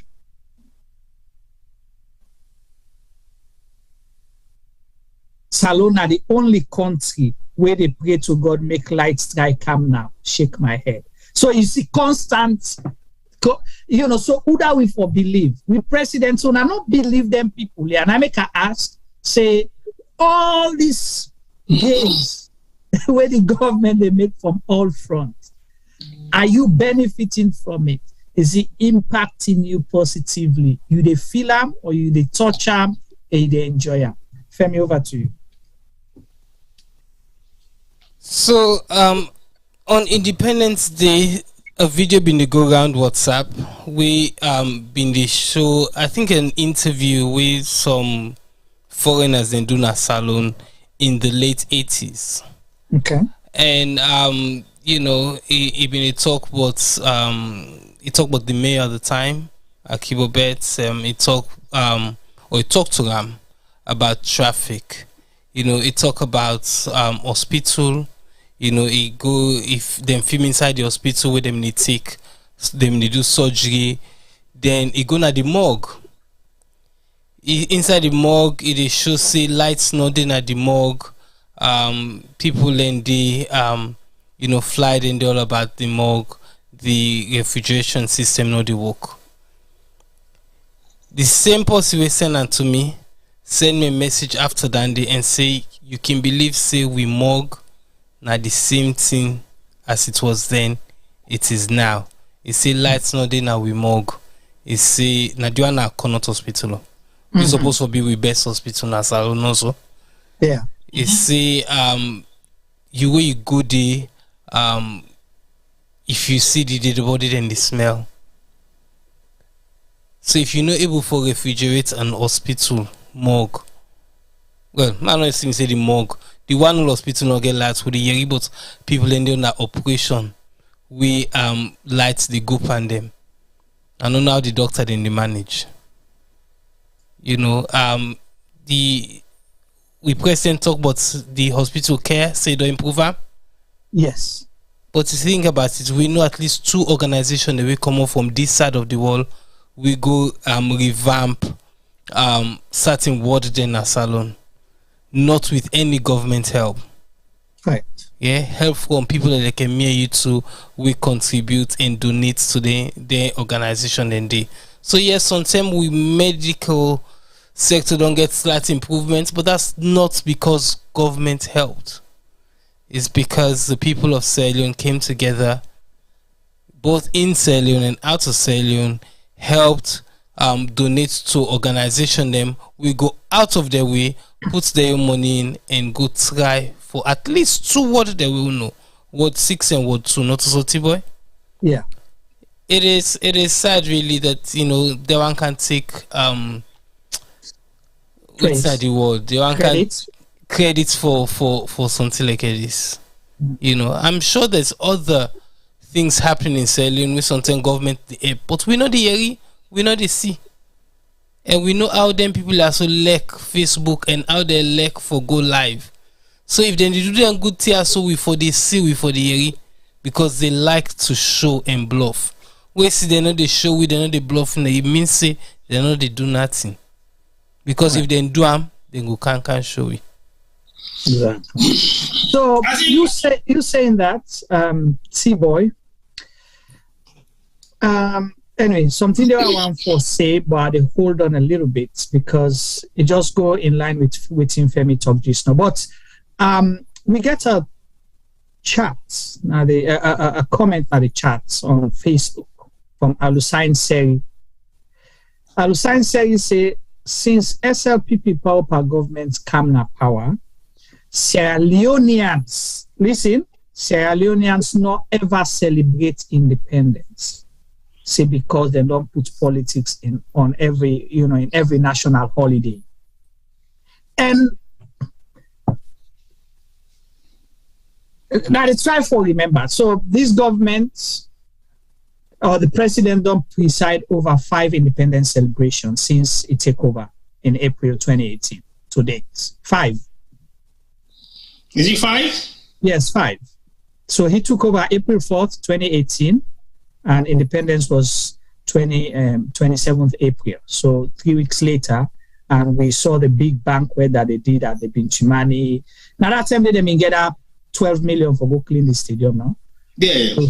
Salona, the only country where they pray to God, make light strike come now. Shake my head. So you see constant, so who that we for believe? We presidents so I not believe them people. And I make a ask, say, all these gains where the government they make from all fronts, are you benefiting from it? Is it impacting you positively? You they feel them or you they touch them and they enjoy them? Femi, over to you. So on Independence Day, a video been the go around WhatsApp. We been the show, I think an interview with some foreigners in Duna Salon in the late 80s. Okay. And he been a talk about he talked about the mayor at the time, Akibobet, he talked to them about traffic. He talk about hospital. He go if them film inside the hospital where them need do surgery. Then he go na the morgue. Inside the morgue, it show say lights nodding at the morgue. People in the fly then they all about the morgue. The refrigeration system no they work. The same person will send to me, send me a message after that day and say you can believe say we morgue now the same thing as it was then, it is now. It say lights not there now we morgue. It say na do na Connaught Hospital. We supposed to be with best hospital na Salon also. Yeah. It say you way you go there, if you see the dead body then the smell. So if you're not able to refrigerate an hospital morgue, well, I'm not saying say the morgue, the one hospital not get lights with the year, but people in there operation, we lights the go pan them. I don't know how the doctor then they manage. We president talk about the hospital care, say don't improve her. Yes. But to think about it, we know at least 2 organizations that will come up from this side of the world. We go revamp certain ward then a salon, not with any government help. Right. Yeah, help from people that they can near you to we contribute and donate to their organization and they. So yes, sometimes we medical sector don't get slight improvements, but that's not because government helped. It's because the people of Sierra Leone came together, both in Sierra Leone and out of Sierra Leone, helped donate to organization them. We go out of their way, put their money in and go try for at least 2 words they will know. Word 6 and word 2, not so boy. Yeah. It is sad really that the one can take inside the world. The one can credit for something like this. I'm sure there's other things happening in Sierra Leone with something government, but we know the area, we know the sea, and we know how them people are so lack Facebook and how they lack for go live. So if they do them good tier, so we for the sea, we for the area, because they like to show and bluff. We see they know they show, we they know they bluff, and it means say they know they do nothing. Because if they do them, they go can't show it. Exactly. So you saying that, C-boy. Anyway, something that I want to say, but I hold on a little bit because it just go in line with Femi talk just now. But we get a chat now, a comment at the chats on Facebook from Alusain Seri. Alusain Seri say, since SLPP power government come na power, Sierra Leoneans, listen, Sierra Leoneans not ever celebrate independence. Say because they don't put politics in every national holiday. And now it's try for remember. So this government or the president don't preside over 5 independence celebrations since it took over in April 2018 to date. 5. Is it 5? Yes, 5. So he took over April 4th, 2018, and independence was 27th April. So 3 weeks later, and we saw the big banquet that they did at the Binchimani. Now that time they didn't get up 12 million for go clean the stadium now. Yeah.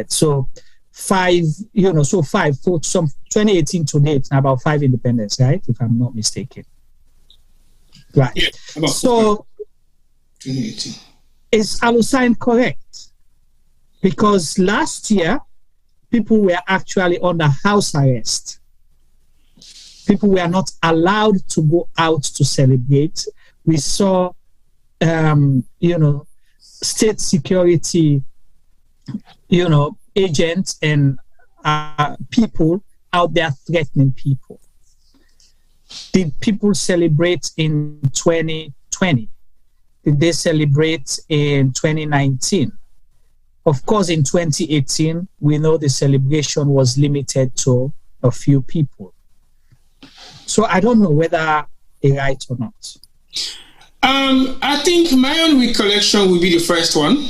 So 5, so 5 for some 2018 to date, about 5 independence, right? If I'm not mistaken. Right. Yeah, about so 2018. Is Alusain correct? Because last year, people were actually under house arrest. People were not allowed to go out to celebrate. We saw, state security, agents and people out there threatening people. Did people celebrate in 2020? Did they celebrate in 2019? Of course, in 2018, we know the celebration was limited to a few people. So I don't know whether they're right or not. I think my own recollection will be the first one.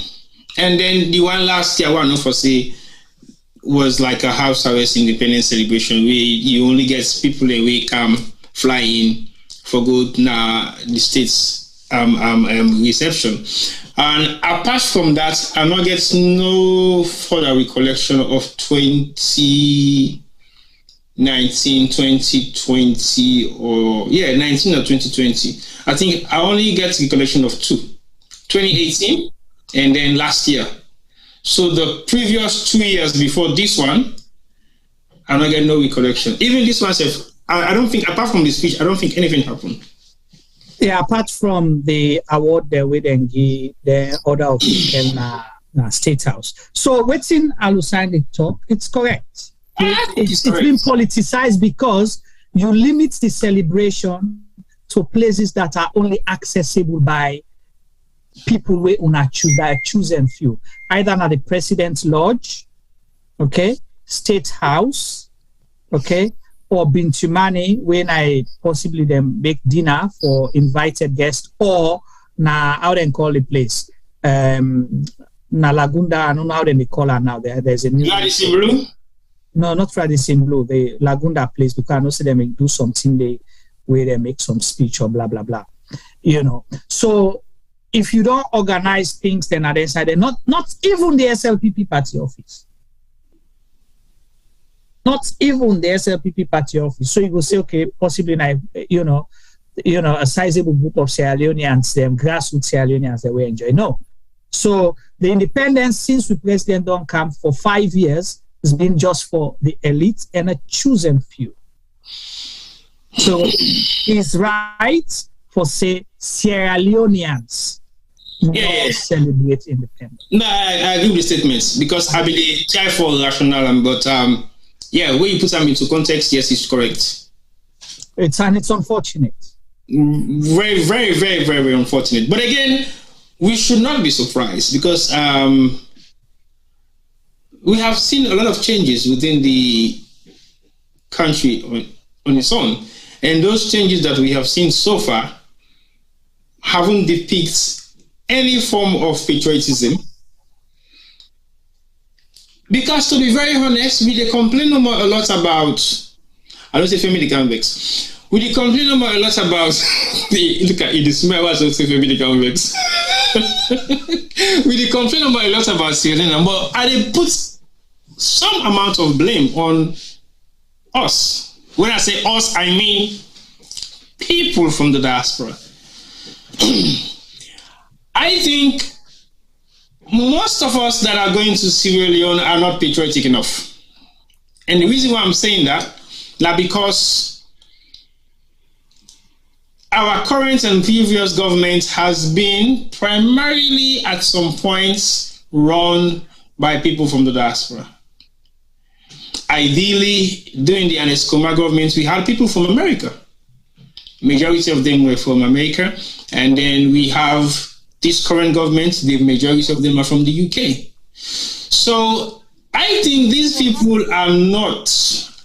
And then the one last year, one for say, was like a house arrest independence celebration where you only get people away come fly in for good the state's reception. And apart from that, I'm not getting no further recollection of 2019, 2020, or 19 or 2020. I think I only get recollection of 2, 2018 and then last year. So the previous 2 years before this one, I'm not getting no recollection. Even this one, I don't think, apart from the speech, I don't think anything happened. Yeah, apart from the award there with the order of State House. So what's in Alusani talk, it's correct. It's been politicized because you limit the celebration to places that are only accessible by people who are chosen few, either at the President's Lodge, okay, State House, okay, or Bintumani when I possibly then make dinner for invited guests, or how they call the place, Lagunda, I don't know how they call her now. There's a new. Blue? No, not Tradition Blue. The Lagunda place, because I know see them do something where they make some speech or blah blah blah, So if you don't organize things, then at the side, not even the SLPP party office. Not even the SLPP party office. So you go say, okay, possibly, a sizable group of Sierra Leoneans, them grassroots Sierra Leoneans, they will enjoy. No. So the independence, since the president don't come for 5 years, has been just for the elite and a chosen few. So it's right for, say, Sierra Leoneans celebrate independence. No, I agree with the statements because I believe try for rational, but when you put them into context, yes, it's correct. It's unfortunate. Very, very, very, very, very unfortunate. But again, we should not be surprised because we have seen a lot of changes within the country on its own. And those changes that we have seen so far haven't depicted any form of patriotism. Because to be very honest, we complain a lot about, I don't say family convicts. We complain a lot about look at it, the smell was also family convicts. We complain a lot about Sierra Leone, but I put some amount of blame on us. When I say us, I mean people from the diaspora. I think most of us that are going to Sierra Leone are not patriotic enough. And the reason why I'm saying that because our current and previous government has been primarily at some points run by people from the diaspora. Ideally, during the Anescoma government, we had people from America. Majority of them were from America. And then we have this current government, the majority of them are from the UK. So I think these people are not,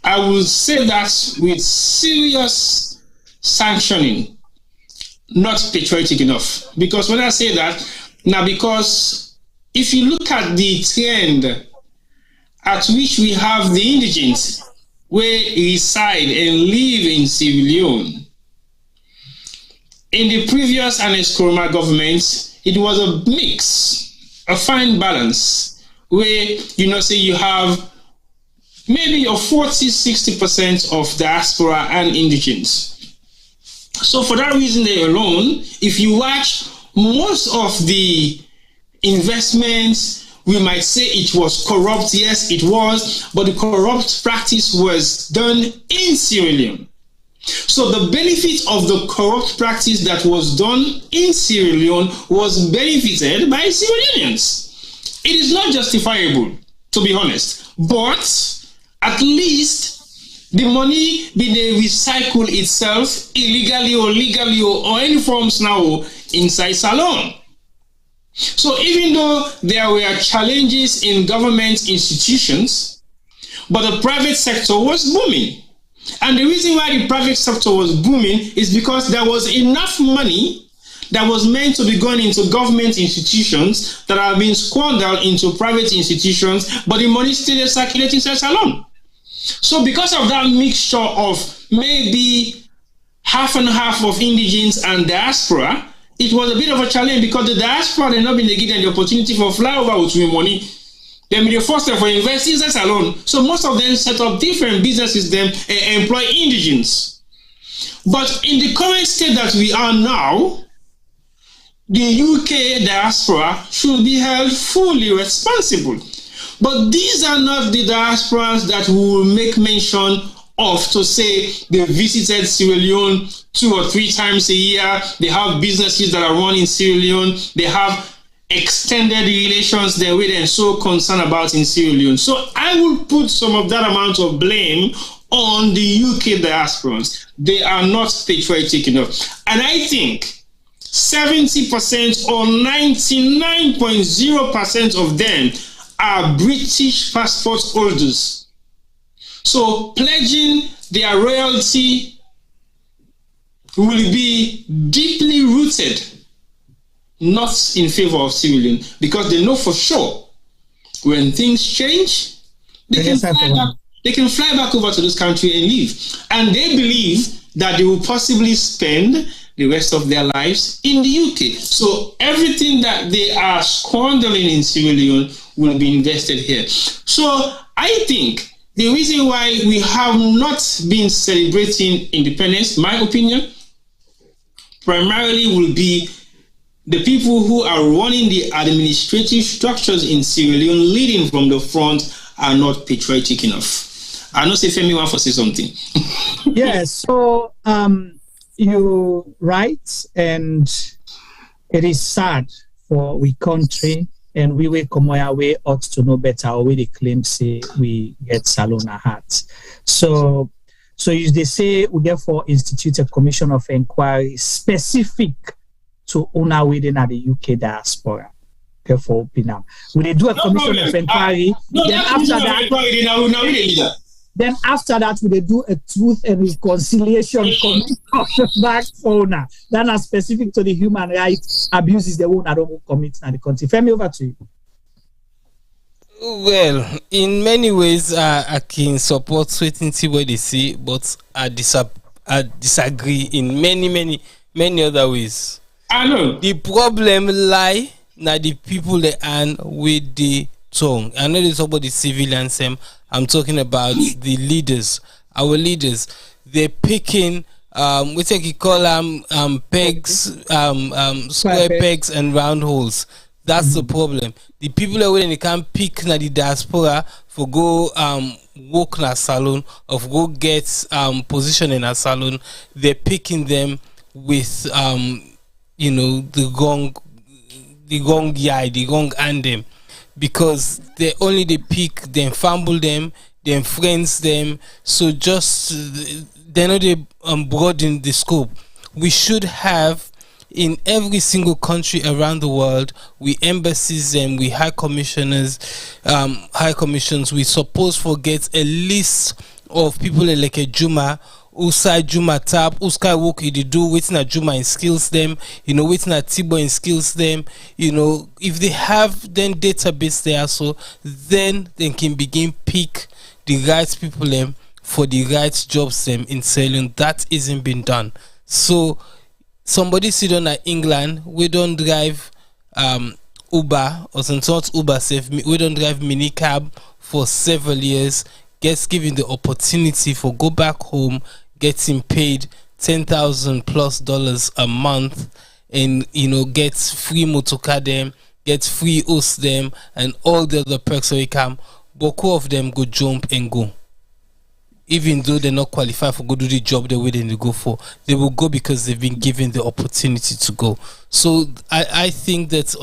I will say that with serious sanctioning, not patriotic enough. Because when I say that, because if you look at the trend at which we have the indigents where reside and live in Sierra Leone, in the previous Anescoma government, it was a mix, a fine balance, where, say you have maybe a 40-60% of diaspora and indigents. So for that reason alone, if you watch most of the investments, we might say it was corrupt. Yes, it was, but the corrupt practice was done in Sierra Leone. So the benefit of the corrupt practice that was done in Sierra Leone was benefited by Sierra Leoneans. It is not justifiable, to be honest, but at least the money being recycled itself illegally or legally or any forms now inside Salon. So even though there were challenges in government institutions, but the private sector was booming. And the reason why the private sector was booming is because there was enough money that was meant to be going into government institutions that have been squandered into private institutions, but the money still is circulating alone. So because of that mixture of maybe half and half of indigenes and diaspora, it was a bit of a challenge because the diaspora had not been given the opportunity for flyover with money. They made the first step for investing alone. So most of them set up different businesses and employ indigenes. But in the current state that we are now, the UK diaspora should be held fully responsible. But these are not the diasporas that we will make mention of to say they visited Sierra Leone 2 or 3 times a year. They have businesses that are run in Sierra Leone. They have extended relations there with and so concerned about in Sierra Leone. So I will put some of that amount of blame on the UK diasporans. They are not patriotic enough. And I think 70% or 99.0% of them are British passport holders. So pledging their royalty will be deeply rooted, not in favor of Sierra Leone, because they know for sure when things change, they can fly back over to this country and live. And they believe that they will possibly spend the rest of their lives in the UK. So everything that they are squandering in Sierra Leone will be invested here. So I think the reason why we have not been celebrating independence, my opinion, primarily will be the people who are running the administrative structures in Sierra Leone, leading from the front, are not patriotic enough. I know say Femi want to say something. Yes, so you're right, and it is sad for we country, and we will come our way ought to know better, or we they claim say we get Salona hat. So they say we therefore institute a commission of inquiry specific to owner within the UK diaspora. Therefore, Pinam. When they do a commission of inquiry, then after that, we do a truth and reconciliation commission back for owner. That are specific to the human rights abuses the owner don't commit in the country. Femi, over to you. Well, in many ways, I can support certainty what they say, but I disagree in many other ways. I know. The problem lie na the people that are with the tongue. I know there's about the civilians. I'm talking about the leaders, our leaders. They're picking we take you call pegs, square pegs and round holes. That's the problem. The people that when they can't pick na the diaspora for go work in a salon or go get position in a salon, they're picking them with the gong and them, because they pick them, fumble them, then friends them. So just they know they broaden the scope. We should have in every single country around the world, we embassies and we high commissions. We suppose forget a list of people like a Juma. Usai Juma tap, Uskai work they do, waiting at Juma and skills them, waiting at Tibo and skills them, if they have then database there, so then they can begin pick the right people them for the right jobs them in selling. That isn't been done. So somebody sit on at England, we don't drive Uber or some sort Uber safe, we don't drive minicab for several years, gets given the opportunity for go back home, getting paid $10,000+ a month, and gets free motorcar them, gets free host them, and all the other perks we come. Boku of them go jump and go, even though they're not qualified for go do the job they're waiting to go for. They will go because they've been given the opportunity to go. So I think that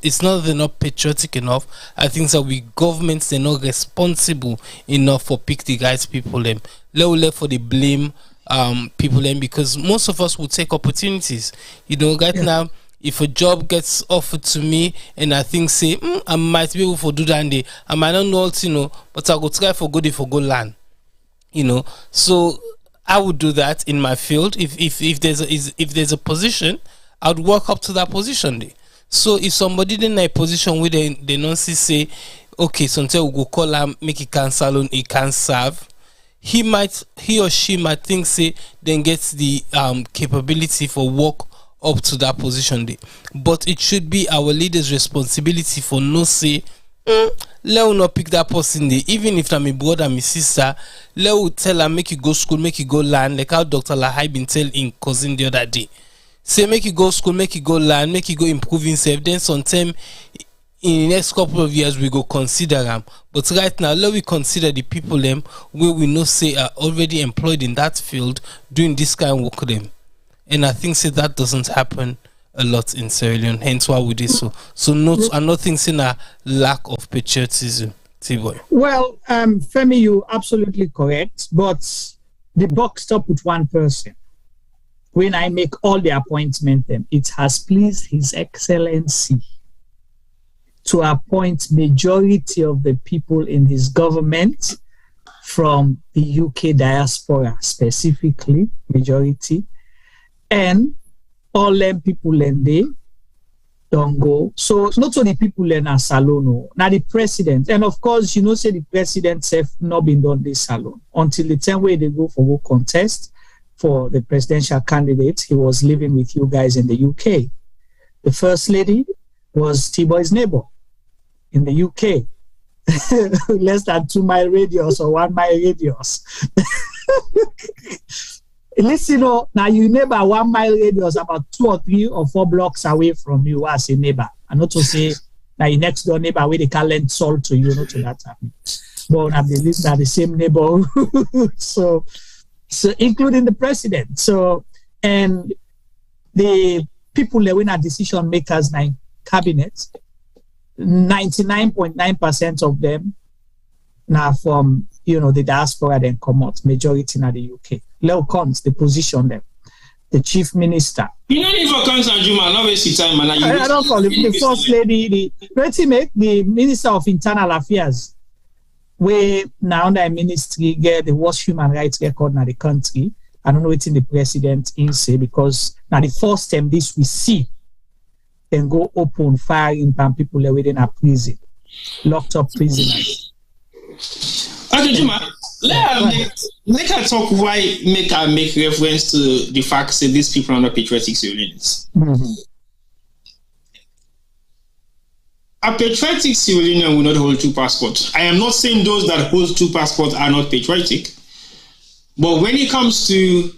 it's not they're not patriotic enough. I think that we governments, they're not responsible enough for pick the guys people them. Let for the blame people them, because most of us will take opportunities. Now If a job gets offered to me and I think say I might be able to do that day, I might not know what, but I go try for good if I go land. So I would do that in my field. If there's a position, I would work up to that position there. So if somebody in a position where they don't say, okay, so until we go call him, make it cancel on, he can serve, he or she might think say then gets the capability for work up to that position there. But it should be our leaders' responsibility for no say, let us not pick that person there. Even if I'm my brother and my sister, let us tell her make you go school, make you go learn, like how Dr. Lahai been telling cousin the other day. Say make you go school, make you go learn, make you go improve yourself. Then sometime in the next couple of years we go consider them. But right now, let we consider the people them where we know say are already employed in that field doing this kind of work them. And I think say that doesn't happen a lot in Sierra Leone. Hence why we do so. So I'm not thinking a lack of patriotism. T-boy. Well, Femi, you're absolutely correct. But the buck stopped with one person. When I make all the appointments, it has pleased His Excellency to appoint majority of the people in his government from the UK diaspora, specifically majority, and all them people in there don't go. So not only people in a salon, now the president, and of course say the president have not been done this salon until the time where they go for work contest. For the presidential candidate, he was living with you guys in the UK. The first lady was T-Boy's neighbor in the UK. Less than 2 mile radius or 1 mile radius. Listen, now you neighbor 1 mile radius about 2 or 3 or 4 blocks away from you as a neighbor. And not to say now your next door neighbor where they can lend salt to you, not to that happen. But I believe that the same neighborhood. So including the president. So, and the people that win are decision makers in cabinet, 99.9% of them now from, the diaspora then come out, majority in the UK. Leo comes, they position them. The chief minister. You know, if I can't Juma, not waste time, man. I don't call it. The first lady, the minister of internal affairs, where now the ministry get the worst human rights record in the country. I don't know what's in the president Insai, because now the first time this we see then go open firing from people within a prison, locked up prisoners. Okay, Juma, let us talk why I make reference to the fact that these people are not patriotic Sierra-Leoneans. Mm-hmm. A patriotic Sierra Leonean will not hold 2 passports. I am not saying those that hold 2 passports are not patriotic. But when it comes to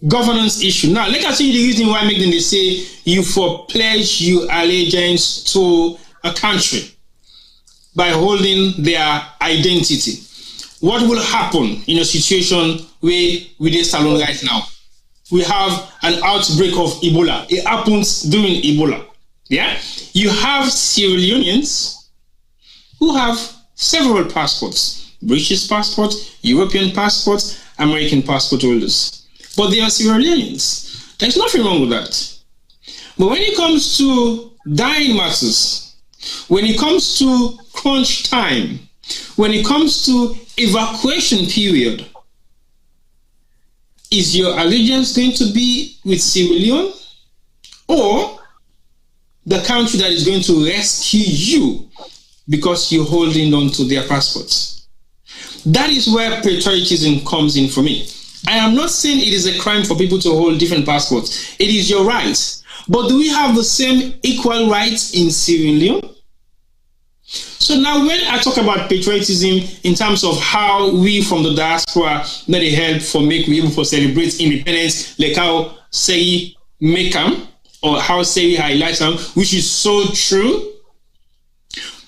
governance issue, now let us see the reason why making they say you for pledge your allegiance to a country by holding their identity. What will happen in a situation where with this salon right now? We have an outbreak of Ebola. It happens during Ebola. Yeah, you have Sierra Leoneans who have several passports: British passport, European passport, American passport holders. But they are Sierra Leoneans. There's nothing wrong with that. But when it comes to dying matters, when it comes to crunch time, when it comes to evacuation period, is your allegiance going to be with Sierra Leone or the country that is going to rescue you because you're holding on to their passports? That is where patriotism comes in for me. I am not saying it is a crime for people to hold different passports. It is your right. But do we have the same equal rights in Sierra Leone? So now when I talk about patriotism in terms of how we from the diaspora that they help for make we able to celebrate independence, like how Seri make them, or how Seri highlights them, which is so true.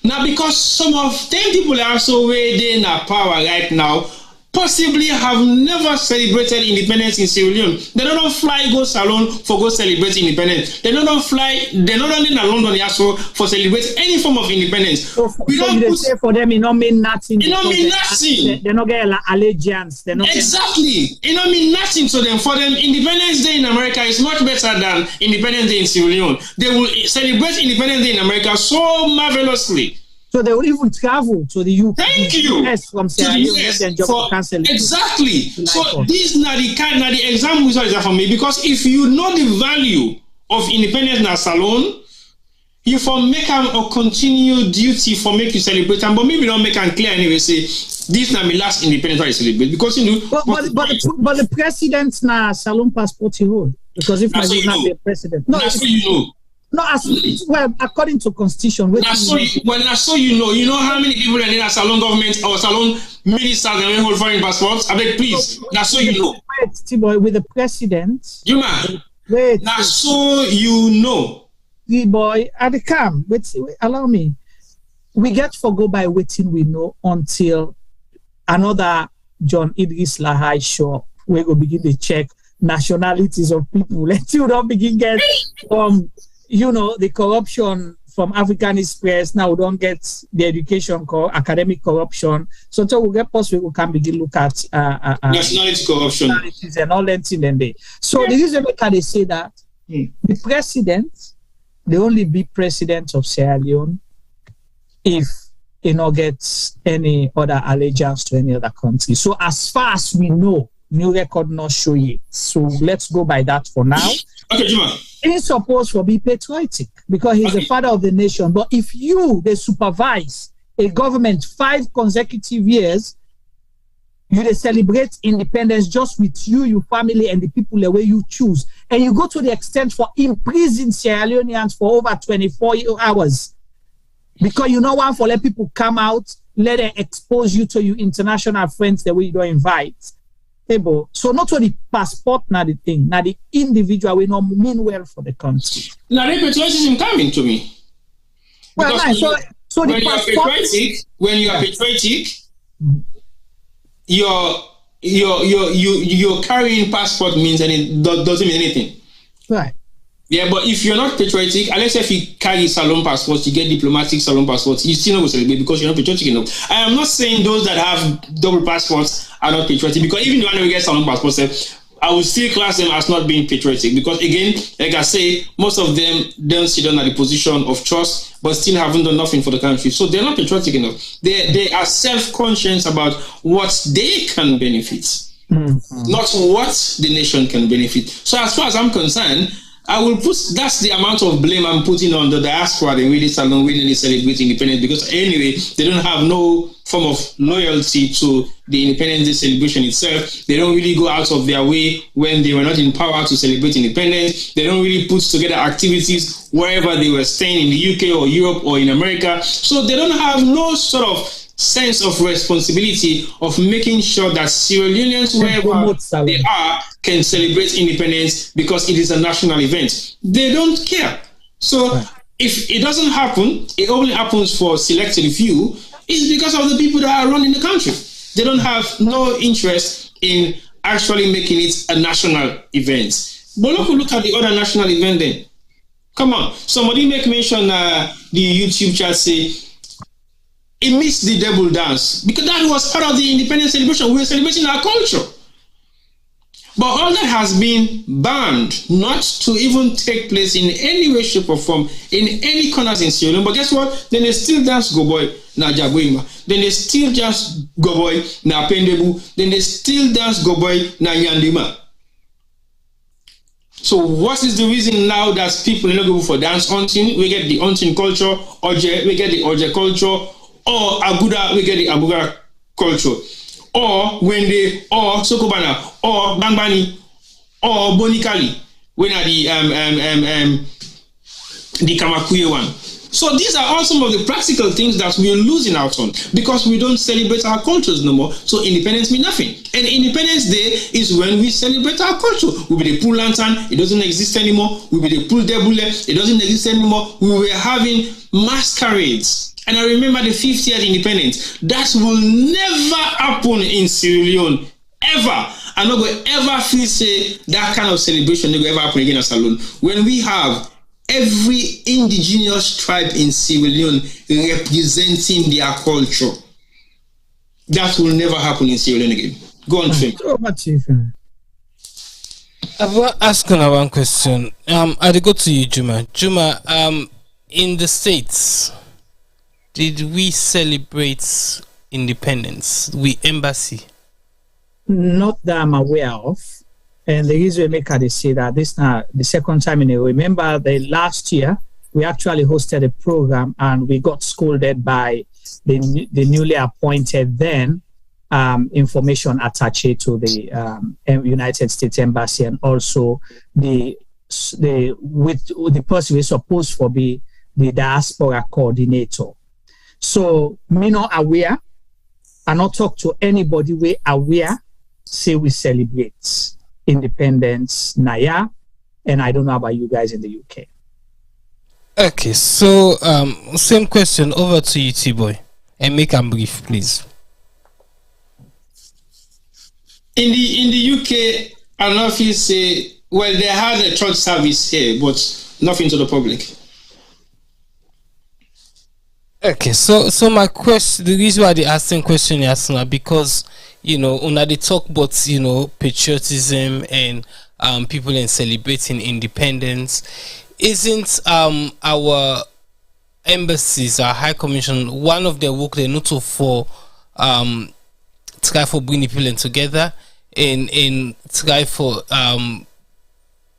Now, because some of them people are also way in our power right now, possibly have never celebrated independence in Sierra Leone. They don't fly go salon for go celebrate independence. They don't fly. They're not only in London also for celebrate any form of independence. So say for them, it don't mean nothing. It don't mean nothing. They don't get allegiance. They not exactly. It don't mean nothing to them. For them, Independence Day in America is much better than Independence Day in Sierra Leone. They will celebrate Independence Day in America so marvelously. So they will even travel to the UK. Thank you. From Sierra Leone for exactly. So these are the examples are for me, because if you know the value of independence in a salon, you for make a continue duty for make you celebrate, but maybe don't make them clear anyway. Say this na my last independence I celebrate, because you know. But the president's na salon passport he hold, because if I did not be a president, no, that's so you know. No, well, according to constitution. So you know how many people are in a salon government or salon ministers and hold foreign passports. I beg, please. That's so you know. Wait, T-boy, with the president. You man. Wait. That's so you know. T-boy, at the camp. Wait, allow me. We get to go by waiting we know until another John Idris Lahai show up. We go begin to check nationalities of people. Let you don't begin get you know, the corruption from African Express. Now we don't get the education academic corruption. So until we get post, we can begin look at nationality corruption and all that thing. And so the reason why they say that the president, they only be president of Sierra Leone if he not gets any other allegiance to any other country. So as far as we know, new record not show yet. So let's go by that for now. Okay, Juma. He's supposed to be patriotic because he's the father of the nation. But if they supervise a government 5 consecutive years, they celebrate independence just with you, your family, and the people the way you choose. And you go to the extent for imprison Sierra Leoneans for over 24 hours. Because you know one for let people come out, let them expose you to your international friends the way you don't invite. So not only passport, not the thing, not the individual will not mean well for the country. Now the patriotism coming to me. Well, so when the passport, when you are patriotic, you're carrying passport means and it doesn't mean anything. Right. Yeah, but if you're not patriotic, unless if you carry salon passports, you get diplomatic salon passports, you still not going to celebrate because you're not patriotic enough. I am not saying those that have double passports are not patriotic, because even when we get salon passports, I would still class them as not being patriotic, because again, like I say, most of them don't sit down at the position of trust, but still haven't done nothing for the country. So they're not patriotic enough. They are self-conscious about what they can benefit, not what the nation can benefit. So as far as I'm concerned, I will put, that's the amount of blame I'm putting on the diaspora. They really salon, really celebrate independence, because anyway, they don't have no form of loyalty to the Independence Day celebration itself. They don't really go out of their way when they were not in power to celebrate independence. They don't really put together activities wherever they were staying in the UK or Europe or in America. So they don't have no sort of sense of responsibility of making sure that Sierra Leoneans, wherever they are, can celebrate independence because it is a national event. They don't care. So if it doesn't happen, it only happens for selected few, it's because of the people that are running the country. They don't have no interest in actually making it a national event. But look at the other national event then. Come on. Somebody make mention the YouTube chat say, it missed the double dance, because that was part of the independence celebration. We were celebrating our culture. But all that has been banned, not to even take place in any way, shape, or form in any corners in Sierra Leone. But guess what? Then they still dance Go Boy na Jaguima. Then they still dance Go Boy na Pendebu. Then they still dance Go Boy na Yandima. So what is the reason now that people are not going for dance hunting? We get the hunting culture, Oje, we get the Oje culture, or Aguda, we get the Aguda culture. Or Wende, or Sokobana, or Bangbani, or Bonikali, when are the Kamakuye one. So these are all some of the practical things that we're losing out on because we don't celebrate our cultures no more. So independence means nothing. And Independence Day is when we celebrate our culture. We be the pool lantern, it doesn't exist anymore. We be the pool debule, it doesn't exist anymore. We were having masquerades And I remember the 50th independence. That will never happen in Sierra Leone, ever. I'm not going to ever feel say that kind of celebration never ever happen again in Salone. When we have every indigenous tribe in Sierra Leone representing their culture, that will never happen in Sierra Leone again. Go on, Finn. I will ask one question. I'll go to you, Juma. Juma, in the States, did we celebrate independence? We embassy? Not that I'm aware of. And the reason they say that this is not the second time in a row. Remember, the last year, we actually hosted a program and we got scolded by the newly appointed then information attaché to the United States Embassy, and also the person who is supposed to be the diaspora coordinator. So me not aware, I not talk to anybody we aware say we celebrate independence Naya, and I don't know about you guys in the UK. Okay, so same question over to you, T-Boy, and make them brief, please. In the UK, I don't know if you say, well, they had a church service here, but nothing to the public. Okay, so my question, the reason why they asking question is because when they talk about patriotism and people and celebrating independence, isn't our embassies, our high commission, one of their work they not for try for bringing people in together and try for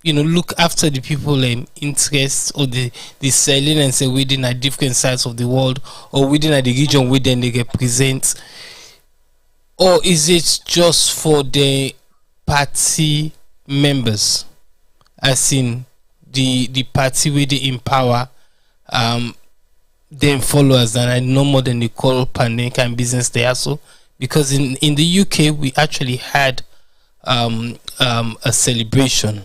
look after the people interests or the Sierra Leoneans within a different sides of the world or within the region within they represent, or is it just for the party members, as in the party where they empower them followers, and I know more than they call pandemic and business there also? Because in the UK we actually had a celebration,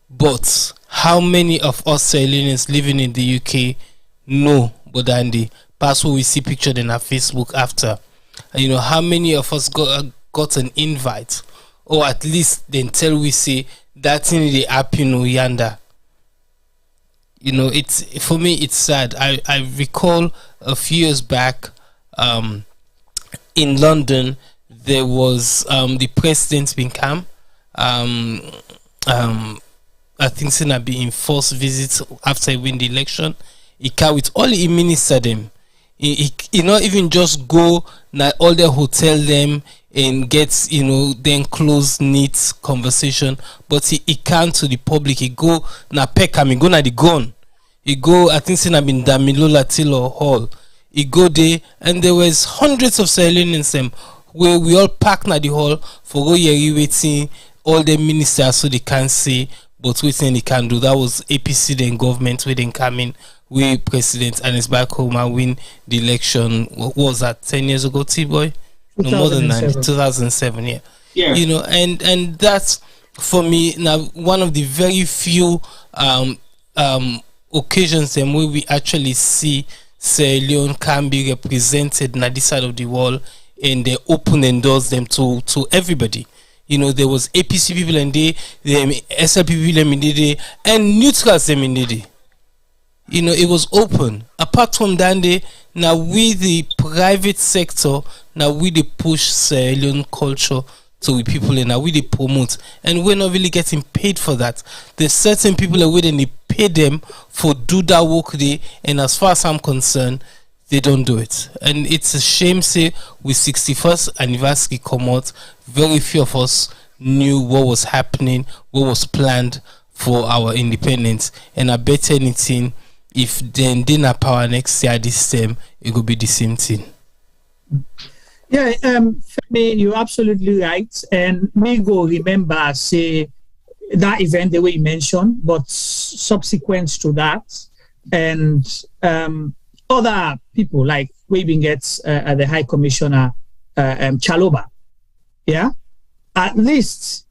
but how many of us Sierra Leoneans living in the UK know? But then the past we see pictured in our Facebook after, how many of us got an invite, or at least then tell we say that in the app yonder. It's, for me it's sad. I recall a few years back in London there was the president's been come. I think Sina be in first visit after he win the election. He came with all the minister them. He not even just go na all the hotel them and gets then close neat conversation, but he come to the public. He go na Peckham, he go na the gun. He go, I think Sina been Damilola Tilo Hall. He go there and there was hundreds of Sierra Leoneans them where we all packed na the hall for go here waiting all the ministers so they can say but waiting they can do. That was APC then government where they come in, we president and it's back home and win the election. What was that, 10 years ago, T-Boy? No, more than 2007, yeah. And that's for me now one of the very few occasions where we actually see Sierra Leone can be represented on this side of the world, and they open and doors them to everybody. There was APC people in there, the SLP people in there, and neutrals them in there. It was open. Apart from that, now we the private sector, now we the push Sierra Leone culture to the people, and now we the promote, and we're not really getting paid for that. There's certain people that when they pay them for do that work there, and as far as I'm concerned, they don't do it. And it's a shame say with 61st anniversary come out, very few of us knew what was happening, what was planned for our independence. And I bet anything, if then dinner power next year this time, it will be the same thing. Yeah, Femi, you're absolutely right. And me go remember say that event the way you mentioned, but subsequent to that, and other people like Waving gets the High Commissioner Chaloba, yeah, at least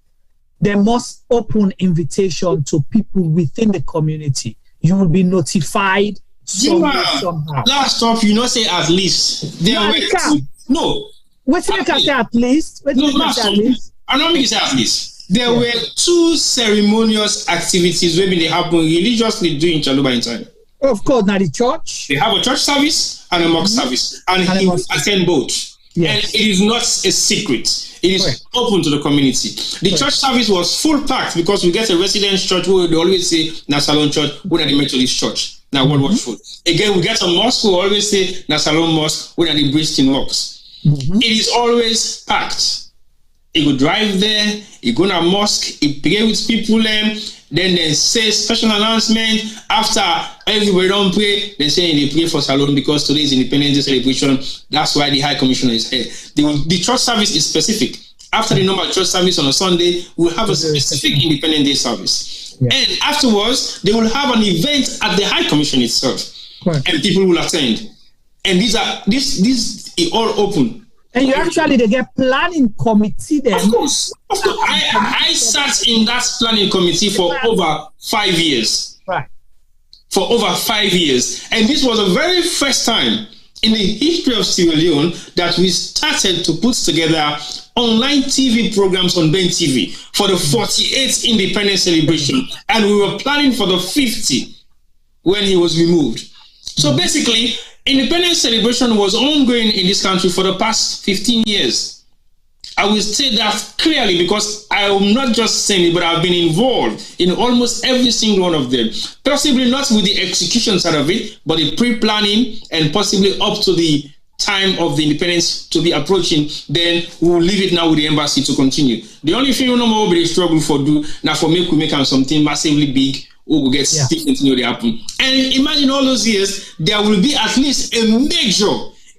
there must open invitation to people within the community. You will be notified somehow. Last stop, you not say at least. There were no. What you can say at least? No, last stop. I don't mean to say at least. There were 2 ceremonious activities where they happen religiously during Chaluba in time. Of course, now the church. They have a church service and a mosque service, and he will attend both. Yes. And it is not a secret. It is open to the community. The church service was full packed because we get a residence church where they always say Nasalon Church, when are the Methodist Church. Now, what was full? Again, we get a mosque who always say Nasalon Mosque, when are the Bristol mosques. It is always packed. You go drive there, you go to a mosque, you pray with people, then they say special announcement. After everybody don't pray, they say they pray for Salon because today is Independence Day celebration. That's why the High Commissioner is here. The church service is specific. After the normal church service on a Sunday, we'll have a specific Independence Day service. Yeah. And afterwards, they will have an event at the High Commission itself. And people will attend. And these is all open. And you actually, they get planning committee then. Of course. I sat in that planning committee for over 5 years. Right. For over 5 years. And this was the very first time in the history of Sierra Leone that we started to put together online TV programs on Ben TV for the 48th independence celebration. And we were planning for the 50 when he was removed. So basically, independence celebration was ongoing in this country for the past 15 years. I will say that clearly because I am not just saying it, but I've been involved in almost every single one of them. Possibly not with the execution side of it, but the pre-planning and possibly up to the time of the independence to be approaching. Then we'll leave it now with the embassy to continue. The only thing we know more will be the struggle for do now for we make something massively big. Who will get stiff continue to happen. And imagine all those years, there will be at least a major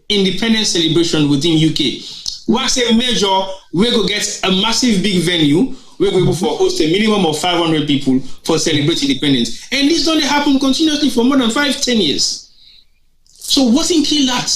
independence celebration within UK. Once a major, we go get a massive big venue, we're going to host a minimum of 500 people for celebrating independence. And this don't happen continuously for more than 5-10 years. So what in kill that?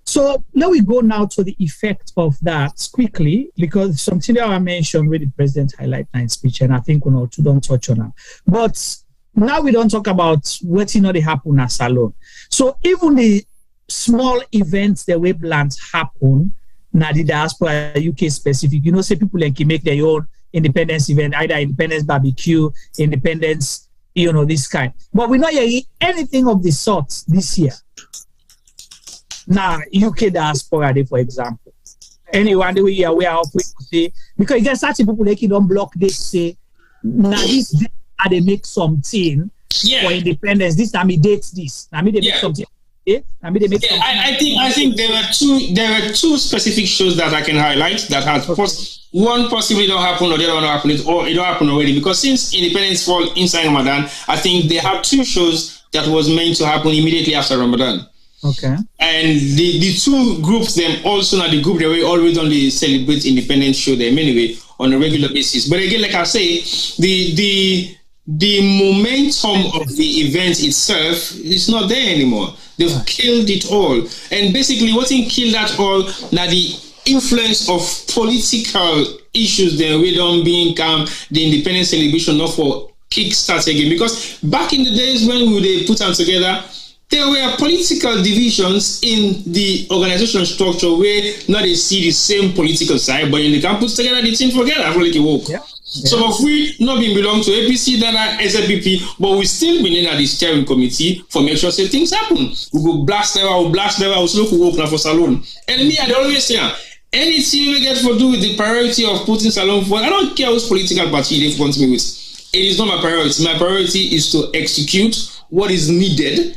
So now we go now to the effect of that quickly, because something that I mentioned with the president highlight in speech, and I think we don't touch on that. But now we don't talk about what they happen at Salon. So even the small events the way plans happen, now the diaspora UK specific, say people can make their own independence event, either independence barbecue, independence, this kind. But we're not hearing anything of the sort this year. Now, UK diaspora, for example. Anyone we are aware of, we say, because you get such people they don't block this, say, now this day they make something for independence. This time he dates this. Now they make something. I think there were two specific shows that I can highlight that had one possibly don't happen or the other one don't happen, or it don't happen already. Because since independence fall inside Ramadan, I think they have 2 shows that was meant to happen immediately after Ramadan. Okay. And the 2 groups them also now the group they were always only celebrate independence show them anyway on a regular basis. But again, like I say, the momentum of the event itself is not there anymore. They've killed it all. And basically what killed that all now the influence of political issues then we don't being the independence celebration not for kickstart again. Because back in the days when they put them together, there were political divisions in the organizational structure where now they see the same political side, but in the can put together the thing together. So if we not been belong to APC, then SLPP, but we still been in at the steering committee for make sure say things happen. We go blast there, we'll slow for open for Salon. And me, I always say, anything we get for do with the priority of putting Salon for, I don't care which political party they want me with. It is not my priority. My priority is to execute what is needed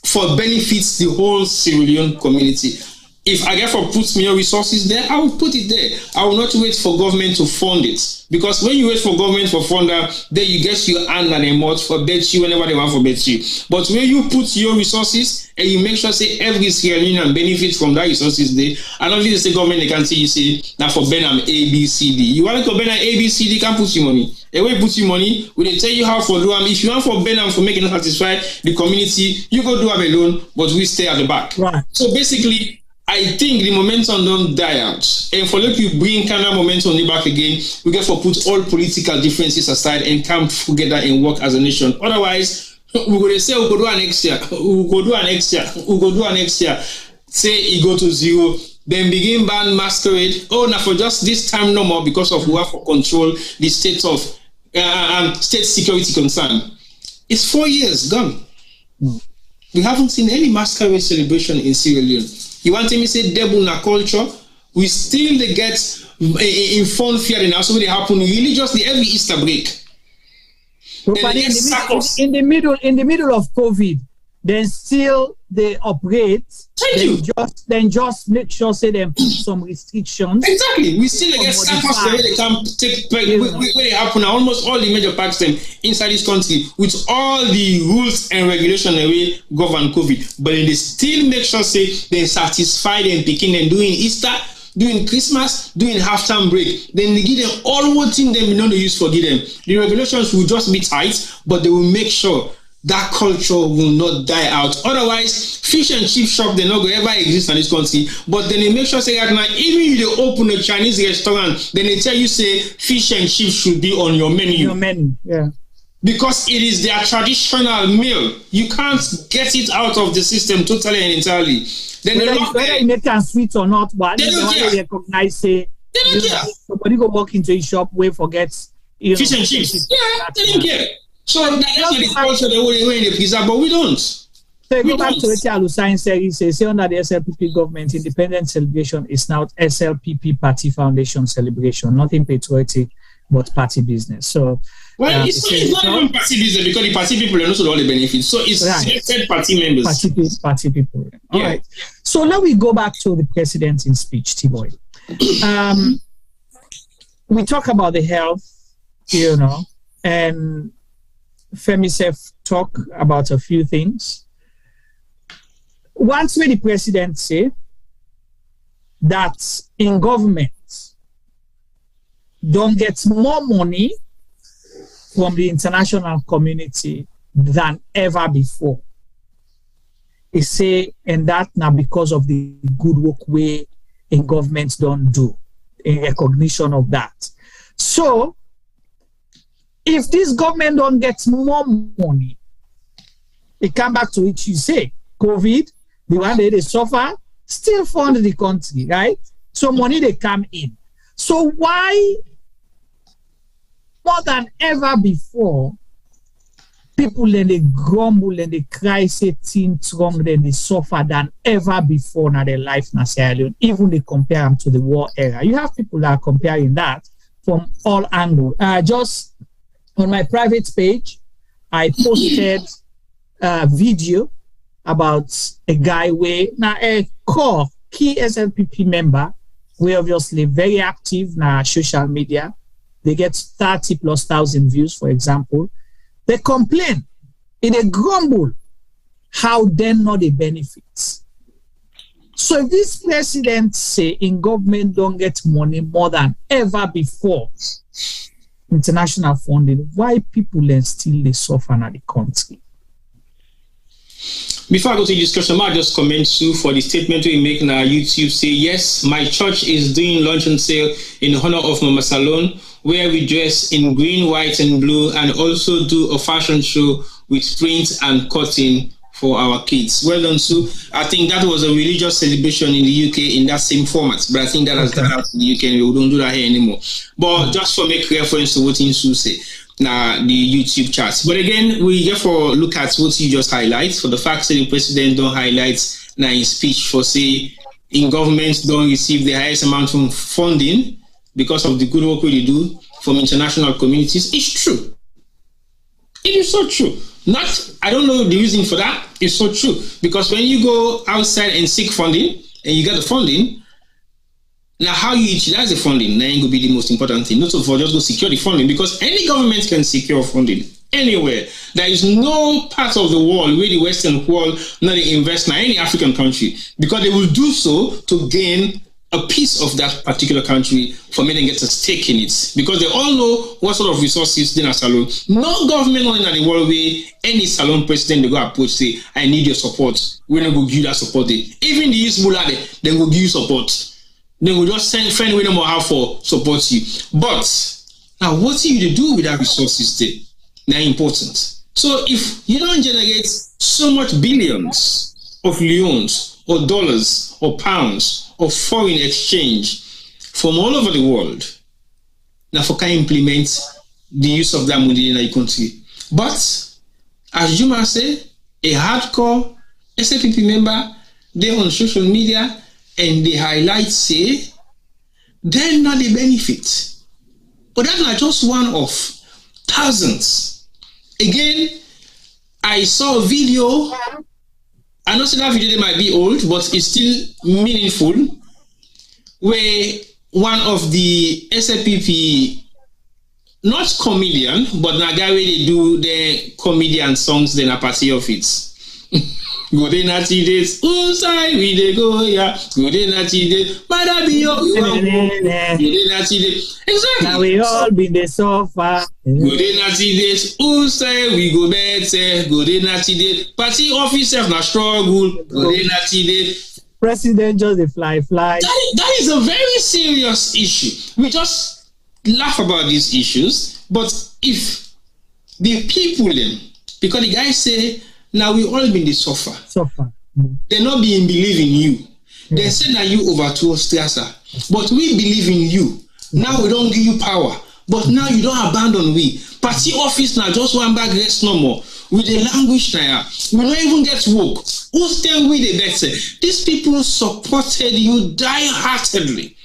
for benefits the whole Sierra Leone community. If I get for put more resources there, I will put it there. I will not wait for government to fund it. Because when you wait for government for funder, then you get your hand and a mouth for bet you whenever they want for bet you. But when you put your resources and you make sure say every Sierra Leonean benefits from that resources there, and only the state government they can see you say now for Benham A, B, C, D. You want to go Benham A, B, C, D, can't put your money. The way put your money, we they tell you how for do them. If you want for Benham for making satisfy the community, you go do them alone, but we stay at the back. Right. So basically, I think the momentum don't die out. And for like you bring kind of momentum back again, we get to put all political differences aside and come together and work as a nation. Otherwise, we go say we go do next year. We go do next year. We go do next year. Say it go to zero. Then begin ban masquerade. Oh, now for just this time no more because of we have to control the state of state security concern. It's 4 years gone. We haven't seen any masquerade celebration in Sierra Leone. You want me to say devil na culture? We still get informed fear and also they happen religiously every Easter break. But in the middle of COVID, then still they operate. Then just make sure say them put some restrictions. Exactly. We still get circus the way they can take where they happen at almost all the major parks them inside this country with all the rules and regulations the way govern COVID. But they still make sure say they satisfy them picking and doing Easter, doing Christmas, doing half-term break. Then they give them all what thing them they use for give them. The regulations will just be tight, but they will make sure that culture will not die out. Otherwise, fish and chip shop they not going ever exist in this country. But then they make sure say that now even if they open a Chinese restaurant, then they tell you say fish and chips should be on your menu. Your menu, yeah. Because it is their traditional meal. You can't get it out of the system totally and entirely. Then whether you make it sweet or not, but they don't care. They recognize say they don't care. Somebody go walk into a shop where forgets fish and chips. Yeah, they don't care. So that's what the culture they were in the pizza, but we don't. So go back to what Alusain said. He says, under the SLPP government, independent celebration is now SLPP Party Foundation celebration, nothing patriotic, but party business. So, well, it's not even party business because the party people are also all the benefits. So it's selected party members. Party people. All right. So now we go back to the president in speech, T-Boy. We talk about the health, and Femi Sef talk about a few things. Once when the president say that in government don't get more money from the international community than ever before. He say, and that now because of the good work we in governments don't do in recognition of that. So if this government don't get more money, it come back to which you say, COVID, the one that they suffer, still fund the country, right? So money they come in. So why, more than ever before, people then they grumble and they cry, say things wrong, then they suffer than ever before in their life in Sierra Leone, even they compare them to the war era. You have people that are comparing that from all angles. Just on my private page, I posted a video about a guy where now a core key SLPP member, we obviously very active na social media. They get 30,000+ views, for example. They complain, they grumble how they know the benefits. So if this president say in government don't get money more than ever before, international funding, why people then still they suffer in the country? Before I go to the discussion, I just comment too for the statement we make on our YouTube. Say, yes, my church is doing lunch and sale in honor of Mama Salon, where we dress in green, white, and blue, and also do a fashion show with print and cutting for our kids. Well done, Sue. I think that was a religious celebration in the UK in that same format, but I think that has gone out in the UK and we don't do that here anymore. But just for make reference to what Sue say. Now the YouTube charts. But again, we therefore look at what you just highlight for the fact that the president don't highlight now in speech for say in governments don't receive the highest amount of funding because of the good work we do from international communities. It's true. It is so true. I don't know the reason for that. It's so true. Because when you go outside and seek funding and you get the funding, now how you utilize the funding, then will be the most important thing. Not for just go secure the funding, because any government can secure funding anywhere. There is no part of the world where the Western world not invest in any African country, because they will do so to gain a piece of that particular country for me to get a stake in it, because they all know what sort of resources they are salon. No government in the world where any salon president they go approach say, I need your support. We're not going to give you that support. Even the Isbulade, they will give you support. They will just send friend we no more have for support you. But now what are you to do with that resources there? They're important. So if you don't generate so much billions of leones or dollars or pounds or foreign exchange from all over the world, now for can implement the use of that money in your country. But as Juma said, a hardcore SAPP member, they on social media and they highlight say they're not the benefit. But that's not just one of thousands. Again, I saw a video. I know that video might be old, but it's still meaningful, where one of the SAPP, not comedian, but na guy where they do the comedian songs, then a party of it. Go Dae Natty days, Insai we dey go, yeah. Go Dae Natty days, Maada Bio, Go Dae Natty days. Exactly. Now we all been the sofa. Go Dae Natty days, Insai we go better. Go Dae Natty days, party office na struggle. Go Dae Natty days. President just the fly. That is a very serious issue. We just laugh about these issues, but if the people then, because the guys say, now we all been the suffer. They not being believe in you. They say that you overthrow Strasser, but we believe in you. Now we don't give you power, but now you don't abandon we. Party office now just one bag rest no more. With the language now, we don't even get woke. Who's tell we the better? These people supported you die-heartedly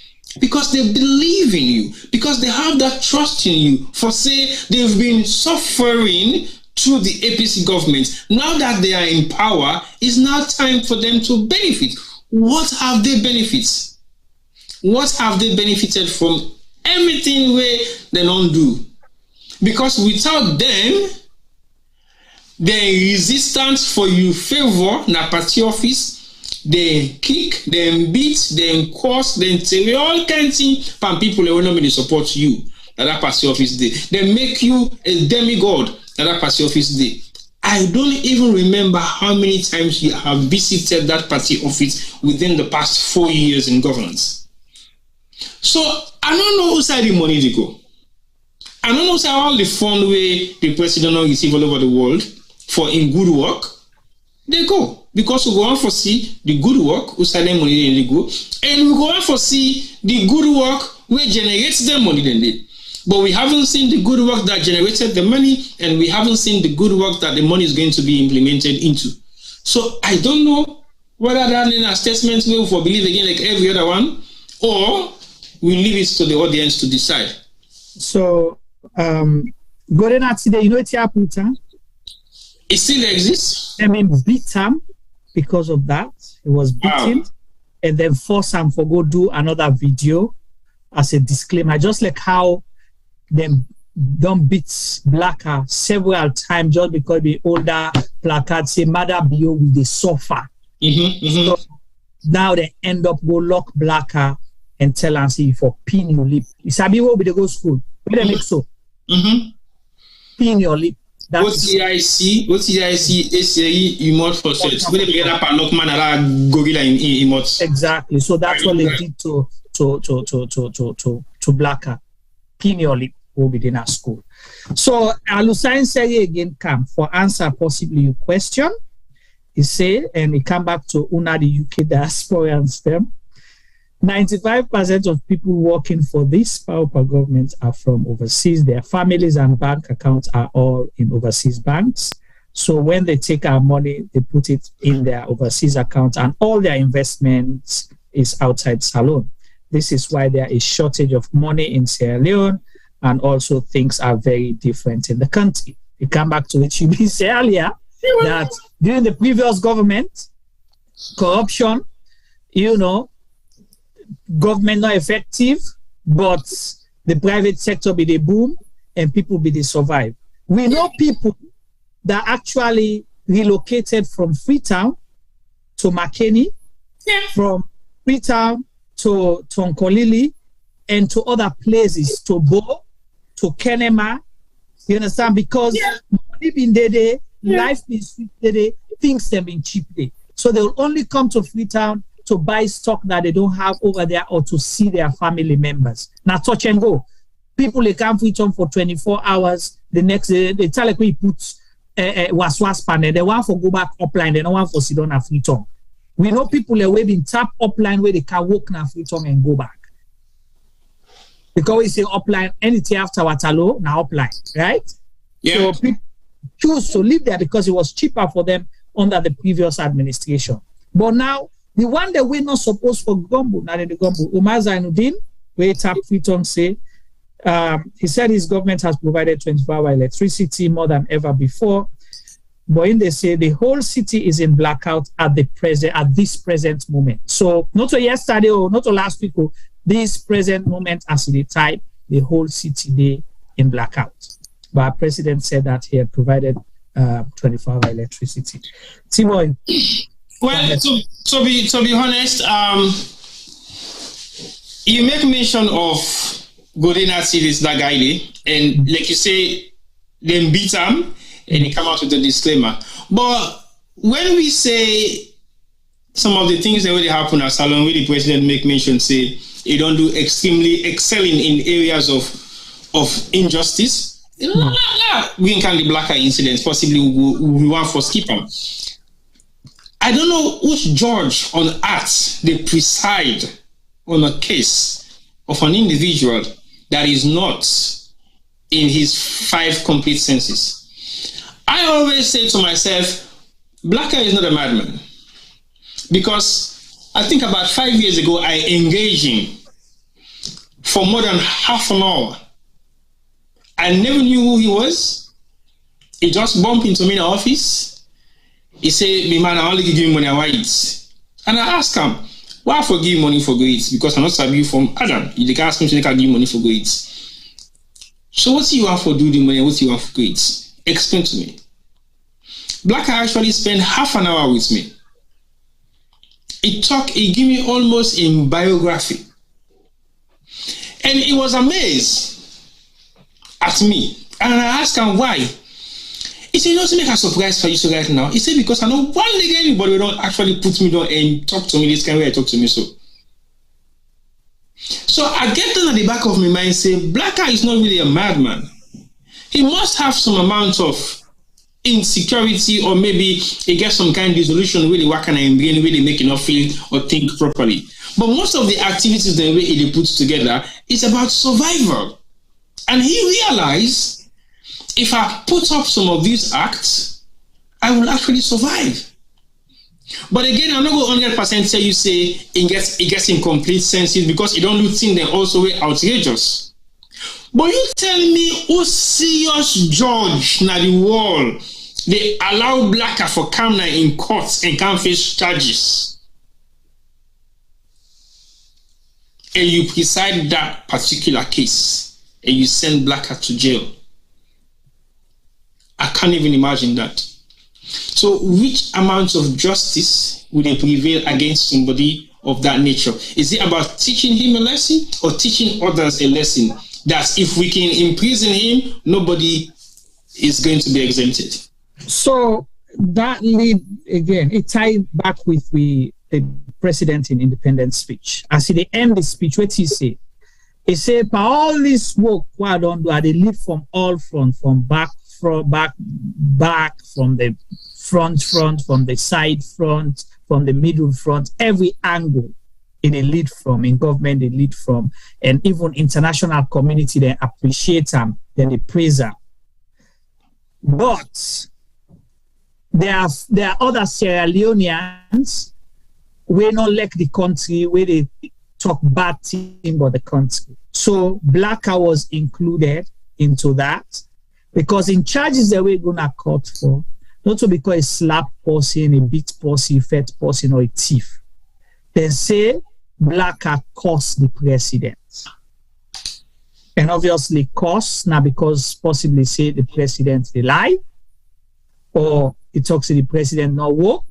because they believe in you, because they have that trust in you. For say they've been suffering through the APC government. Now that they are in power, it's now time for them to benefit. What have they benefited? What have they benefited from everything where they don't do? Because without them, the resistance for you favor na party office, they kick, they beat, they curse, they tell all kinds of things from people who will not support you. That party office day. They make you a demigod. That party office day. I don't even remember how many times you have visited that party office within the past 4 years in governance. So I don't know who side the money they go. I don't know how all the fund way the president will receive all over the world for in good work, they go. Because we go on for see the good work, who side the money they go, and we go on for see the good work where generates the money then they. But we haven't seen the good work that generated the money, and we haven't seen the good work that the money is going to be implemented into. So I don't know whether that in a statement will for believe again like every other one, or we leave it to the audience to decide. So Go Dae Natty Day, you know what happened? It still exists. I mean, beat him because of that. He was beaten, and then force him for go do another video as a disclaimer, just like how them don't beat Blacker several times just because the older placard say Maada Bio with the suffer. So now they end up go lock Blacker and tell and see for pin your lip. You sabi what we dey go school? We dey make so. Pin your lip. What's the IC? SAE emote for search. We dey get up and lock man ala gorilla in emote. Exactly. So that's what they did to Blacker. Pin your lip will be in our school. So Alusain say again come for answer possibly your question. He say, and he come back to Una the UK diasporans firm. 95% of people working for this powerful government are from overseas. Their families and bank accounts are all in overseas banks. So when they take our money, they put it in their overseas account, and all their investments is outside Salone. This is why there is shortage of money in Sierra Leone, and also things are very different in the country. We come back to what you said earlier, that during the previous government, corruption, government not effective, but the private sector be the boom and people be the survive. We know people that actually relocated from Freetown to Makeni, from Freetown to Tonkolili, and to other places, to Bo, to Kenema. You understand? Because money been there, life been sweet there, things have been cheap there. So they will only come to Freetown to buy stock that they don't have over there, or to see their family members. Now touch and go. People they come Freetown for 24 hours. The next day they tell like we put was panel, the one for go back upline, the one for sit down at Freetown. We know people that have been tap upline where they can walk na Freetown and go back. Because we say upline, anything after Waterloo, now upline, right? Yeah. So people choose to live there because it was cheaper for them under the previous administration. But now, the one that we're not supposed for Gombo, not in the Gombo, Umar Zainuddin, where tap Freetown say, he said his government has provided 24-hour electricity more than ever before. But in they say the whole city is in blackout at this present moment. So not to yesterday or not to last week, this present moment as the type, the whole city day in blackout. But our president said that he had provided 24-hour electricity. Timo. Well, to be honest, you make mention of Go Dae Go series that guy, and like you say, they beat him and he come out with a disclaimer. But when we say some of the things that really happen at Salon, where the president make mention, say he don't do extremely excelling in areas of injustice. We can the blackout incidents, possibly we want for skip them. I don't know which judge on earth they preside on a case of an individual that is not in his 5 complete senses. I always say to myself, Blackout is not a madman. Because I think about 5 years ago, I engaged him for more than half an hour. I never knew who he was. He just bumped into me in the office. He said, "Me man, I only give you money I eat." And I asked him, "Why I forgive money for go eat?" Because I'm not sabi you from Adam. You can ask me to give money for go eat. So what do you want for do the money? What do you want for go eat? Explain to me. Blackout actually spent half an hour with me. He gave me almost a biography. And he was amazed at me. And I asked him why. He said, "You know, to make a surprise for you so right now." He said, "Because I know one day anybody will don't actually put me down and talk to me this kind of way I talk to me so." So I get down at the back of my mind and say, Blackout is not really a madman. He must have some amount of insecurity, or maybe he gets some kind of dissolution really what can I brain really make enough feel or think properly. But most of the activities that he puts together is about survival. And he realized if I put up some of these acts, I will actually survive. But again, I'm not going to 100% say you say it gets in complete senses because you don't look things that also way outrageous. But you tell me who serious judge na the world they allow Blackout for camera in courts and can't face charges. And you preside that particular case and you send Blackout to jail. I can't even imagine that. So which amount of justice would they prevail against somebody of that nature? Is it about teaching him a lesson or teaching others a lesson that if we can imprison him, nobody is going to be exempted? So that lead again, it tied back with the president in Independence speech. As he end the speech, what he say? He said, "By all this work, what I don't do, I lead from all front, from back, from the front, from the side front, from the middle front, every angle in a lead from, in government they lead from, and even international community they appreciate them, then they praise them. But there are other Sierra Leoneans who not like the country, where they talk bad thing about the country. So Blackout was included into that. Because in charges that we're gonna court for, not to because a slap person, a beat person, a fat person, or a thief. They say Blackout cost the president. And obviously cost now because possibly say the president they lie, or it talks to the president not work,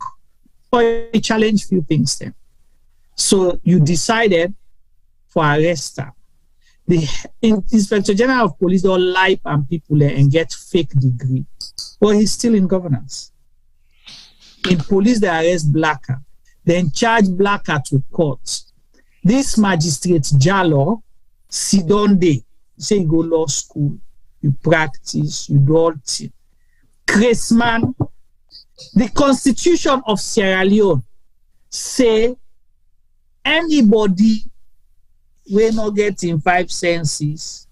or he challenge few things then. So you decided for arrest her. The Inspector General of Police don't lie on people and get fake degree. But he's still in governance. In police, they arrest Blackout. Then charge Blackout to court. This magistrate, Jalo, Sidonde, say you go law school, you practice, you do all things. Chrisman, the Constitution of Sierra Leone say anybody will not get in 5 census,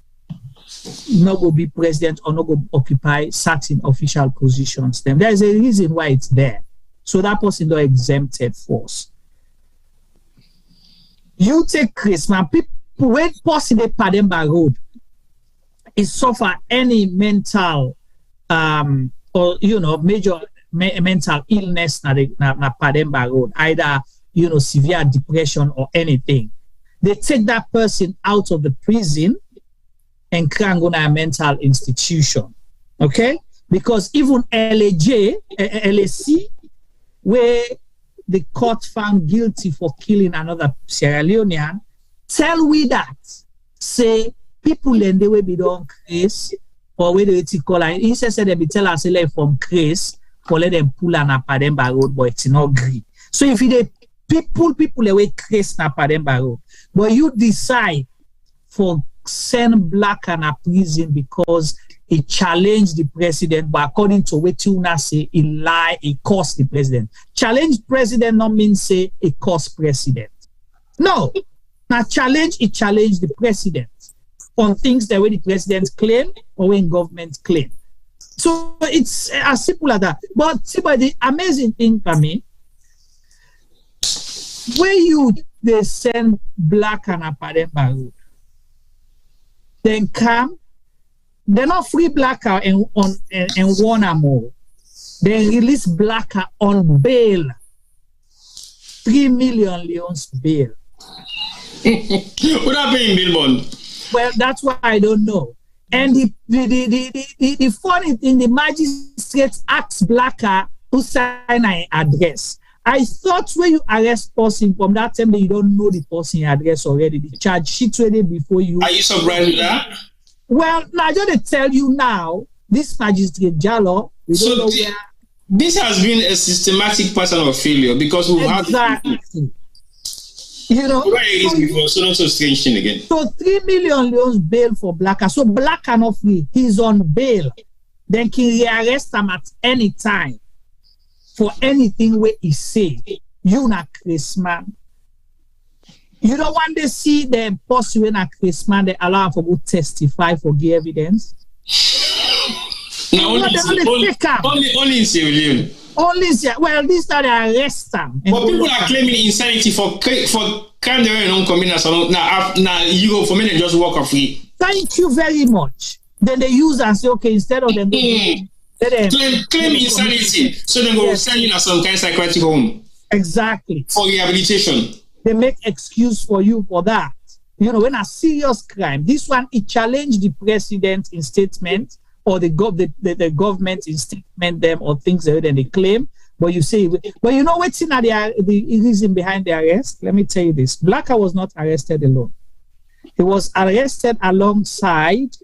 not go be president or not go occupy certain official positions. Then there is a reason why it's there. So that person not exempted force. You take Chrisman, people when passing the Pademba Road is suffer any mental or major mental illness na Pademba Road, either severe depression or anything. They take that person out of the prison and can go to a mental institution. Okay? Because even LAC, where the court found guilty for killing another Sierra Leonean, tell we that, say, people in the way be done case, or where they call it, he said they be tell us from case, for let them pull an Pademba Road, but it's not agree. So if they people away case na Pademba Road, but you decide for send black and a prison because he challenged the president, but according to what you say, he lie, he cost the president. Challenge president not mean say he cost president. No. Now challenge the president on things that when the president claim or when government claim. So it's as simple as that. But see, but the amazing thing for me, when they send black and a Pademba Road, then come, they're not free blackout and one or more. They release blackout on bail, 3 million leons bail. What happened in Billbond? Well, that's why I don't know. And the funny thing, the magistrate asks Blacker to sign an address. I thought when you arrest person from that time that you don't know the person address already, the charge sheet ready before you. Are you surprised with that? Well, now I just tell you now, this magistrate Jallo, we don't know where. This has been a systematic pattern of failure because we have where it is before, so not so strange thing again. So 3 million leons bail for Blacker. So Blacker not free. He's on bail. Then can rearrest him at any time for anything where he say. You not Chrisman. You don't want to see them pursuing a Chrisman, they allow him for go testify for give evidence. No, only in Sierra Leone. Only well, this time they arrest them. But people are claiming insanity for crime and non-communal. Now you go for me and just walk off free. Thank you very much. Then they use and say, okay, instead of them claim insanity, so they go send you to some kind of psychiatric home. Exactly. For rehabilitation. They make excuse for you for that. When a serious crime, this one it challenged the president in statement or the government in statement them or things that they claim. But you say, but you know what's in the reason behind the arrest? Let me tell you this. Blacker was not arrested alone. He was arrested alongside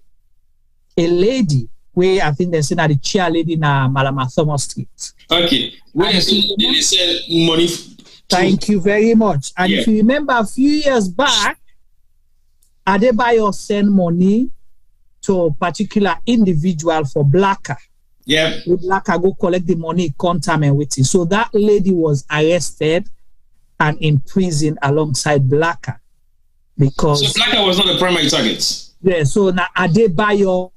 a lady where I think they said that the chair lady in Malama Thomas Street. Okay. Where they sell money. Thank you very much. And if you remember a few years back, Adebayo sent money to a particular individual for Blacker. Yeah. Blacker go collect the money, contact and waiting. So that lady was arrested and imprisoned alongside Blacker. Because so Blacker was not the primary target. Yeah, so now Adebayo,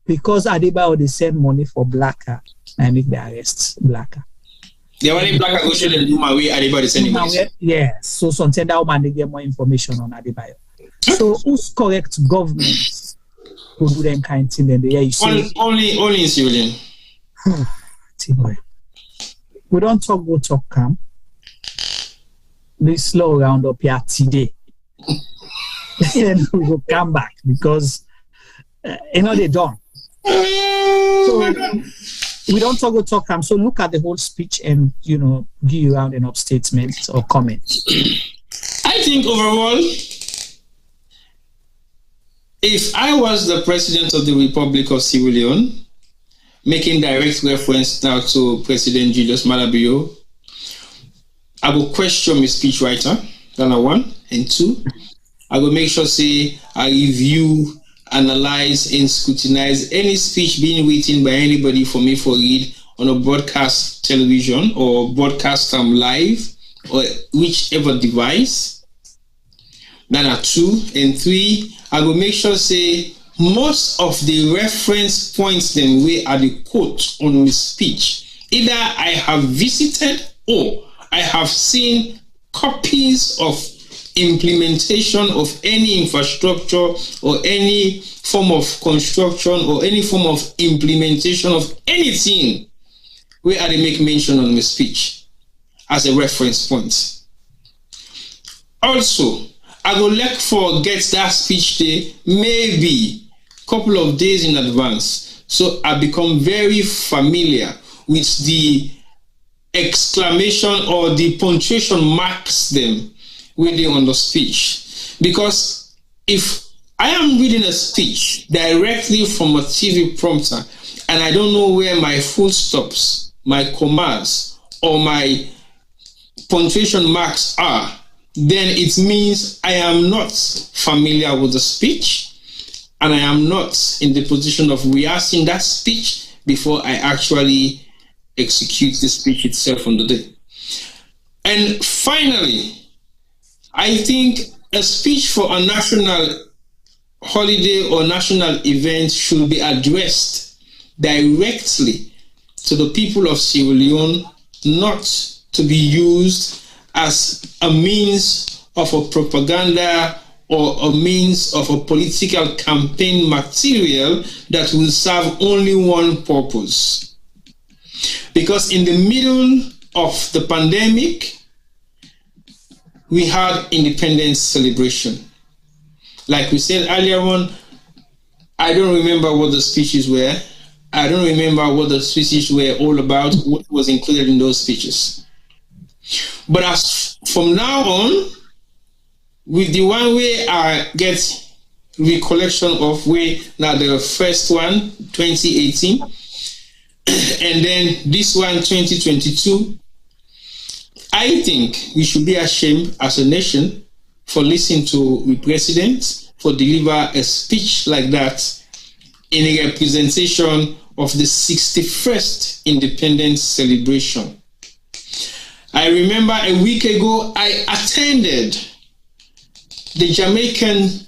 because Adebayo they send money for Blacker and make the arrest Blacker. Yeah, when Blacker go show them do my way, Adebayo sending money. Yes, so sometimes that woman they get more information on Adebayo. So who's correct government who do them kind of thing? Then you see only in civilian. We don't talk come. We slow round up here today. Then we will come back because they don't. So we don't talk come. So look at the whole speech and give you round enough statements or comments. I think overall, if I was the president of the Republic of Sierra Leone, making direct reference now to President Maada Bio, I will question my speechwriter, number one, and two, I will make sure I review analyze and scrutinize any speech being written by anybody for me for read on a broadcast television or broadcast live or whichever device. That are 2. And 3, I will make sure say most of the reference points then we are the quote on the speech. Either I have visited or I have seen copies of implementation of any infrastructure or any form of construction or any form of implementation of anything where I make mention on the speech as a reference point. Also, I will look for get that speech day maybe a couple of days in advance, so I become very familiar with the exclamation or the punctuation marks them reading on the speech. Because if I am reading a speech directly from a TV prompter and I don't know where my full stops, my commas, or my punctuation marks are, then it means I am not familiar with the speech and I am not in the position of rehearsing that speech before I actually execute the speech itself on the day. And finally, I think a speech for a national holiday or national event should be addressed directly to the people of Sierra Leone, not to be used as a means of a propaganda or a means of a political campaign material that will serve only one purpose. Because in the middle of the pandemic, we had independence celebration. Like we said earlier on, I don't remember what the speeches were. I don't remember what the speeches were all about, what was included in those speeches. But as from now on, with the one way I get recollection of way now the first one, 2018, and then this one, 2022, I think we should be ashamed as a nation for listening to the president for deliver a speech like that in a representation of the 61st independence celebration. I remember a week ago, I attended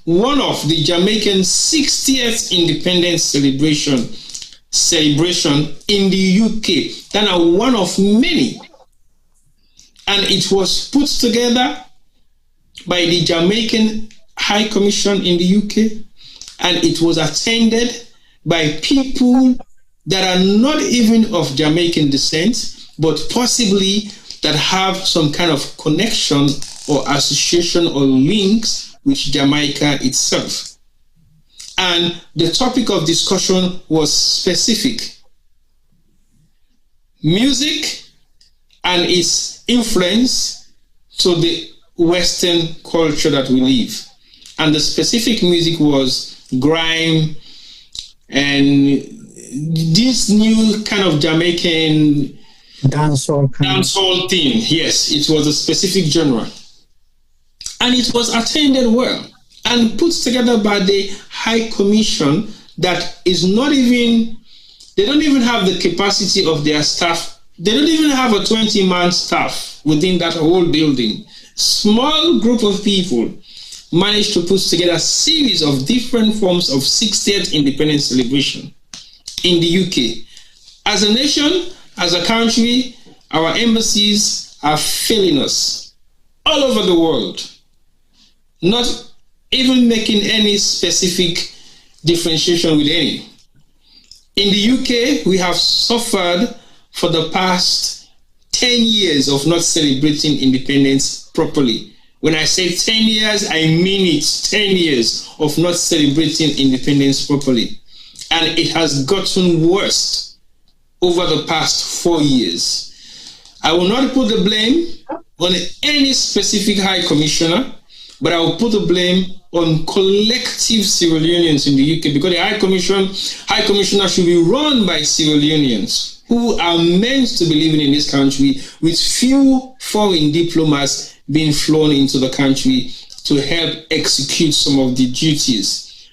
one of the Jamaican 60th independence celebration in the UK. That are one of many. And it was put together by the Jamaican High Commission in the UK, and it was attended by people that are not even of Jamaican descent, but possibly that have some kind of connection or association or links with Jamaica itself. And the topic of discussion was specific. Music and its influence to the Western culture that we live. And the specific music was grime and this new kind of Jamaican dancehall thing. Yes, it was a specific genre. And it was attended well and put together by the High Commission that is not even, they don't even have the capacity of their staff. They don't even have a 20-man staff within that whole building. Small group of people managed to put together a series of different forms of 60th independence celebration in the UK. As a nation, as a country, our embassies are failing us all over the world, not even making any specific differentiation with any. In the UK, we have suffered for the past 10 years of not celebrating independence properly. When I say 10 years, I mean it. 10 years of not celebrating independence properly. And it has gotten worse over the past 4 years. I will not put the blame on any specific High Commissioner, but I will put the blame on collective Sierra Leoneans in the UK, because the High Commissioner should be run by Sierra Leoneans who are meant to be living in this country, with few foreign diplomats being flown into the country to help execute some of the duties.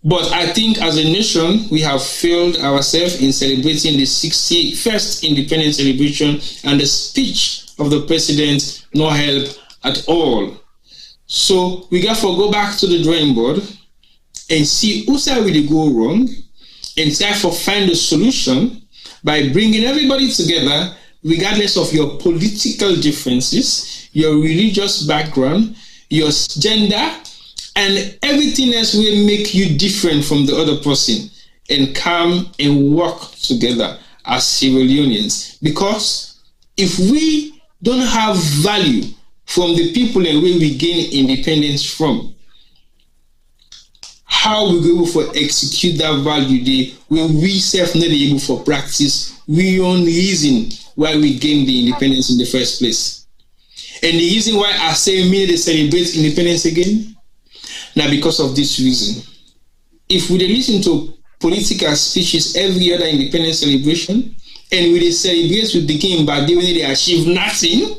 But I think as a nation, we have failed ourselves in celebrating the 61st independence celebration, and the speech of the president no help at all. So we got to go back to the drawing board and see who side will go wrong, and try to find a solution by bringing everybody together, regardless of your political differences, your religious background, your gender, and everything else will make you different from the other person, and come and work together as Sierra Leoneans. Because if we don't have value from the people and where we gain independence from, how we go able to execute that value there when we self not able to practice we own reason why we gain the independence in the first place. And the reason why I say me they celebrate independence again, now because of this reason. If we listen to political speeches every other independence celebration, and we celebrate with the game but when they achieve nothing,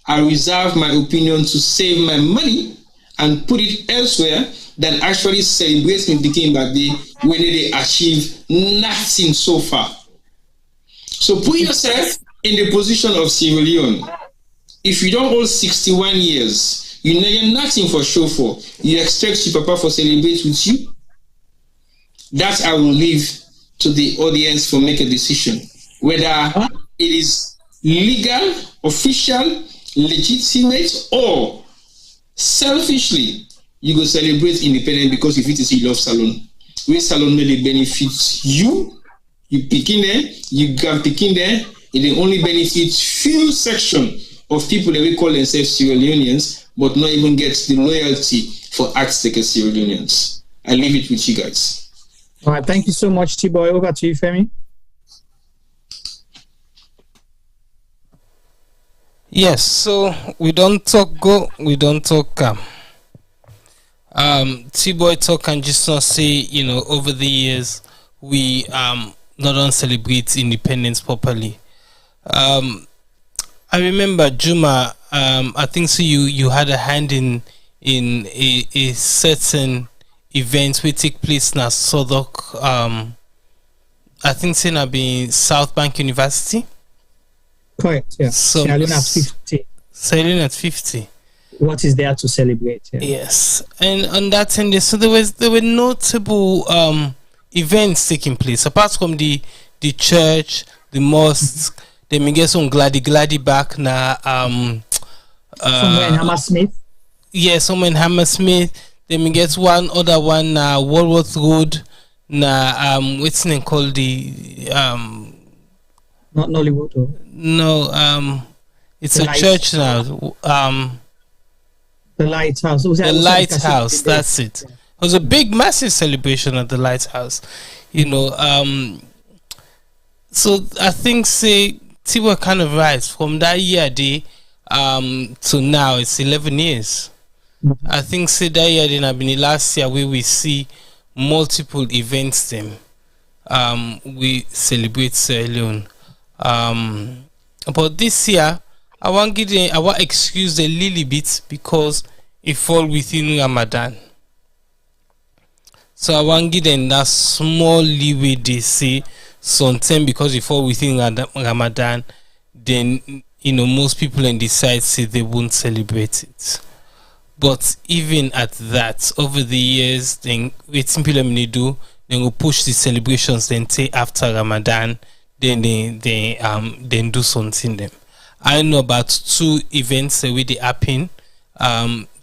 I reserve my opinion to save my money and put it elsewhere than actually celebrating the game but when they achieve nothing so far. So put yourself in the position of Sierra Leone. If you don't hold 61 years, you know you're nothing for show for. You expect your papa for celebrate with you? That I will leave to the audience for make a decision. Whether it is legal, official, legitimate, or selfishly, you go celebrate independence because if it is you love salon. Where salon really benefits you picking there, you can picking there, it only benefits few section of people that we call themselves Sierra Leoneans, but not even get the loyalty for acts like Sierra Leoneans. I leave it with you guys. All right, thank you so much, T-Boy. Over to you, Femi. Yes, so we don't talk go, we don't talk come. T-Boy talk and just not say, over the years we not on celebrate independence properly. I remember Juma, I think so you had a hand in a certain event which take place na Southwark, I think so na be South Bank University. Correct, yeah. So Sierra Leone at 50. Sierra Leone at 50. What is there to celebrate? Yeah. Yes, and on that end, so there were notable events taking place apart from the church, the mosque. Then we get some gladi back na somewhere in Hammersmith. Yeah, somewhere in Hammersmith. Then we get one other one na Walworth Road na what's the name called the not Nollywood. Or? No, it's a church now. The Lighthouse. The Lighthouse, that's it. It was a big, massive celebration at the Lighthouse. So I think T-Boy kind of right from that year to now. It's 11 years. Mm-hmm. I think that year then have been the last year where we see multiple events. Them we celebrate Sierra Leone. But this year, I want excuse a little bit because it fall within Ramadan. So I want give them that small leeway they say sometimes because it fall within Ramadan, then most people in the side say they won't celebrate it. But even at that, over the years, then waiting people may do, they will push the celebrations then take after Ramadan, then they do something them. I know about 2 events that they happen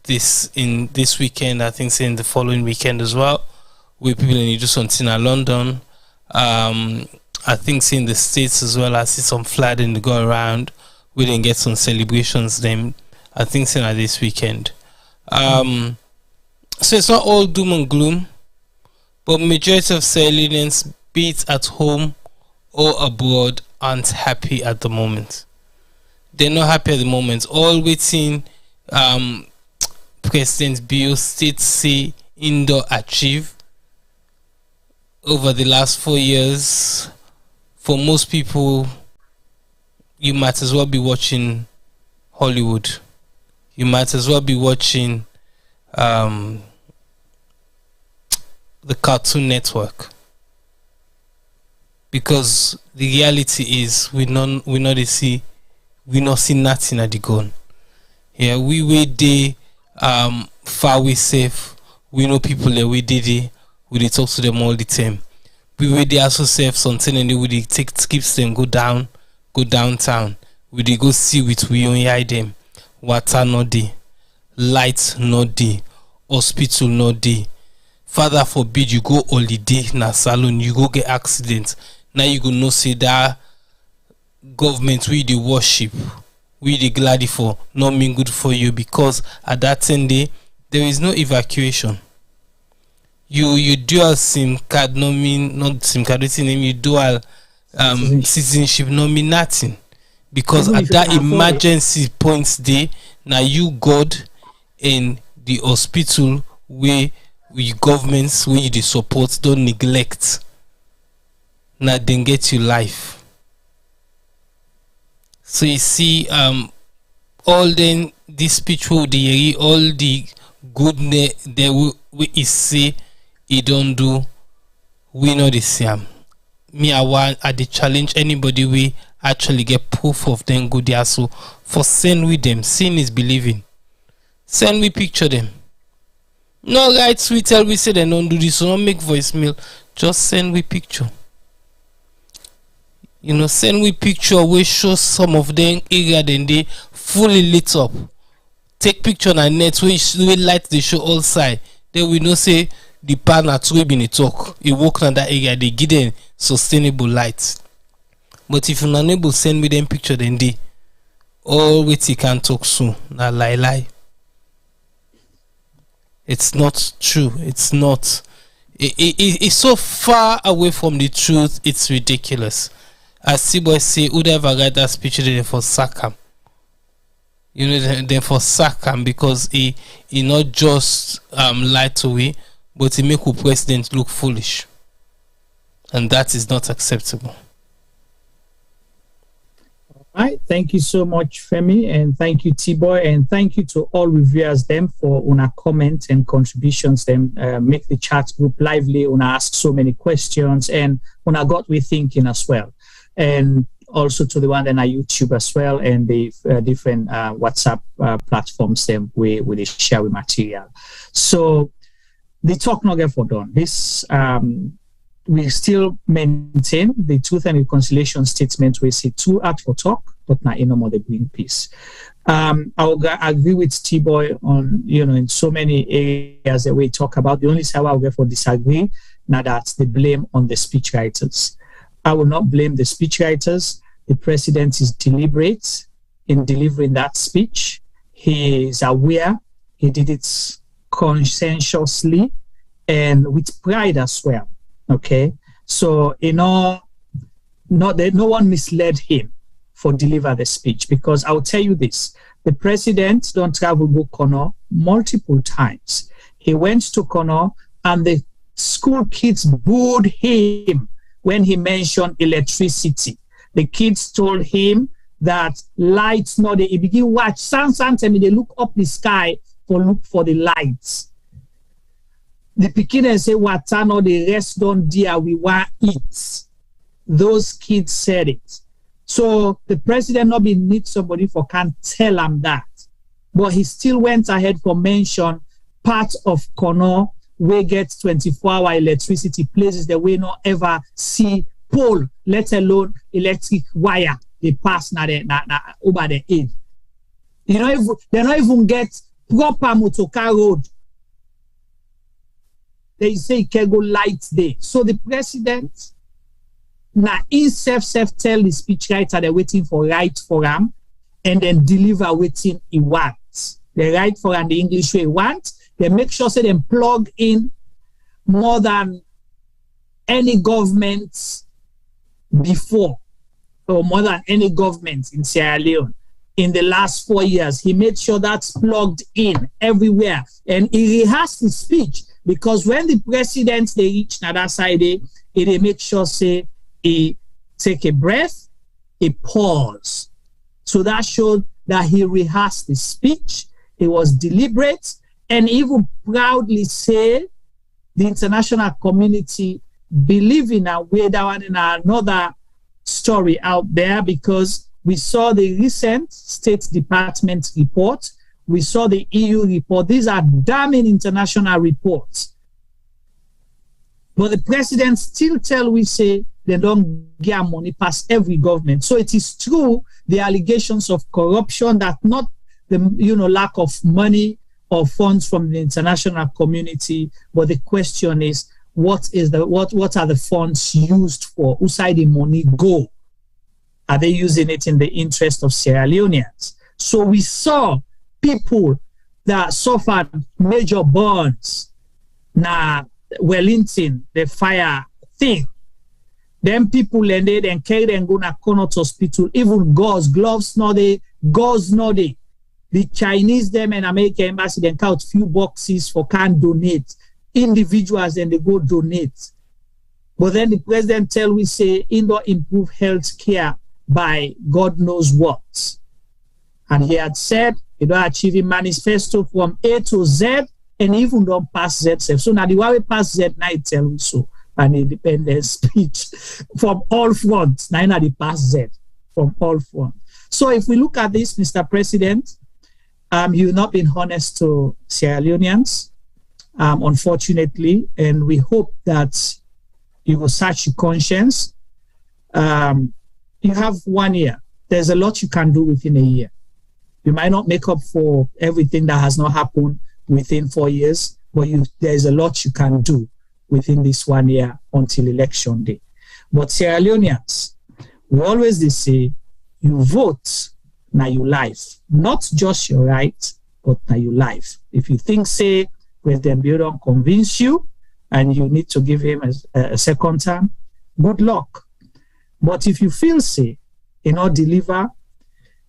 this weekend. I think in the following weekend as well, where people need to do something in London. I think in the States as well. I see some flooding to go around. We didn't get some celebrations. Then I think in this weekend. So it's not all doom and gloom, but majority of Sierra Leoneans, be it at home or abroad, aren't happy at the moment. They're not happy at the moment. All waiting President Bio state say indoor achieve over the last 4 years. For most people, you might as well be watching Hollywood. You might as well be watching the Cartoon Network. Because the reality is we not see nothing at the gun. Yeah, we wait there far we safe. We know people that we did it. We dey talk to them all the time. We wait there also safe something and we dey take skips them, go downtown. We dey go see with we only hide them. Water not dey, light not dey, hospital not dey. Father forbid you go holiday na salon, you go get accident. Now you go know say that government we dey worship, we dey glad for, not mean good for you, because at that 10 day there is no evacuation. You dual SIM card no mean, not SIM card, what's the name? You dual citizenship no mean nothing, because at that emergency points day now you God in the hospital where we governments where you the support don't neglect. Now then get you life. So you see, all then this speech will the all the goodness that we say he don't do, we know the same. Me I the challenge anybody we actually get proof of them good there, so for send with them. Seeing is believing. Send me picture them. No right we tell we say they don't do this, so don't make voicemail. Just send we picture. You know, send we picture we show some of them area then they fully lit up. Take picture on net we light the show all side. Then we know say the pan at we been a talk. You walk on that area, they give them sustainable lights. But if you're not able to send me them picture then they all wait you can talk soon. Now lie. It's not true. It's not. It's so far away from the truth. It's ridiculous. As Seaboy say, who'd ever got that speech then for sack him? You know, then for sack him because he not just lied to we, but he make the president look foolish, and that is not acceptable. All right, thank you so much, Femi, and thank you, T-Boy, and thank you to all reviewers them for una comments and contributions. Them make the chat group lively. Una ask so many questions, and una got me thinking as well. And also to the one on our YouTube as well, and the different WhatsApp platforms them we share with material. So the talk not get for done. This we still maintain the Truth and Reconciliation statement. We say 2 act for talk, but not no more the bring peace. I agree with T-Boy on in so many areas that we talk about. The only side I will get for disagree now that's the blame on the speechwriters. I will not blame the speechwriters. The president is deliberate in delivering that speech. He is aware. He did it conscientiously and with pride as well. Okay, so no one misled him for deliver the speech, because I'll tell you this: the president don't travel to Kono multiple times. He went to Kono and the school kids booed him when he mentioned electricity. The kids told him that lights not there. He begin watch sometimes they look up the sky for look for the lights. The pikin say water no the rest don't dear we want eat. Those kids said it. So the president not be need somebody for can tell him that. But he still went ahead for mention part of Kono we get 24-hour electricity, places that we not ever see pole, let alone electric wire they pass over the aid. They don't even get proper motorcar road. They say can go light day. So the president now himself tell the speechwriter they're waiting for right for him and then deliver waiting he wants. They write for him the English way he wants. They make sure say they plug in more than any government before, or more than any government in Sierra Leone in the last 4 years. He made sure that's plugged in everywhere, and he rehearsed his speech, because when the president they reach that side, they make sure say he take a breath, he pause. So that showed that he rehearsed his speech. It was deliberate. And even proudly say the international community believe in a way that one in another story out there, because we saw the recent State Department report, we saw the EU report. These are damning international reports. But the president still tell we say they don't get money past every government. So it is true, the allegations of corruption, that not the lack of money or funds from the international community, but the question is, what are the funds used for? Whose side the money go? Are they using it in the interest of Sierra Leoneans? So we saw people that suffered major burns. Now, Wellington, the fire thing. Then people landed and carried and go to Connaught Hospital. Even gloves not there, gauze not there. The Chinese, them and American embassy, then count few boxes for can donate. Individuals, then they go donate. But then the president tell we say, Indo improve health care by God knows what. And he had said, you don't achieve a manifesto from A to Z, and even don't pass Z. So now the way we pass Z, now it tell us so. An independence speech from all fronts. Now the pass Z from all fronts. So if we look at this, Mr. President, you've not been honest to Sierra Leoneans, unfortunately, and we hope that you will search your conscience. You have 1 year. There's a lot you can do within a year. You might not make up for everything that has not happened within 4 years, but there's a lot you can do within this 1 year until election day. But Sierra Leoneans, we always say, you vote, now you life. Not just your right, but now you life. If you think, say, President Bio don't convince you, and you need to give him a second term, good luck. But if you feel, say, deliver,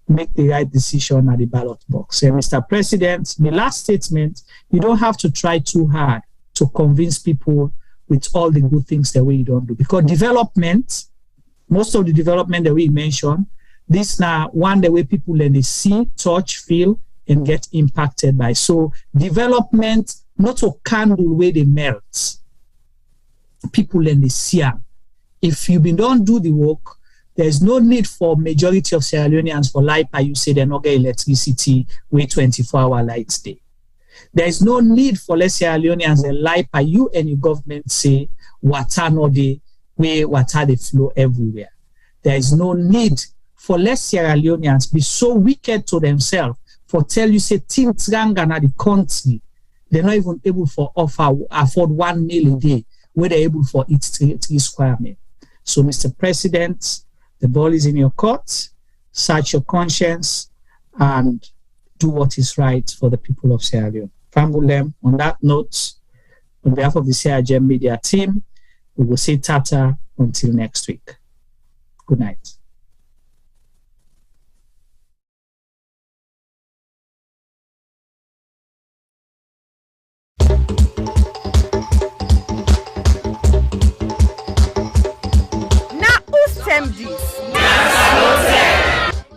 make the right decision at the ballot box. And Mr. President, my last statement, you don't have to try too hard to convince people with all the good things that we don't do. Because development, most of the development that we mentioned, this now one the way people let they see, touch, feel, and get impacted by. So development, not a candle where they melt. People let they see. If you don't do the work, there's no need for majority of Sierra Leoneans for light, you say they're not getting electricity with 24-hour lights day. There's no need for less Sierra Leoneans and light, you and your government say water no day, where water they flow everywhere. There is no need for less Sierra Leoneans be so wicked to themselves for tell you say things wrong in the country. They're not even able for afford 1 meal a day where they're able for eat 3 square meal. So, Mr. President, the ball is in your court. Search your conscience and do what is right for the people of Sierra Leone. Fambulem, on that note, on behalf of the Sierra Gem Media team, we will say tata until next week. Good night.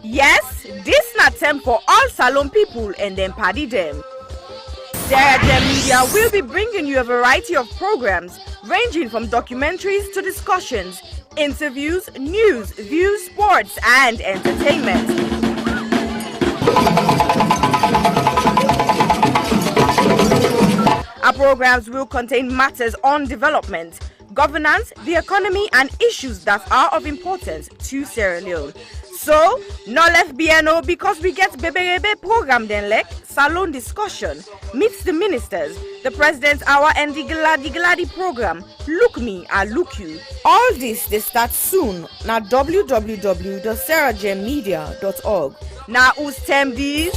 Yes, this not time for all Salon people and then party them. Sierra Gem Media will be bringing you a variety of programs ranging from documentaries to discussions, interviews, news, views, sports, and entertainment. Our programs will contain matters on development, governance, the economy, and issues that are of importance to Sierra Leone. So, no left BNO because we get Bebe program then like salon discussion, meets the ministers, the president's hour and the Gladi program. Look me, I look you. All this they start soon na www.sarahgemmedia.org. Now who's tem these?